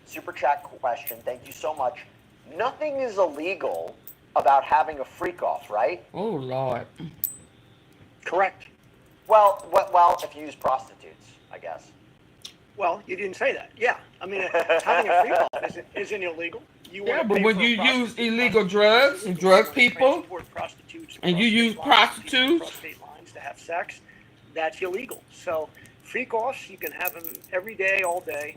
Super chat question. Thank you so much. Nothing is illegal about having a freak-off, right? Oh, Lord. Correct. Well, if you use prostitutes, I guess. Well, you didn't say that. Yeah. I mean, having a freak-off isn't illegal. Yeah, but when you use illegal drugs and drug people, and you use prostitutes across state lines to have sex, that's illegal. So freak-offs, you can have them every day, all day.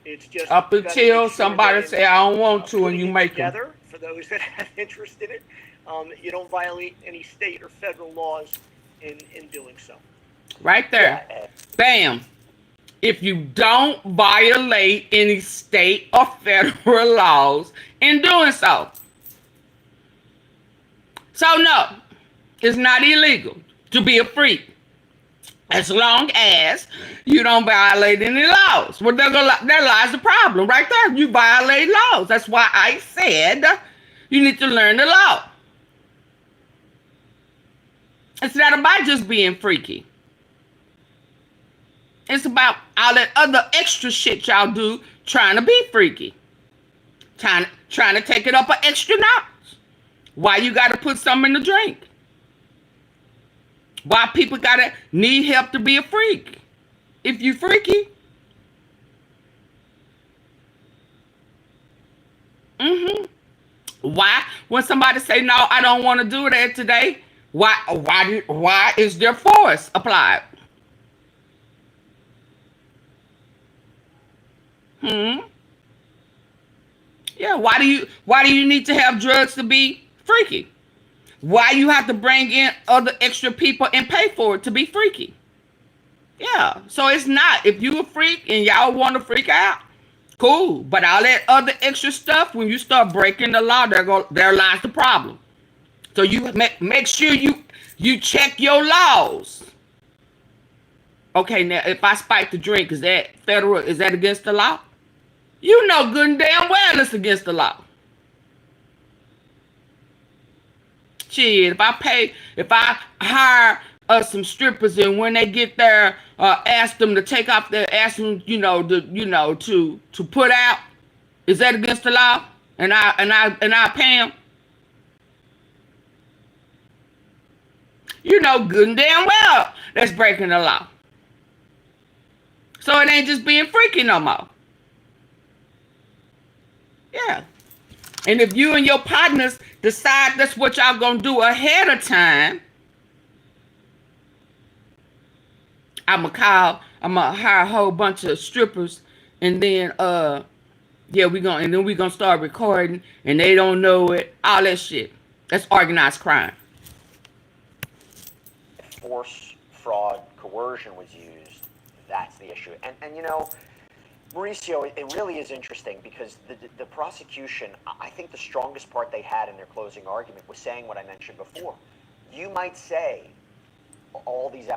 It's just up until somebody say I don't want to, and you make them. Together for those that have interest in it. You don't violate any state or federal laws in doing so. Right there. Yeah. Bam. If you don't violate any state or federal laws in doing so. So no, it's not illegal to be a freak. As long as you don't violate any laws. Well, there lies the problem right there. You violate laws. That's why I said you need to learn the law. It's not about just being freaky. It's about all that other extra shit y'all do trying to be freaky. Trying to take it up an extra notch. Why you got to put something in the drink? Why people gotta need help to be a freak? If you freaky. Why? When somebody say, no, I don't want to do that today, Why is there force applied? Yeah, why do you need to have drugs to be freaky? Why you have to bring in other extra people and pay for it to be freaky? Yeah, so it's not, if you a freak and y'all want to freak out, cool. But all that other extra stuff, when you start breaking the law, there lies the problem. So you make sure you check your laws. Okay, now if I spike the drink, is that against the law? You know good and damn well it's against the law. Shit, if I hire some strippers and when they get there, ask them to take off ask them, to put out, is that against the law? And I pay them. You know good and damn well that's breaking the law. So it ain't just being freaky no more. Yeah. And if you and your partners decide that's what y'all gonna do ahead of time, I'm gonna hire a whole bunch of strippers, and then we gonna start recording, and they don't know it. All that shit. That's organized crime. If force, fraud, coercion was used, that's the issue. And Mauricio, it really is interesting because the prosecution, I think the strongest part they had in their closing argument was saying what I mentioned before. You might say a lot of these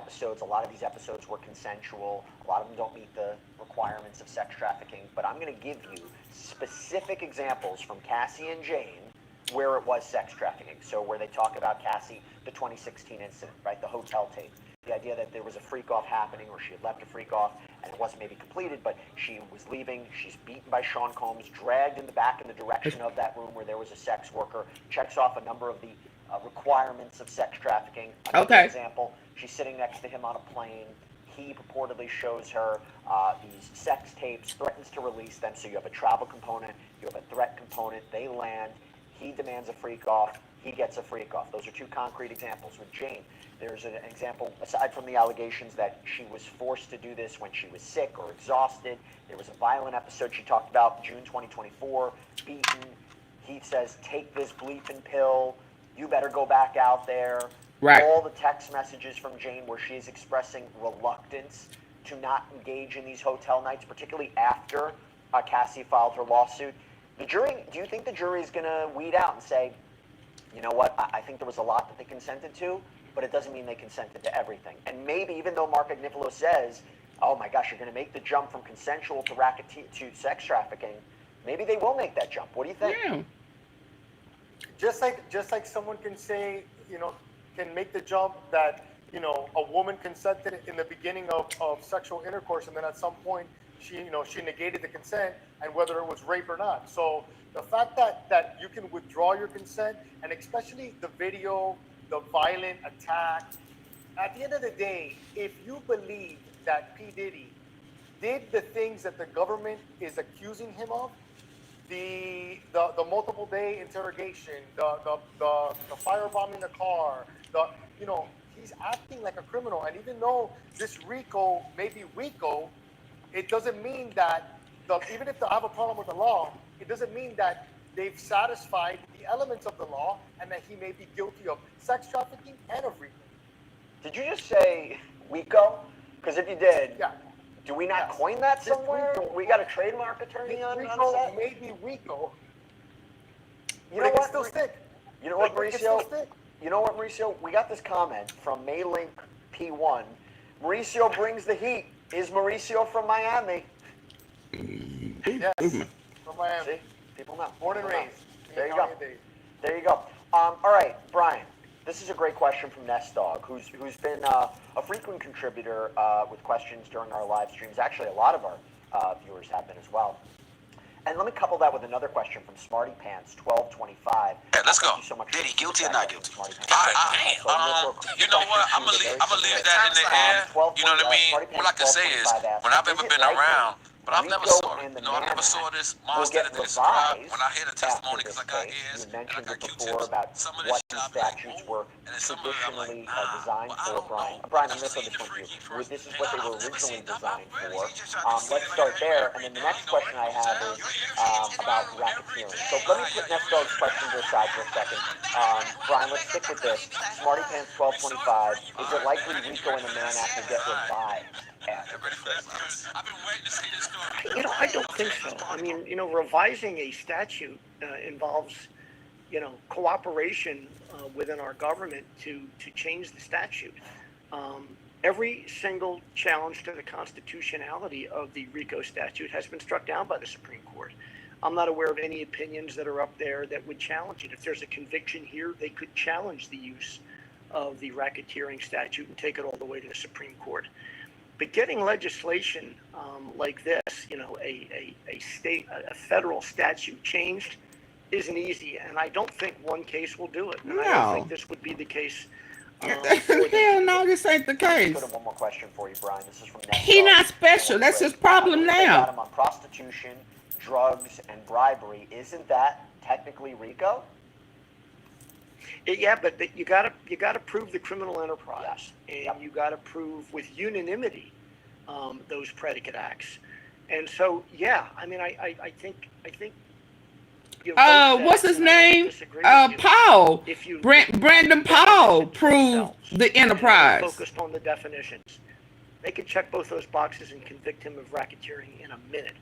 episodes were consensual, a lot of them don't meet the requirements of sex trafficking, but I'm going to give you specific examples from Cassie and Jane where it was sex trafficking. So where they talk about Cassie, the 2016 incident, right, the hotel tape. The idea that there was a freak-off happening, or she had left a freak-off, and it wasn't maybe completed, but she was leaving, she's beaten by Sean Combs, dragged in the back in the direction of that room where there was a sex worker, checks off a number of the requirements of sex trafficking. Another example, she's sitting next to him on a plane, he purportedly shows her these sex tapes, threatens to release them, so you have a travel component, you have a threat component, they land, he demands a freak-off, he gets a freak-off. Those are two concrete examples. With Jane, there's an example, aside from the allegations that she was forced to do this when she was sick or exhausted. There was a violent episode she talked about, June 2024, beaten. He says, take this bleeping pill, you better go back out there. Right. All the text messages from Jane where she's expressing reluctance to not engage in these hotel nights, particularly after Cassie filed her lawsuit. The jury, do you think the jury is going to weed out and say, you know what, I think there was a lot that they consented to, but it doesn't mean they consented to everything. And maybe even though Mark Agnifilo says, oh my gosh, you're going to make the jump from consensual to sex trafficking, maybe they will make that jump. What do you think? Yeah. Just like someone can say, can make the jump that, a woman consented in the beginning of sexual intercourse, and then at some point she negated the consent, and whether it was rape or not. So the fact that you can withdraw your consent, and especially the video, the violent attack, at the end of the day, if you believe that P. Diddy did the things that the government is accusing him of, the multiple day interrogation, the firebombing the car, he's acting like a criminal. And even though this RICO may be RICO, it doesn't mean that even if they have a problem with the law, it doesn't mean that they've satisfied the elements of the law and that he may be guilty of sex trafficking and of RICO. Did you just say RICO? Because if you did, yeah. Do we not coin that somewhere? We got a trademark attorney on set? Maybe RICO. You know what? Still stick. You know what, Mauricio? You know what, Mauricio? We got this comment from Maylink P1. Mauricio brings the heat. Is Mauricio from Miami? Yes, from Miami. See? People know. Born and raised. There you go. There you go. All right, Brian. This is a great question from Nestdog, who's been a frequent contributor with questions during our live streams. Actually, a lot of our viewers have been as well. And let me couple that with another question from Smarty Pants 1225. Hey, let's go. So much Diddy, guilty or not guilty? You know what? I'm gonna leave that in the air. You know what I mean? All I can say is, when I've ever been around But I've never RICO saw it. and the You know, I never Mann saw Act this will monster get that they described. revised When I hear the testimony, after because this I got case. ears You and I mentioned got it before Q-tips. about Some of what this shit these I be like, statutes whoa. were And then some of it I'm like, traditionally nah. designed But I for, don't Brian. know. Brian, I've let me throw seen this the one to you. freaky first. This is And what they I've were never originally seen that. designed Really, for. he just tried to say Let's like start that there, and every then the day, next you know, question I have is about racketeering. So let me put Nestor's question to the side for a second. Brian, let's stick with this. Smarty Pants 1225. Is it likely RICO and the Mann Act will get revived after this case? I've been waiting to see this story. You know, I don't think so. I mean, you know, revising a statute involves, you know, cooperation within our government to change the statute. Every single challenge to the constitutionality of the RICO statute has been struck down by the Supreme Court. I'm not aware of any opinions that are up there that would challenge it. If there's a conviction here, they could challenge the use of the racketeering statute and take it all the way to the Supreme Court. But getting legislation like this, you know, a federal statute changed isn't easy, and I don't think one case will do it. And I don't think this would be the case. Hell no, this ain't the case. Put in one more question for you, Brian. This is from He not special. That's his problem They got now. him on prostitution, drugs, and bribery. Isn't that technically RICO? Yeah, but you gotta prove the criminal enterprise, and you gotta prove with unanimity those predicate acts. And so, yeah, I mean, I think. What's his name? Paul. Brandon Paul proved the enterprise. Focused on the definitions. They could check both those boxes and convict him of racketeering in a minute.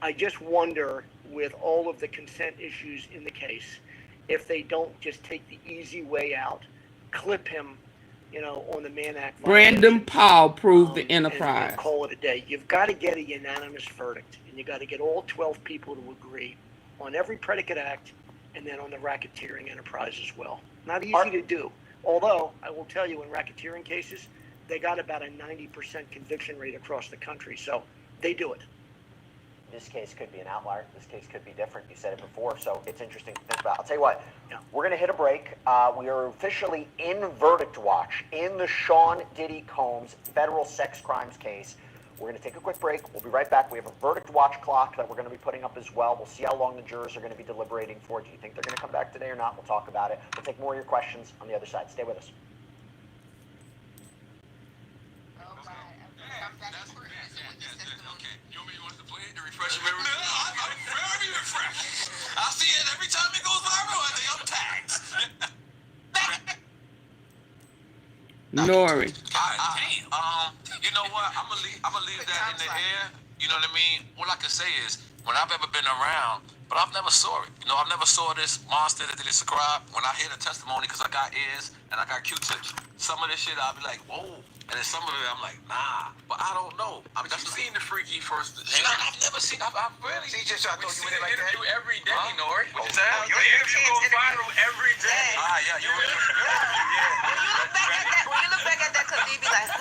I just wonder, with all of the consent issues in the case, if they don't just take the easy way out, clip him, you know, on the Mann Act. Brandon Paul proved the enterprise. And call it a day. You've got to get a unanimous verdict, and you got to get all 12 people to agree on every predicate act, and then on the racketeering enterprise as well. Not easy to do. Although, I will tell you, in racketeering cases, they got about a 90% conviction rate across the country, so they do it. This case could be an outlier. This case could be different. You said it before, so it's interesting to think about. I'll tell you what, we're going to hit a break. We are officially in verdict watch in the Sean Diddy Combs federal sex crimes case. We're going to take a quick break. We'll be right back. We have a verdict watch clock that we're going to be putting up as well. We'll see how long the jurors are going to be deliberating for. Do you think they're going to come back today or not? We'll talk about it. We'll take more of your questions on the other side. Stay with us. Refresh your memory. No, I'm very refreshed. I see it every time it goes viral. I think I'm tagged. Nori. You know what? I'm gonna leave that in the air. You know what I mean? What I can say is, when I've ever been around, but I've never saw it. You know, I've never saw this monster that they described. When I hear the testimony, because I got ears and I got Q-tips, some of this shit I'll be like, whoa. And then some of it I'm like, nah. But I don't know. I've seen the freaky first. I've never seen. I've really. See, just I told you it like that. Every day, Nori. What you say? Your interview goes viral every day. Yeah. When you look back at that clip, you be like,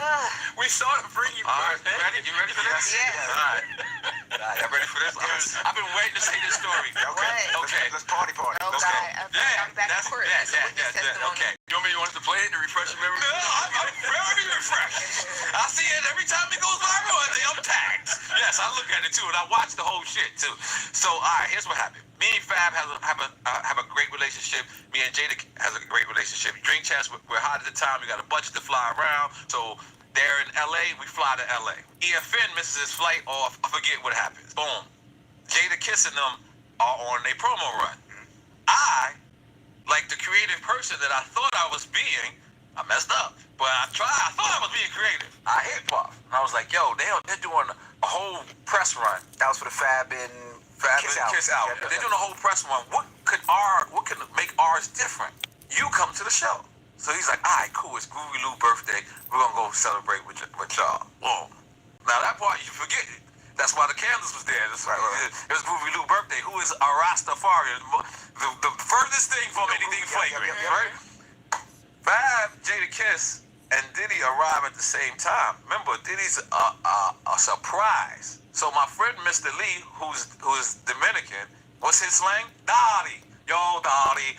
We saw the freaky first. You ready for this? Yes. All right. Y'all ready for this? I've been waiting to see this story. Okay. Let's party. Let's go. Okay. You want us to play it to refresh your memory? No, I'm very refreshed. I see it every time it goes viral. I think I'm tagged. Yes, I look at it too, and I watch the whole shit too. So, all right, here's what happened. Me and Fab have a great relationship. Me and Jada has a great relationship. Drink Champs, we're hot at the time. We got a budget to fly around. So they're in LA, we fly to LA. EFN misses his flight off. I forget what happens. Boom. Jada kissing them are on a promo run. I, like the creative person that I thought I was being, I messed up. But I thought I was being creative. I hit Puff. And I was like, yo, they're doing a whole press run. That was for the Fab and Kiss Out. Yeah, they're doing a whole press run. What could make ours different? You come to the show. So he's like, all right, cool. It's Groovy Lou birthday. We're going to go celebrate with y'all. Boom. Now that part, you forget it. That's why the candles was there. That's right. It was Groovy Lou birthday. Who is a Rastafarian? The furthest thing from anything flagrant, right? Fab, Jada Kiss, and Diddy arrive at the same time. Remember, Diddy's a surprise. So my friend Mr. Lee, who's Dominican, what's his slang? Dolly. Yo, Dolly.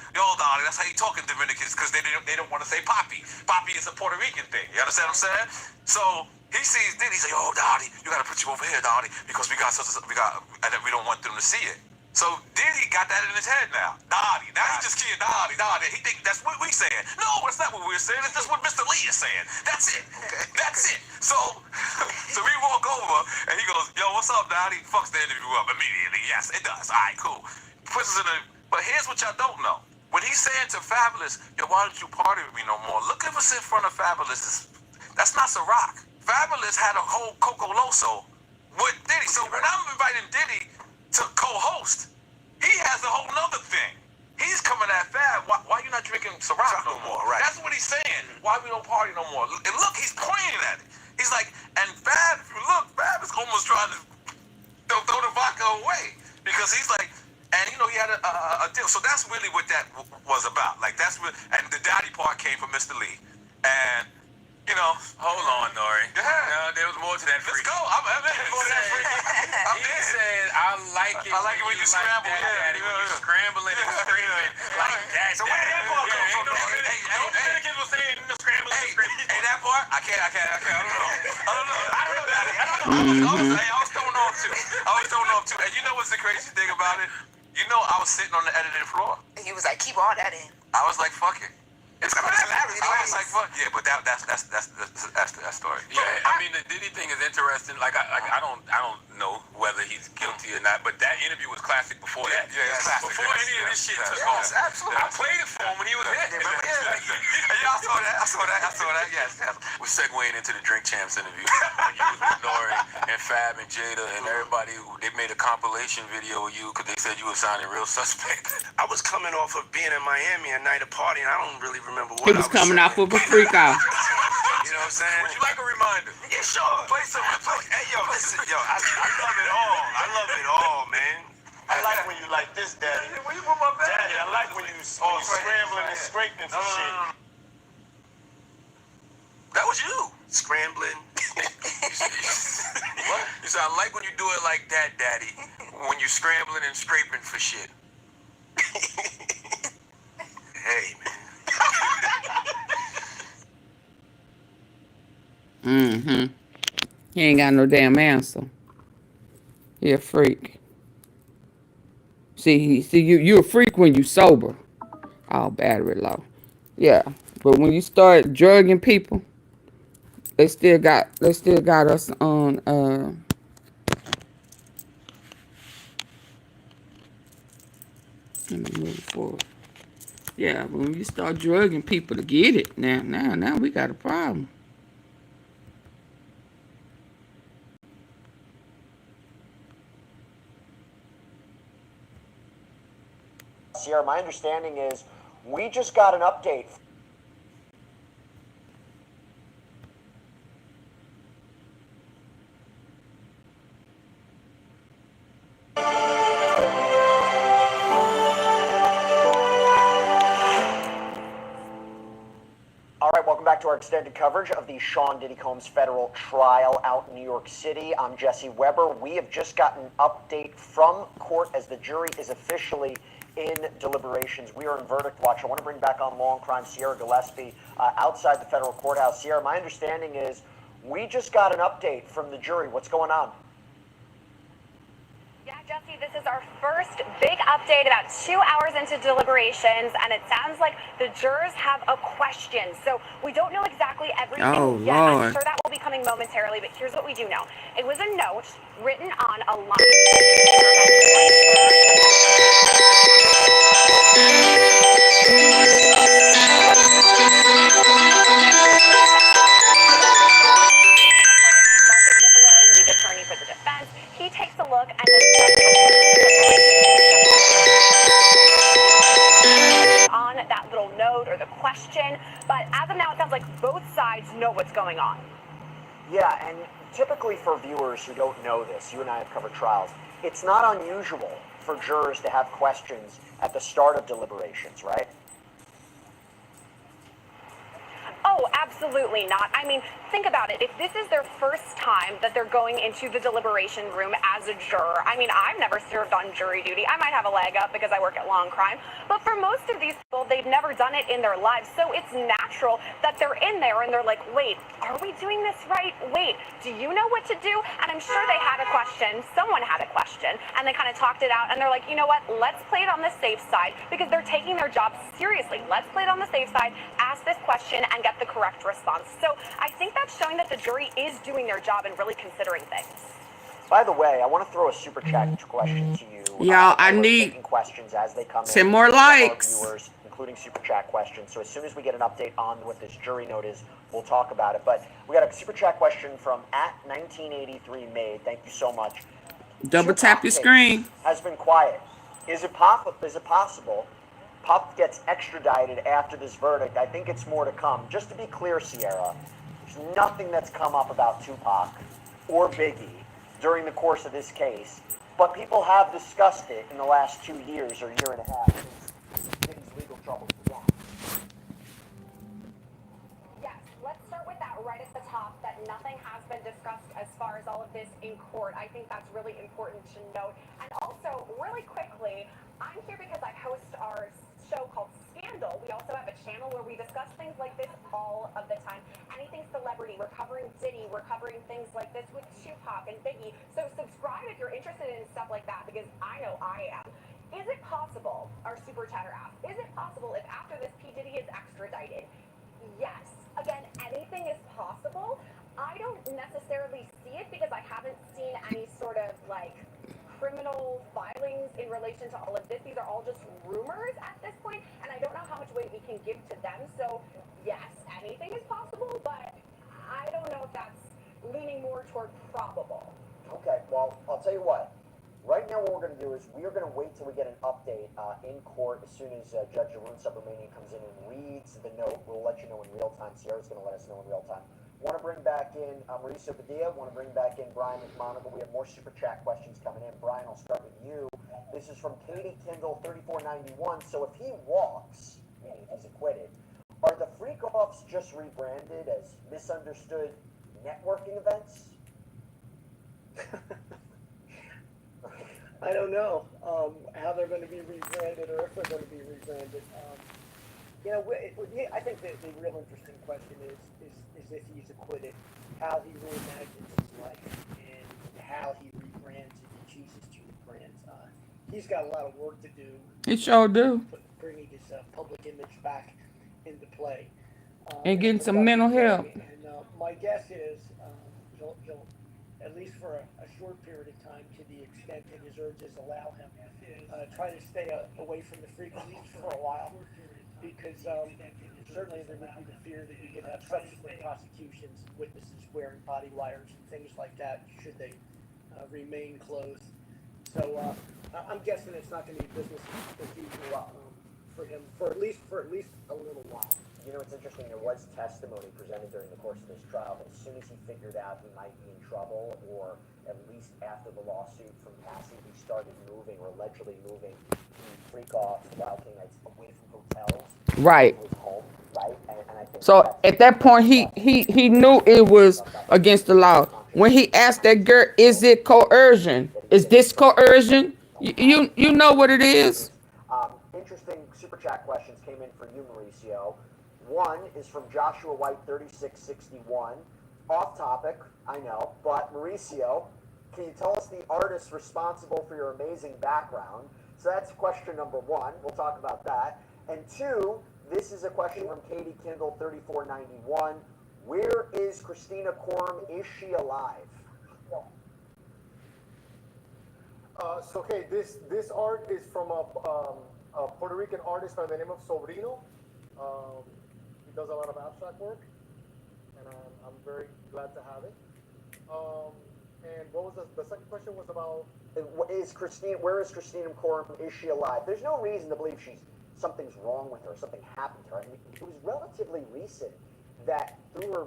That's how you talk in Dominicans, because they don't want to say Papi. Papi is a Puerto Rican thing. You understand what I'm saying? So He sees Diddy, he say, "Oh, Dottie, you gotta put you over here, Dottie, because we and we don't want them to see it." So Diddy got that in his head now. Dottie. Now he just kid Dottie. He think that's what we saying. No, that's not what we're saying. It's just what Mr. Lee is saying. That's it. That's it. So we walk over and he goes, "Yo, what's up, Dottie?" Fucks the interview up immediately. Yes, it does. All right, cool. Puts us in a. But here's what y'all don't know. When he's saying to Fabulous, "Yo, why don't you party with me no more?" Look at what's in front of Fabulous. That's not Ciroc. Fabulous had a whole Coco Loso with Diddy. So when I'm inviting Diddy to co-host, he has a whole nother thing. He's coming at Fab. Why you not drinking Ciroc no more? Right. That's what he's saying. Why we don't party no more? And look, he's pointing at it. He's like, and Fab, if you look, Fab is almost trying to throw the vodka away because he's like, and you know he had a deal. So that's really what that was about. Like that's what, and the daddy part came from Mr. Lee, and. You know, hold on, Nori. No, there was more to that freak. Let's go. I'm in more to that freak. He said, "I like it. I like it when you scramble. When you scrambling and screaming like that." So where did that part come from? Dominicans were saying scrambling and screaming. Hey, that part, I can't. I don't know, Daddy. I was throwing off too. And you know what's the crazy thing about it? You know, I was sitting on the editing floor. He was like, "Keep all that in." I was like, "Fuck it." It's hilarious. I was like, "Fuck yeah," but that's that story. Yeah, I mean the Diddy thing is interesting. Like I don't know whether he's guilty or not, but that interview was classic before that. Yeah, it's classic. Before any of this shit took off. Absolutely. I played it for him when he was here. Yeah, I saw that. Yes. We're segueing into the Drink Champs interview when you was with Nori and Fab and Jada and everybody. They made a compilation video of you because they said you were sounding real suspect. I was coming off of being in Miami a night of partying. I don't really remember what He was coming off of a freak off. You know what I'm saying? Would you like a reminder? Yeah, sure. Play some. Hey, yo, listen, yo, I love it all. I love it all, man. I like when you like this, Daddy. Where you put my bag? Daddy, I like when you scrambling and scraping some shit. That was you. Scrambling. What? You said, I like when you do it like that, Daddy. When you scrambling and scraping for shit. Hey, man. He ain't got no damn answer. He a freak. See, you a freak when you sober. Oh, battery low. Yeah, but when you start drugging people, they still got us on. Let me move forward. Yeah, but when you start drugging people to get it, now we got a problem. Sierra, my understanding is we just got an update. All right, welcome back to our extended coverage of the Sean Diddy Combs federal trial out in New York City. I'm Jesse Weber. We have just gotten an update from court as the jury is officially in deliberations. We are in verdict watch. I want to bring back on law and crime Sierra Gillespie outside the federal courthouse. Sierra, my understanding is we just got an update from the jury. What's going on? Yeah, Jesse, this is our first big update about 2 hours into deliberations, and it sounds like the jurors have a question. So we don't know exactly everything yet. Lord. I'm sure that will be coming momentarily, but here's what we do know. It was a note written on a line. Lead attorney for the defense. He takes a look and then on that little note or the question. But as of now, it sounds like both sides know what's going on. Yeah, and typically for viewers who don't know this, you and I have covered trials, it's not unusual for jurors to have questions at the start of deliberations, right? Oh, absolutely. Absolutely not. I mean, think about it. If this is their first time that they're going into the deliberation room as a juror, I mean, I've never served on jury duty. I might have a leg up because I work at law and crime, but for most of these people, they've never done it in their lives. So it's natural that they're in there and they're like, wait, are we doing this right? Wait, do you know what to do? And I'm sure they had a question. Someone had a question, and they kind of talked it out, and they're like, you know what? Let's play it on the safe side because they're taking their job seriously. Let's play it on the safe side, ask this question, and get the correct response. So I think that's showing that the jury is doing their job and really considering things. By the way, I want to throw a super chat question to you. Y'all, I we're need taking questions as they come 10 in more from our likes. viewers, including super chat questions. So as soon as we get an update on what this jury note is, we'll talk about it. But we got a super chat question from @1983made. Thank you so much. Double tap your screen. Has been quiet. Is it possible Puff gets extradited after this verdict? I think it's more to come. Just to be clear, Sierra, there's nothing that's come up about Tupac or Biggie during the course of this case, but people have discussed it in the last 2 years or year and a half since Diddy's legal troubles began. Yes, let's start with that right at the top, that nothing has been discussed as far as all of this in court. I think that's really important to note. And also, really quickly, I'm here because I host our show called Scandal. We also have a channel where we discuss things like this all of the time. Anything celebrity, we're covering Diddy, we're covering things like this with Tupac and Biggie. So subscribe if you're interested in stuff like that, because I know I am. Is it possible, our super chatter asks, is it possible if after this P. Diddy is extradited? Yes. Again, anything is possible. I don't necessarily see it because I haven't seen any sort of like criminal filings in relation to all of this. These are all just rumors at this point, and I don't know how much weight we can give to them. So yes, anything is possible, but I don't know if that's leaning more toward probable. Okay, well, I'll tell you what. Right now what we're going to do is we're going to wait till we get an update in court. As soon as Judge Arun Subramanian comes in and reads the note, we'll let you know in real time. Sierra's going to let us know in real time. Want to bring back in Mauricio Padilla. Want to bring back in Brian McMahon, but we have more super chat questions coming in. Brian, I'll start with you. This is from Katie Kindle 3491. So if he walks, meaning he's acquitted, are the freak offs just rebranded as misunderstood networking events? I don't know how they're going to be rebranded or if they're going to be rebranded. You know, I think the real interesting question is if he's acquitted, how he reimagines his life and how he rebrands if he chooses to rebrand. He's got a lot of work to do. He sure do. Bringing his public image back into play. And getting some mental help. And my guess is he'll, at least for a short period of time, to the extent that his urges allow him, try to stay away from the freak offs for a while. Because certainly there would be the fear that you could have subsequent prosecutions, witnesses wearing body wires and things like that, should they remain closed. So I'm guessing it's not going to be business as usual for him for at least a little while. You know, it's interesting. There was testimony presented during the course of this trial that as soon as he figured out he might be in trouble, or at least after the lawsuit from passing, he started moving or allegedly moving freak offs, Wild King nights away from hotels. Right. To his home, right? And I think So at that point, he knew it was against the law. When he asked that girl, "Is it coercion? Is this coercion?" You know what it is. Interesting super chat questions came in for you, Mauricio. One is from Joshua White 3661. Off topic, I know, but Mauricio, can you tell us the artist responsible for your amazing background? So that's question number one. We'll talk about that. And two, this is a question from Katie Kindle 3491. Where is Christina Quorum? Is she alive? So okay, this art is from a Puerto Rican artist by the name of Sobrino. He does a lot of abstract work, and I'm very glad to have it. And what was the second question was about? Where is Christina Quorum? Is she alive? There's no reason to believe something's wrong with her, something happened to her. I mean, it was relatively recent that through her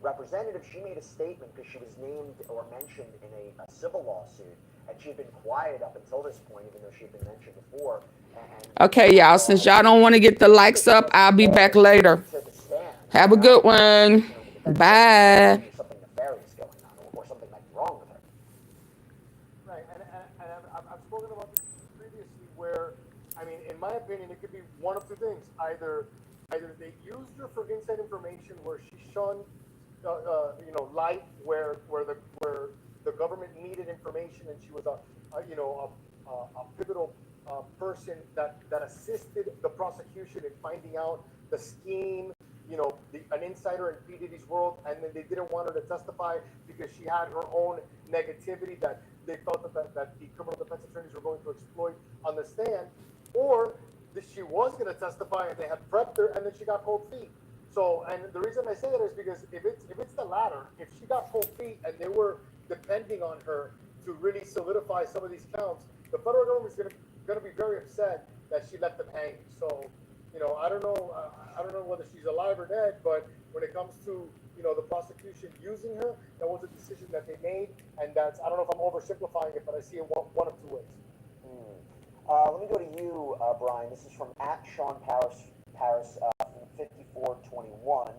representative, she made a statement because she was named or mentioned in a civil lawsuit, and she had been quiet up until this point, even though she had been mentioned before. Okay, y'all, since y'all don't want to get the likes up, I'll be back later. Have a good one. Bye. There's something nefarious going on, or something might be wrong with her. Right, and I've spoken about this previously where, I mean, in my opinion, it could be one of two things. Either they used her for inside information where she shunned, life where the government needed information and she was a pivotal person that assisted the prosecution in finding out the scheme, an insider in P. Diddy's world, and then they didn't want her to testify because she had her own negativity that they felt that the criminal defense attorneys were going to exploit on the stand, or that she was going to testify and they had prepped her and then she got cold feet. So, and the reason I say that is because if it's the latter, if she got cold feet and they were depending on her to really solidify some of these counts, the federal government is going to be very upset that she let them hang. So, I don't know whether she's alive or dead, but when it comes to the prosecution using her, that was a decision that they made, and that's, I don't know if I'm oversimplifying it, but I see it one of two ways. Let me go to you, Brian. This is from @Sean Paris, 5421.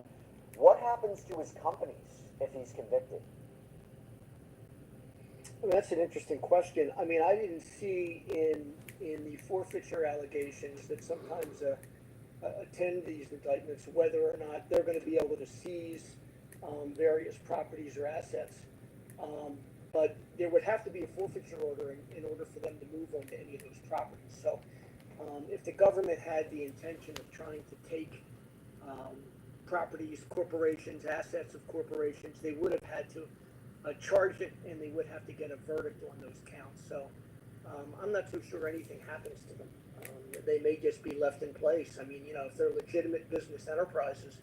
What happens to his companies if he's convicted? Well, that's an interesting question. I mean, I didn't see in the forfeiture allegations that sometimes attend these indictments whether or not they're going to be able to seize various properties or assets. But there would have to be a forfeiture order in order for them to move on to any of those properties. So if the government had the intention of trying to take properties, corporations, assets of corporations, they would have had to charge it, and they would have to get a verdict on those counts. So I'm not too sure anything happens to them. They may just be left in place. I mean, if they're legitimate business enterprises,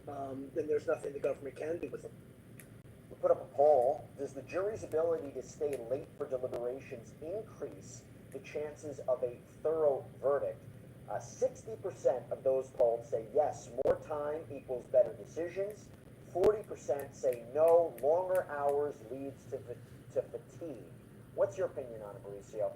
then there's nothing the government can do with them. We'll put up a poll. Does the jury's ability to stay late for deliberations increase the chances of a thorough verdict? 60% of those polled say yes, more time equals better decisions. 40% say no, longer hours leads to fatigue. What's your opinion on it, Mauricio?